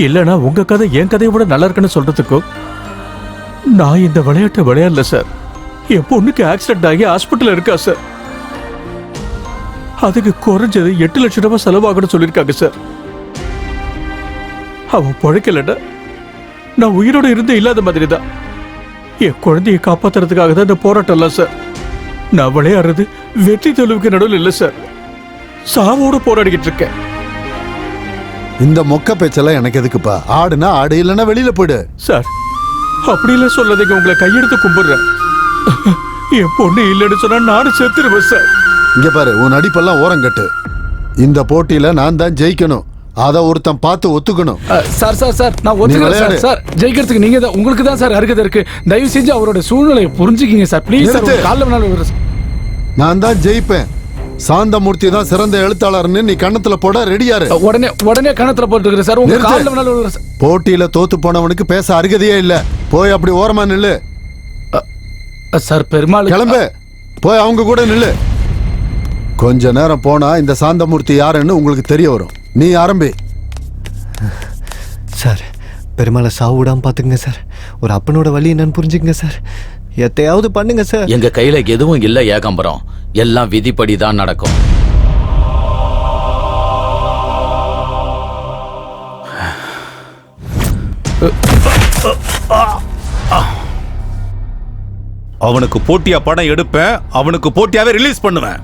இல்லனா உங்க கதை என் கதையை விட நல்லா இருக்குன்னு சொல்றதுக்கோ நான் இந்த விளையாட்டை விளையாடல சார். என் பொண்ணுக்கு ஆக்சிடென்ட் ஆகி ஹாஸ்பிட்டல் இருக்கா சார். அதுக்கு குறைஞ்சது 8 லட்சம் ரூபாய் செலவாகணும்னு சொல்லியிருக்காங்க சார். அவன் பழைக்கலன்னா நான் உயிரோட இருந்து இல்லாத மாதிரி தான். என் குழந்தையை காப்பாத்துறதுக்காக தான் இந்த போராட்டம் இல்ல சார். நான் விளையாடுறது வெற்றி தோல்விக்கு நடுவில் இல்லை சார். சாவோட போராடிக்கிட்டு இருக்கேன். இந்த மொக்க பேச்செல்லாம் எனக்கு எதுக்குப்பா? ஆடுனா ஆடு, இல்லைன்னா வெளியில போயிடு. சார், அப்படிலாம் சொல்லாதீங்க. உங்களை கையெடுத்து கும்பிடுறேன். என் பொண்ணு இல்லைன்னு சொன்னா நானும் செத்துருவேன் சார். இங்க பாரு, உன் நடிப்பெல்லாம் ஓரங்கட்டு. இந்த போட்டியில நான் தான் ஜெயிக்கணும். அத ஒருத்தன் பார்த்து ஒத்துக்கணும். சார் நான் ஒத்துக்கிறேன் சார். ஜெயிக்கிறதுக்கு நீங்க தான், உங்களுக்கு தான் சார் அருகதை இருக்கு. தயவு செஞ்சு அவரோட சூழ்நிலையை புரிஞ்சுக்கிங்க சார். ப்ளீஸ் சார், காலைல வேணாலும். நான் தான் ஜெயிப்பேன். சாந்தமூர்த்தி தான் சிறந்த எழுத்தாளர்னு நீ கண்ணத்துல போட ரெடியாரு. உடனே கண்ணத்துல போட்டுக்கிறேன் சார். உங்க காலைல வேணாலும். போட்டியில தோத்து போனவனுக்கு பேச அருகதையே இல்ல. போய் அப்படி ஓரமா நில்லு. சார் பெருமாள் கிளம்பு, போய் அவங்க கூட நில்லு. கொஞ்ச நேரம் போனா இந்த சாந்தமூர்த்தி யாருன்னு உங்களுக்கு தெரிய வரும். நீ ஆரம்பி. சார், பெருமாளை சாவு விடாம பாத்துங்க சார். ஒரு அப்பனோட வழி என்னன்னு புரிஞ்சுக்கங்க சார். எத்தையாவது பண்ணுங்க சார். எங்க கையில எதுவும் இல்ல ஏகாம்பரம். எல்லாம் விதிப்படி தான் நடக்கும். அவனுக்கு போட்டியா படம் எடுப்பேன், அவனுக்கு போட்டியாவே ரிலீஸ் பண்ணுவேன்.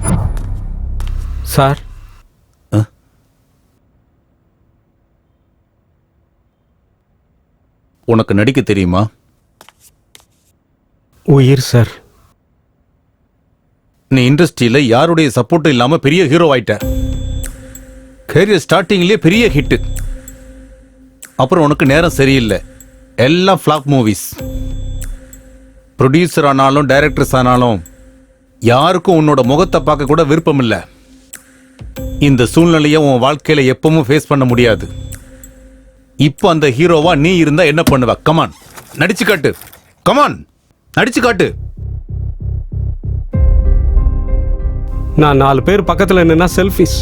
சார், உனக்கு நடிக்க தெரியுமா? உயிர் சார். நீ இண்டஸ்ட்ரியில யாருடைய சப்போர்ட்டும் இல்லாம பெரிய ஹீரோ ஆயிட்ட. கேரியர் ஸ்டார்டிங்லயே பெரிய ஹிட். அப்புறம் உனக்கு நேரம் சரியில்லை, எல்லாம் ஃபிளாப் மூவிஸ். ப்ரொடியூசர் ஆனாலும் டைரக்டர்ஸ் ஆனாலும் யாருக்கும் உன்னோட முகத்தை பார்க்க கூட விருப்பம் இல்லை. இந்த சூழ்நிலையை உன் வாழ்க்கையில எப்பவும் ஃபேஸ் பண்ண முடியாது. இப்போ அந்த ஹீரோவா நீ இருந்தா என்ன பண்ணுவ? கமான், நடிச்சு காட்டு. கமான், நடிச்சு காட்டு. நான் 4 பேர் பக்கத்துல நின்னா செல்ஃபிஷ்.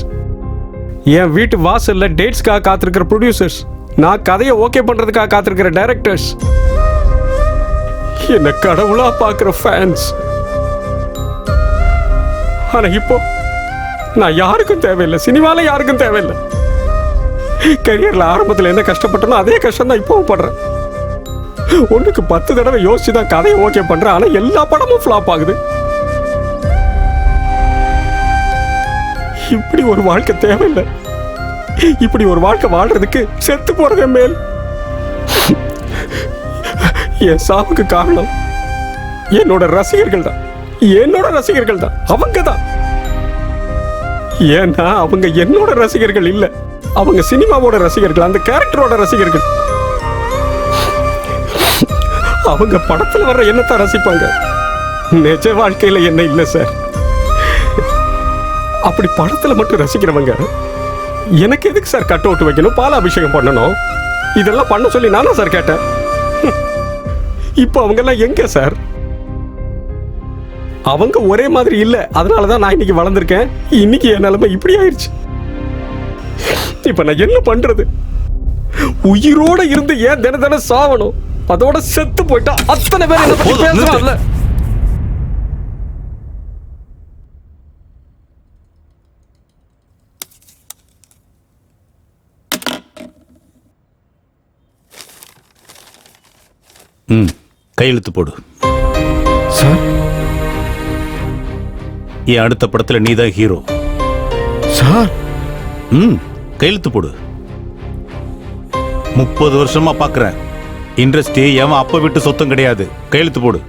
என் வீட்டு வாசல்ல டேட்ஸ்க்காக காத்திருக்கிற ப்ரொடியூசர்ஸ், நான் கதையை ஓகே பண்றதுக்காக காத்திருக்கிற டைரக்டர்ஸ், என்ன கடவுளா பார்க்குற ஃபேன்ஸ். ஆனா இப்போ நான் யாருக்கும் தேவையில்லை, சினிமால யாருக்கும் தேவையில்லை. கரியர்ல ஆரம்பத்தில் என்ன கஷ்டப்பட்டனோ அதே கஷ்டம் தான் இப்பவும் படுறேன். ஒண்ணுக்கு 10 தடவை யோசிச்சு தான் கதையை ஓகே பண்றேன். ஆனா எல்லா படமும் ஃபிளாப் ஆகுது. இப்படி ஒரு வாழ்க்கை தேவையில்லை. இப்படி ஒரு வாழ்க்கை வாழ்றதுக்கு செத்து போறதே மேல். என் சாவுக்கு காரணம் என்னோட ரசிகர்கள் தான். என்னோட ரசிகர்கள் தான், அவங்க தான். ஏன்னா அவங்க என்னோட ரசிகர்கள் இல்ல, அவங்க சினிமாவோட ரசிகர்கள், அந்த கேரக்டரோட ரசிகர்கள். அவங்க படத்துல வர்ற என்னத்தான் ரசிப்பாங்க, நிஜ வாழ்க்கையில என்ன இல்ல சார். அப்படி படத்துல மட்டும் ரசிக்கிறவங்க எனக்கு எதுக்கு சார் கட் அவுட் வைக்கணும், பாலாபிஷேகம் பண்ணணும், இதெல்லாம் பண்ண சொல்லி நானா சார் கேட்டேன். இப்போ அவங்க எல்லாம் எங்க சார்? அவங்க ஒரே மாதிரி இல்ல, அதனாலதான் நான் இன்னைக்கு வளர்ந்திருக்கேன். இன்னைக்கு என் நிலைமை இப்படி ஆயிடுச்சு. இப்ப நான் என்ன பண்றது? உயிரோட இருந்து ஏன் தினம் சாவணும்? அதோட செத்து போயிட்டா அத்தனை பேர் என்ன பத்தி பேசுறாங்கல்ல. கையெழுத்து போடு சார். என் அடுத்த படத்துல நீதான் ஹீரோ சார். கையெழுத்து போடு. 30 வருஷமா பாக்குறேன், இண்டஸ்ட்ரி ஏன் அப்ப விட்டு சொத்தம் கிடையாது. கையெழுத்து போடு.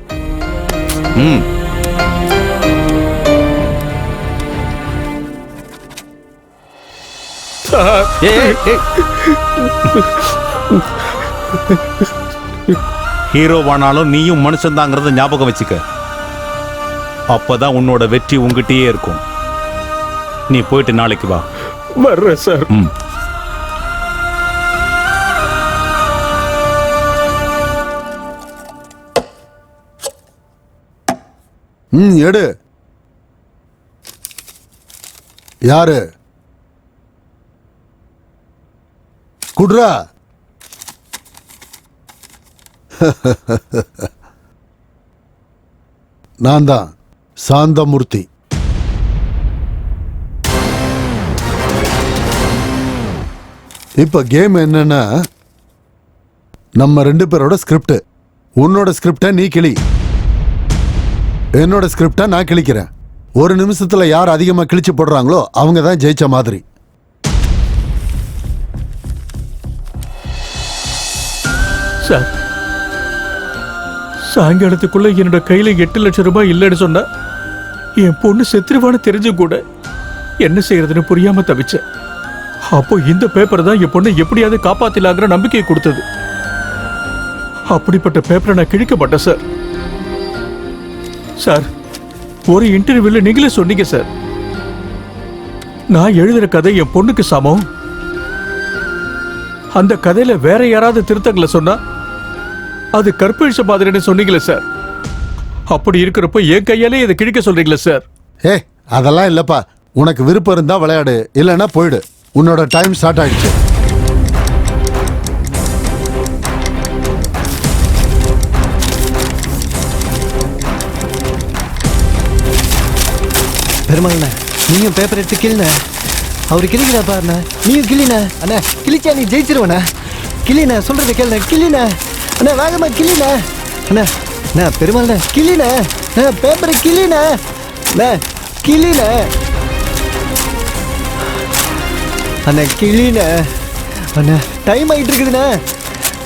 ஹீரோவானாலும் நீயும் மனுஷன் தாங்கிறத ஞாபகம் வச்சுக்க. அப்பதான் உன்னோட வெற்றி உங்ககிட்டயே இருக்கும். நீ போயிட்டு நாளைக்கு வா. வர்றேன் சார். எடு. யாரு குட்ரா? நான் தான் சாந்தமூர்த்தி. இப்ப கேம் என்னன்னா, நம்ம 2 பேரோட ஸ்கிரிப்ட். உன்னோட ஸ்கிரிப்டை நீ கிளி, என்னோட ஸ்கிரிப்டை நான் கிழிக்கிறேன். ஒரு நிமிஷத்துல யார் அதிகமா கிழிச்சு போடுறாங்களோ அவங்க தான் ஜெயிச்ச மாதிரி. சார், சாயங்காலத்துக்குள்ள என்னோட கையில 8 லட்சம் ரூபாய் இல்லைன்னு சொன்னா என் பொண்ணு செத்துருவான்னு தெரிஞ்சும் கூட என்ன செய்யறதுன்னு புரியாம தவிச்சேன். அப்போ இந்த பேப்பர் தான் என் பொண்ணை எப்படியாவது காப்பாத்திலாங்கிற நம்பிக்கையை கொடுத்தது. அப்படிப்பட்ட பேப்பரை நான் கிழிக்க மாட்டேன் சார். சார், ஒரு இன்டர்வியூல நீங்களே சொன்னீங்க சார், நான் எழுதுற கதை என் பொண்ணுக்கு சமம். அந்த கதையில வேற யாராவது திருத்தங்களை சொன்னா அது கற்பழிச்ச மாதிரின்னு சொன்னீங்களே சார். அப்படி இருக்கிறப்ப என் கையாலே இதை கிழிக்க சொல்றீங்களே சார். அதெல்லாம் இல்லப்பா. உனக்கு விருப்பம் இருந்தா விளையாடு, இல்லைன்னா போயிடு. உன்னோட டைம் ஸ்டார்ட் ஆயிடுச்சு. பெருமாள், நீயும் பேப்பர் எடுத்து கிளின. அவரு கிளிக்கிறா பாருண்ண, நீயும் கிளின. அண்ணா கிழிச்சா நீ ஜெயிச்சிருவண்ணா. கிளின, சொல்றத கேளுண்ண. கிளின அண்ணா, வேகமா கிளின. அண்ணா அண்ணா பெருமாள் கிளின. பேப்பரை கிளின. கிளின அண்ணா, கிளின. அண்ணா டைம் ஆயிட்டு இருக்குதுண்ணா.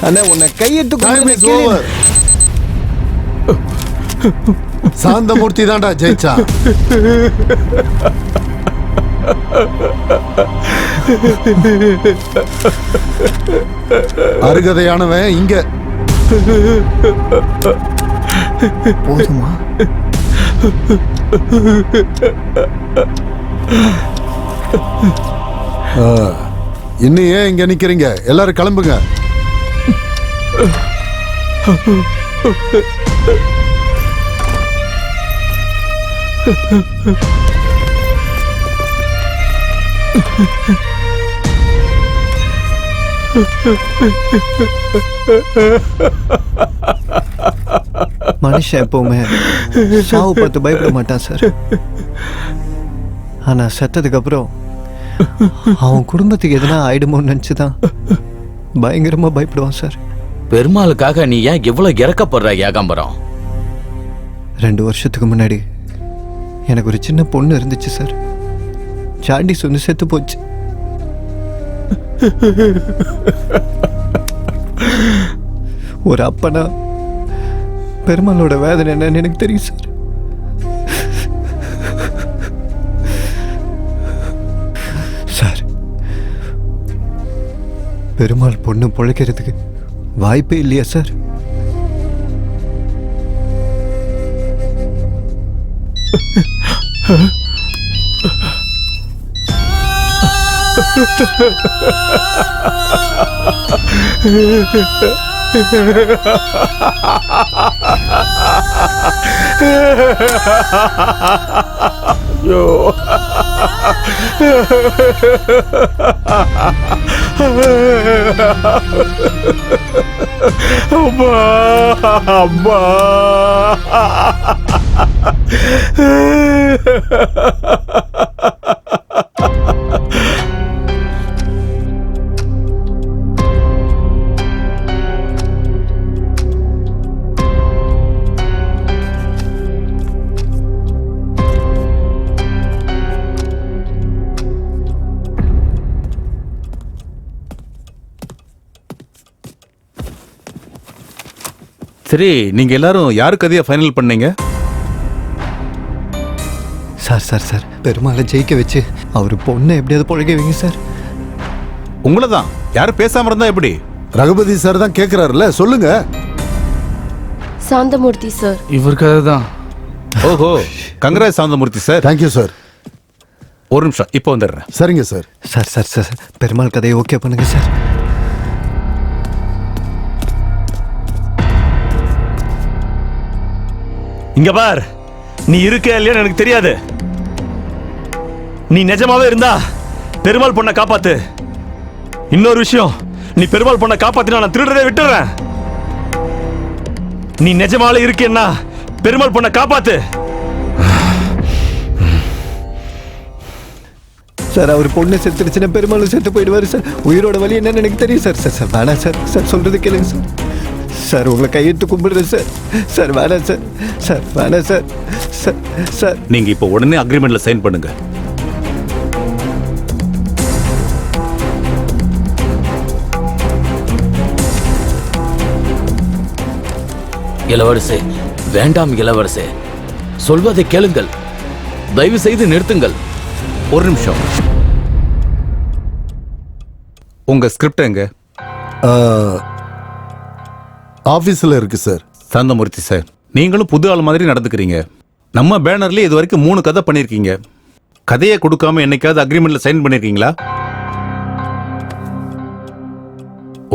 அண்ணா உன்னை கையெடுத்து சாந்தமூர்த்தி தான்டா ஜெயிச்சான். அருகதையானவன் இங்க. போதுமா? இன்னும் ஏன் இங்க நிக்கிறீங்க? எல்லாரும் கிளம்புங்க. மனுஷன் எப்பவுமே சாவு பார்த்து பயப்பட மாட்டான் சார். ஆனா செத்ததுக்கு அப்புறம் அவன் குடும்பத்துக்கு எதனா ஆயிடுமோன்னு நினைச்சுதான் பயங்கரமா பயப்படுவான் சார். பெருமாளுக்காக நீ ஏன் இவ்வளவு இறக்கப்படுற ஏகாம்பரம்? 2 வருஷத்துக்கு முன்னாடி எனக்கு ஒரு சின்ன பொண்ணு இருந்துச்சு சார். ஜாண்டிஸ் வந்து செத்து போச்சு. ஒரு அப்பனா பெருமாளோட வேதனை என்னன்னு எனக்கு தெரியும் சார். சார், பெருமாள் பொண்ணு பொழைக்கிறதுக்கு வாய்ப்பே இல்லையா சார்? ஐயோ அம்மா அம்மா சரி, நீங்க எல்லாரும் யாரு கதையை ஃபைனல் பண்ணீங்க? சார் சார் சார், பெருமாளை ஜெயிக்க வச்சு அவர் பொண்ணை எப்படியாவது பொழைக்க வைங்க சார். உங்களை தான். யாரும் பேசாம இருந்தா எப்படி? ரகுபதி சார் தான் கேக்குறாருல்ல, சொல்லுங்க. சாந்தமூர்த்தி சார். இவருக்காக தான். ஓஹோ, Gangaraj Santhamurthy sir. Thank you sir. ஒரு நிமிஷம், இப்போ வந்துடுறேன். சரிங்க sir. Sir sir sir, Perumal கதையை ஓகே பண்ணுங்க சார். இங்க பார், நீ இருக்க இல்லையான்னு எனக்கு தெரியாது. நீ நிஜமாவே இருந்தா பெருமாள் பொண்ணை காப்பாத்து. இன்னொரு விஷயம், நீ பெருமாள் பொண்ணை காப்பாத்தினா நான் திருடுறதை விட்டுறேன். நீ நிஜமாவே இருக்கேன்னா பெருமாள் பொண்ணை காப்பாத்து. சார், அவர் பொண்ணு செத்துருச்சுன்னா பெருமாளும் செத்து போயிடுவாரு சார். உயிரோட வலி என்னன்னு எனக்கு தெரியும் சார். சார் சார் வேணாம் சார். சார் சொல்றது கேளுங்க சார். சார் உங்களை கையெழுத்து கும்பிடுறேன் சார். சார் வேணாம் சார். சார் வேணாம் சார். சார் சார், நீங்க இப்போ உடனே அக்ரிமெண்ட்ல சைன் பண்ணுங்க. இளவரசே, வேண்டாம் இளவரசே, சொல்வதை கேளுங்கள். தயவு செய்து நிறுத்துங்கள். ஒரு நிமிஷம். உங்க ஸ்கிரிப்ட் எங்க? ஆபீஸ்ல இருக்கு சார். சாந்தமூர்த்தி சார், நீங்களும் புது ஆள் மாதிரி நடந்துக்கிறீங்க. நம்ம பேனர்லயே இது வரைக்கும் 3 கதை பண்ணிருக்கீங்க. கதையை கொடுக்காம என்னைக்காவது அக்ரிமெண்ட்ல சைன் பண்ணிருக்கீங்களா?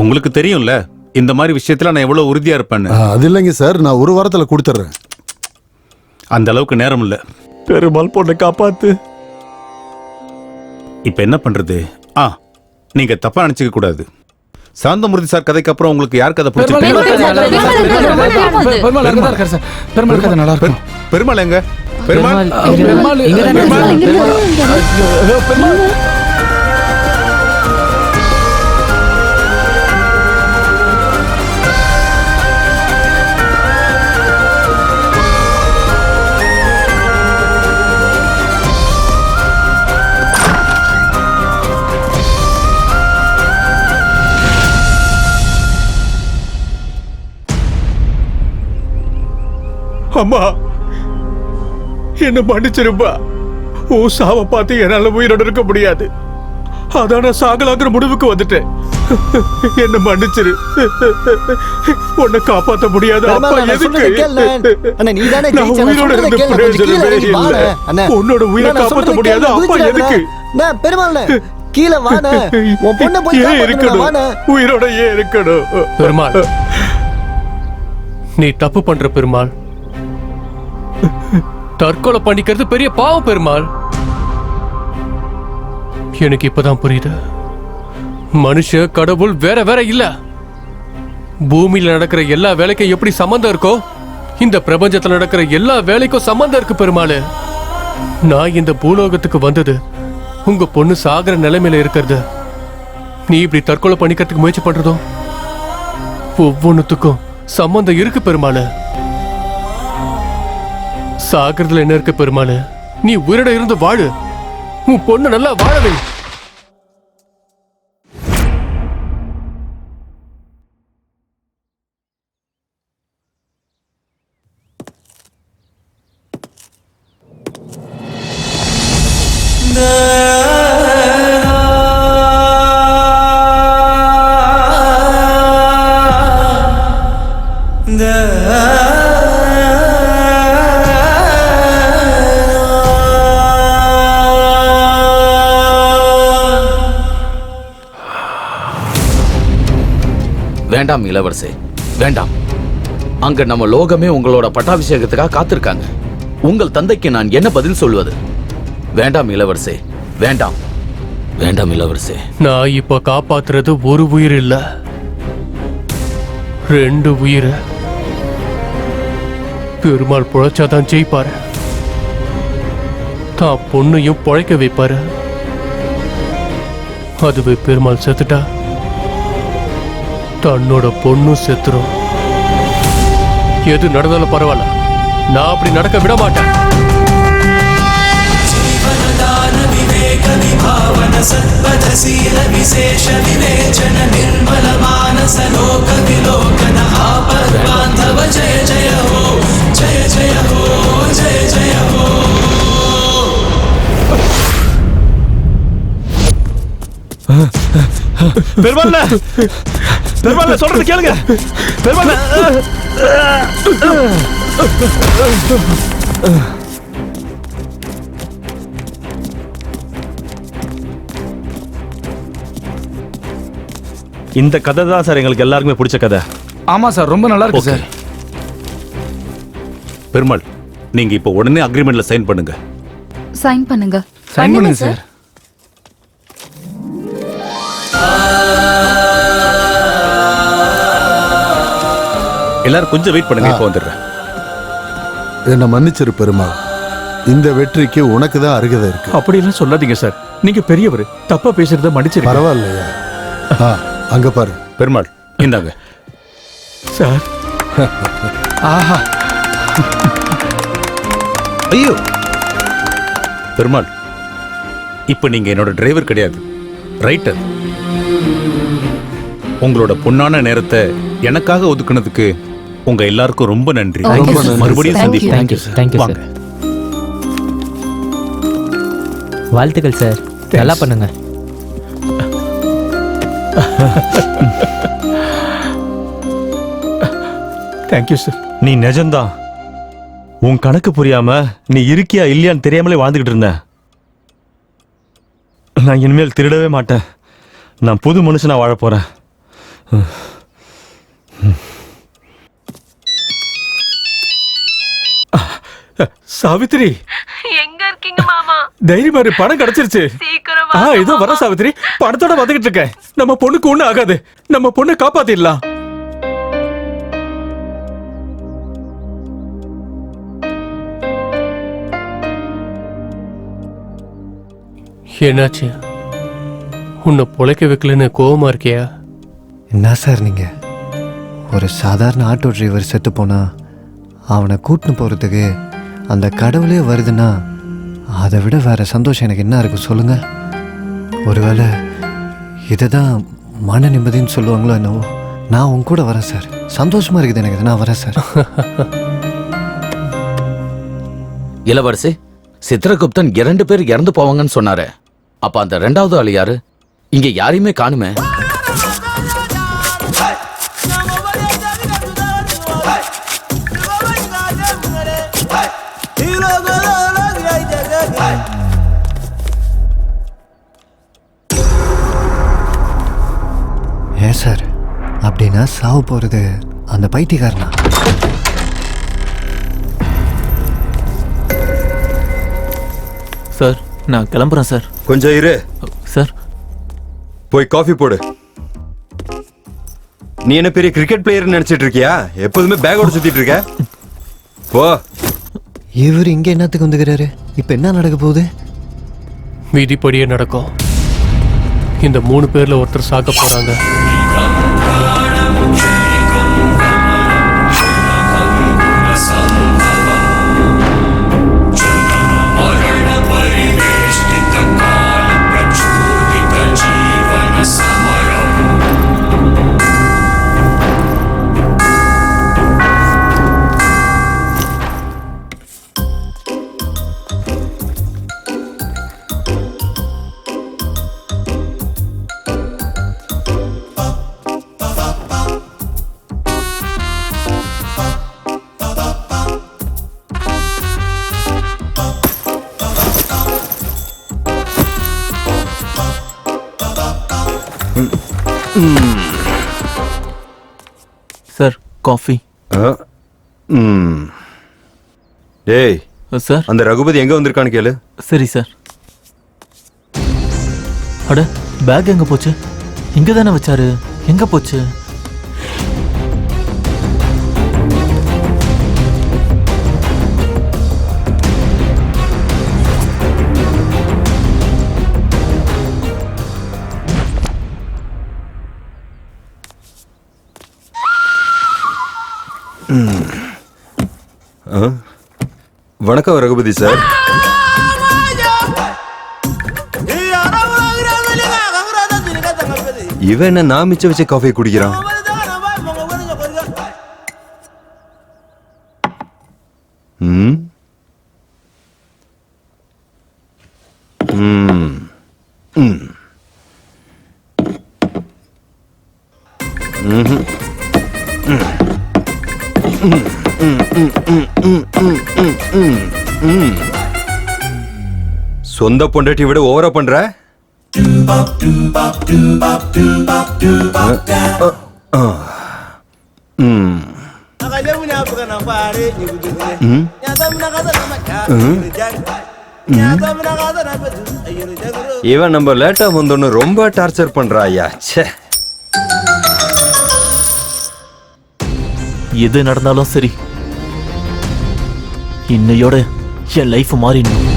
உங்களுக்கு தெரியும்ல இந்த மாதிரி விஷயத்துல நான் எவ்வளவு உறுதியா இருப்பேன்னு. அது இல்லைங்க சார், நான் 1 வாரத்துல கொடுத்துட்றேன். அந்த அளவுக்கு நேரம் இல்ல. பெருமாள் பொண்ணை காப்பாத்து. இப்ப என்ன பண்றது? நீங்க தப்பா நினைச்சுக்க கூடாது. சாந்தமூர்த்தி சார் கதைக்கு அப்புறம் உங்களுக்கு யார் கதை பிடிச்சிருக்கு? பெருமாள் கதை நல்லா இருக்கும். பெருமாள் எங்க? பெருமாள் அம்மா என்ன மன்னிச்சிருப்பா. உன் சாவை பார்த்து என்னால உயிரோட இருக்க முடியாது. அதான் நான் சாகலாங்கிற முடிவுக்கு வந்துட்டேன். என்ன மன்னிச்சிரு. உன்னை காப்பாத்த முடியாது. அப்பா எதுக்கு? நான் உயிரோட இருந்து பிரயோஜனமே இல்லை. உன்னோட உயிரை காப்பாத்த முடியாது. அப்பா எதுக்கு? பெருமாள் கீழே வான உன் பொண்ணை போய் ஏன் இருக்கணும்? உயிரோட ஏன் இருக்கணும்? பெருமாள் நீ தப்பு பண்ற பெருமாள். தற்கொலை பண்ணிக்கிறது பெரிய பாவம் பெருமாள். எனக்கு இப்பதான் புரியுது. மனுஷ கடவுள் வேற வேற இல்ல. பூமியில நடக்கிற எல்லா வேலைக்கும் எப்படி சம்பந்தம் இருக்கோ இந்த பிரபஞ்சத்துல நடக்கிற எல்லா வேலைக்கும் சம்பந்தம் இருக்கு பெருமாள். நான் இந்த பூலோகத்துக்கு வந்தது உங்க பொண்ணு சாகர நிலைமையில இருக்கிறது. நீ இப்படி தற்கொலை பண்ணிக்கிறதுக்கு முயற்சி பண்றதும் ஒவ்வொன்னுத்துக்கும் சம்பந்தம் இருக்கு பெருமாள். சாகரத்துல என்ன இருக்கு பெருமாள்? நீ உயிரோட இருந்து வாழு. உன் பொண்ணு நல்லா வாழவே. வேண்டாம் இளவரசே, வேண்டாம். அங்க நம்ம லோகமே உங்களோட பட்டாபிஷேகத்துக்காக காத்திருக்காங்க. உங்கள் தந்தைக்கு நான் என்ன பதில் சொல்வது? வேண்டாம் இளவரசே, வேண்டாம். வேண்டாம் இளவரசே. நான் இப்ப காப்பாத்துறது ஒரு உயிர் இல்ல, 2 உயிர். பெருமாள் பொழைச்சாதான் ஜெயிப்பாரு. தான் பொண்ணையும் பொழைக்க வைப்பாரு. அதுவே பெருமாள் செத்துட்டா தன்னோட பொண்ணும் செத்துரும். எது நடந்தாலும் பரவாயில்ல, நான் அப்படி நடக்க விட மாட்டேன். பெருமாள் பெருமாள் சொல்றது கேளுங்க. பெருமாள் இந்த கதை தான் சார் எங்களுக்கு எல்லாருக்குமே பிடிச்ச கதை. ஆமா சார், ரொம்ப நல்லா இருக்கு சார். பெருமாள் நீங்க இப்போ உடனே அக்ரிமெண்ட்ல சைன் பண்ணுங்க. சைன் பண்ணுங்க. சைன் பண்ணுங்க சார். எல்லாரும் கொஞ்சம் வெயிட் பண்ணுங்க, இப்போ வந்துடுறேன். என்ன மன்னிச்சிரு பெருமாள். இந்த வெற்றிக்கு உனக்கு தான் அருகதை இருக்கு. அப்படி எல்லாம் சொல்லாதீங்க சார். நீங்க பெரியவர், தப்பா பேசுறத மன்னிச்சிரு. பரவாயில்லையா? அங்க பாரு. பெருமாள் இந்தாங்க சார். ஆஹா, ஐயோ பெருமாள், இப்ப நீங்க என்னோட டிரைவர் கிடையாது, ரைட்டர். உங்களோட பொன்னான நேரத்தை எனக்காக ஒதுக்குனதுக்கு உங்க எல்லாருக்கும் ரொம்ப நன்றி. மறுபடியும் சந்திப்போம். வாங்க. வாழ்த்துக்கள் சார், நல்லா பண்ணுங்க. Thank you sir. நீ நிஜம்தான். உன் கணக்கு புரியாம நீ இருக்கியா இல்லையான்னு தெரியாமலே வாழ்ந்துகிட்டு இருந்த. நான் இனிமேல் திருடவே மாட்டேன். நான் புது மனுஷனா வாழ போறேன். சாவித்ரி, எங்க இருக்கீங்க மாமா? தைரியமா இரு, பணம் கிடைச்சிருச்சு. இதோ வர சாவித்ரி, பணத்தோட வந்துகிட்டு இருக்கேன். நம்ம பொண்ணுக்கு ஒண்ணு ஆகாது, நம்ம பொண்ணை காப்பாத்திடலாம். என்னாச்சு? உன்னை பொழைக்க வைக்கலன்னு கோவமா இருக்கியா? என்ன சார் நீங்க? ஒரு சாதாரண ஆட்டோ டிரைவர் செத்து போனா அவனை கூட்டின்னு போறதுக்கு அந்த கடவுளே வருதுன்னா அதை விட வேற சந்தோஷம் எனக்கு என்ன இருக்கு சொல்லுங்க? ஒருவேளை இதை தான் மன நிம்மதின்னு சொல்லுவாங்களோ என்னவோ. நான் உன் கூட வரேன் சார். சந்தோஷமா இருக்குது எனக்கு. நான் வரேன் சார். இளவரசி, சித்திரகுப்தன் 2 பேர் இறந்து போவாங்கன்னு சொன்னாரு. அப்ப அந்த 2வது ஆள் யாரு? இங்க யாரையுமே காணுமே. ஏன் சார் அப்படின்னா சாவு போறது அந்த பைத்தியக்காரனா? சார் நான் கிளம்புறேன் சார். கொஞ்சம் இரு சார். போய் காஃபி போடு. நீ என்ன பெரிய கிரிக்கெட் பிளேயர் நினைச்சிட்டு இருக்கியா? எப்போதுமே பேக்கோட சுத்திட்டு இருக்க. போ. இவர் இங்க என்னத்துக்கு வந்துக்கிறாரு? இப்ப என்ன நடக்க போகுது? விதிப்படியே நடக்கும். இந்த 3 பேர்ல ஒருத்தர் சாக்க போறாங்க. Sir coffee. டேய் சார், அந்த ரகுபதி எங்க வந்திருக்கான்னு கேளு. சரி சார். அட பேக் எங்க போச்சு? இங்க தானே வச்சாரு, எங்க போச்சு? வணக்கம் ரகுபதி சார். இவன் என்ன நான் மிச்சம் வச்ச காஃபி குடிக்கிறான்? ம் ம் ம் சொந்த பொண்டாட்டி விட ஓவரா பண்ற. இவன் நம்ம லேட்டா வந்தோன்னு ரொம்ப டார்ச்சர் பண்றா. ஐயா ச்சே. எது நடந்தாலும் சரி, இன்னையோட என் லைஃப் மாறிடணும்.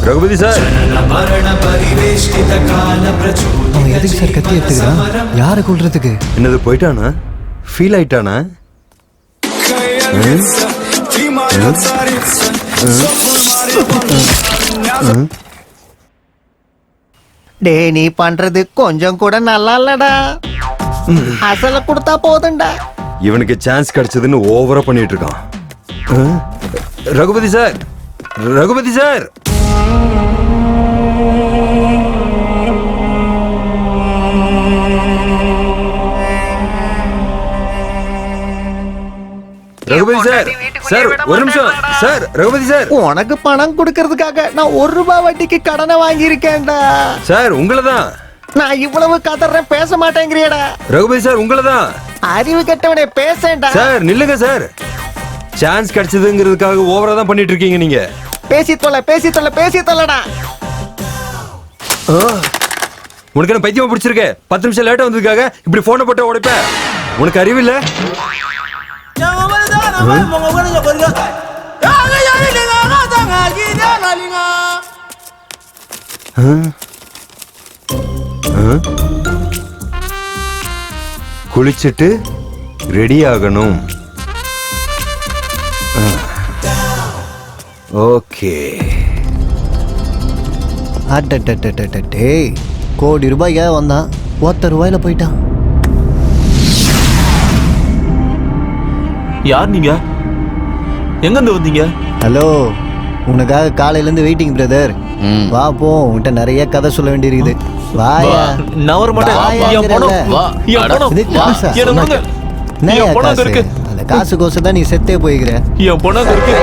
ரகுபதி சார், அவன் எதுக்கு சார் கத்தி எடுத்துக்கிறான்? யாரை கொல்றதுக்கு? என்னது போயிட்டானா? ஃபீல் ஆயிட்டானா? டே நீ பண்றது கொஞ்சம் கூட நல்லா இல்லடா. அசல கொடுத்தா போதும்டா. இவனுக்கு சான்ஸ் கிடைச்சதுன்னு ஓவரா பண்ணிட்டு இருக்கான். Raghupathi sir, Raghupathi sir. Raghupathi sir, sir ஒரு நிமிஷம் சார். ரகுபதி சார், உனக்கு பணம் கொடுக்கறதுக்காக நான் 1 ரூபாய் வட்டிக்கு கடனை வாங்கியிருக்கேன்டா. சார் உங்களதான். நான் இவ்வளவு கதறேன், பேச மாட்டேங்கிறியடா. ரகுபதி சார் உங்களதான். அறிவு கெட்டவனே பேசேன்டா. சார் நில்லுங்க சார். சான்ஸ் கிடைச்சதுங்கிறதுக்காக ஓவரா தான் பண்ணிட்டு இருக்கீங்க நீங்க. பேசி தொல்லடா. உனக்கு என்ன பைத்தியமா பிடிச்சிருக்க? 10 நிமிஷம் லேட்டா வந்ததுக்காக இப்படி போனை போட்டு உடைப்ப? உனக்கு அறிவில்ல? குளிச்சுட்டு ரெடி ஆகணும். ஓகே. அடடடடடே, கோடி ரூபாய்க்காக வந்தான், 1 ரூபாயில போயிட்டான். யார் நீங்க? எங்க இருந்து வந்தீங்க? ஹலோ, உனக்காக காலையில இருந்து வெயிட்டிங் பிரதர். வா போ, உன்கிட்ட நிறைய கதை சொல்ல வேண்டியிருக்குது. வாயா. நான் வர மாட்டேன். என் பணம், என் பணம். இது காசா? எனக்கு கொடுங்க. என்னய்யா என் பணம் காசு? இருக்கு. அந்த காசு கோசம் தான் நீ செத்தே போய்க்கிற. என் பணம் இருக்கு.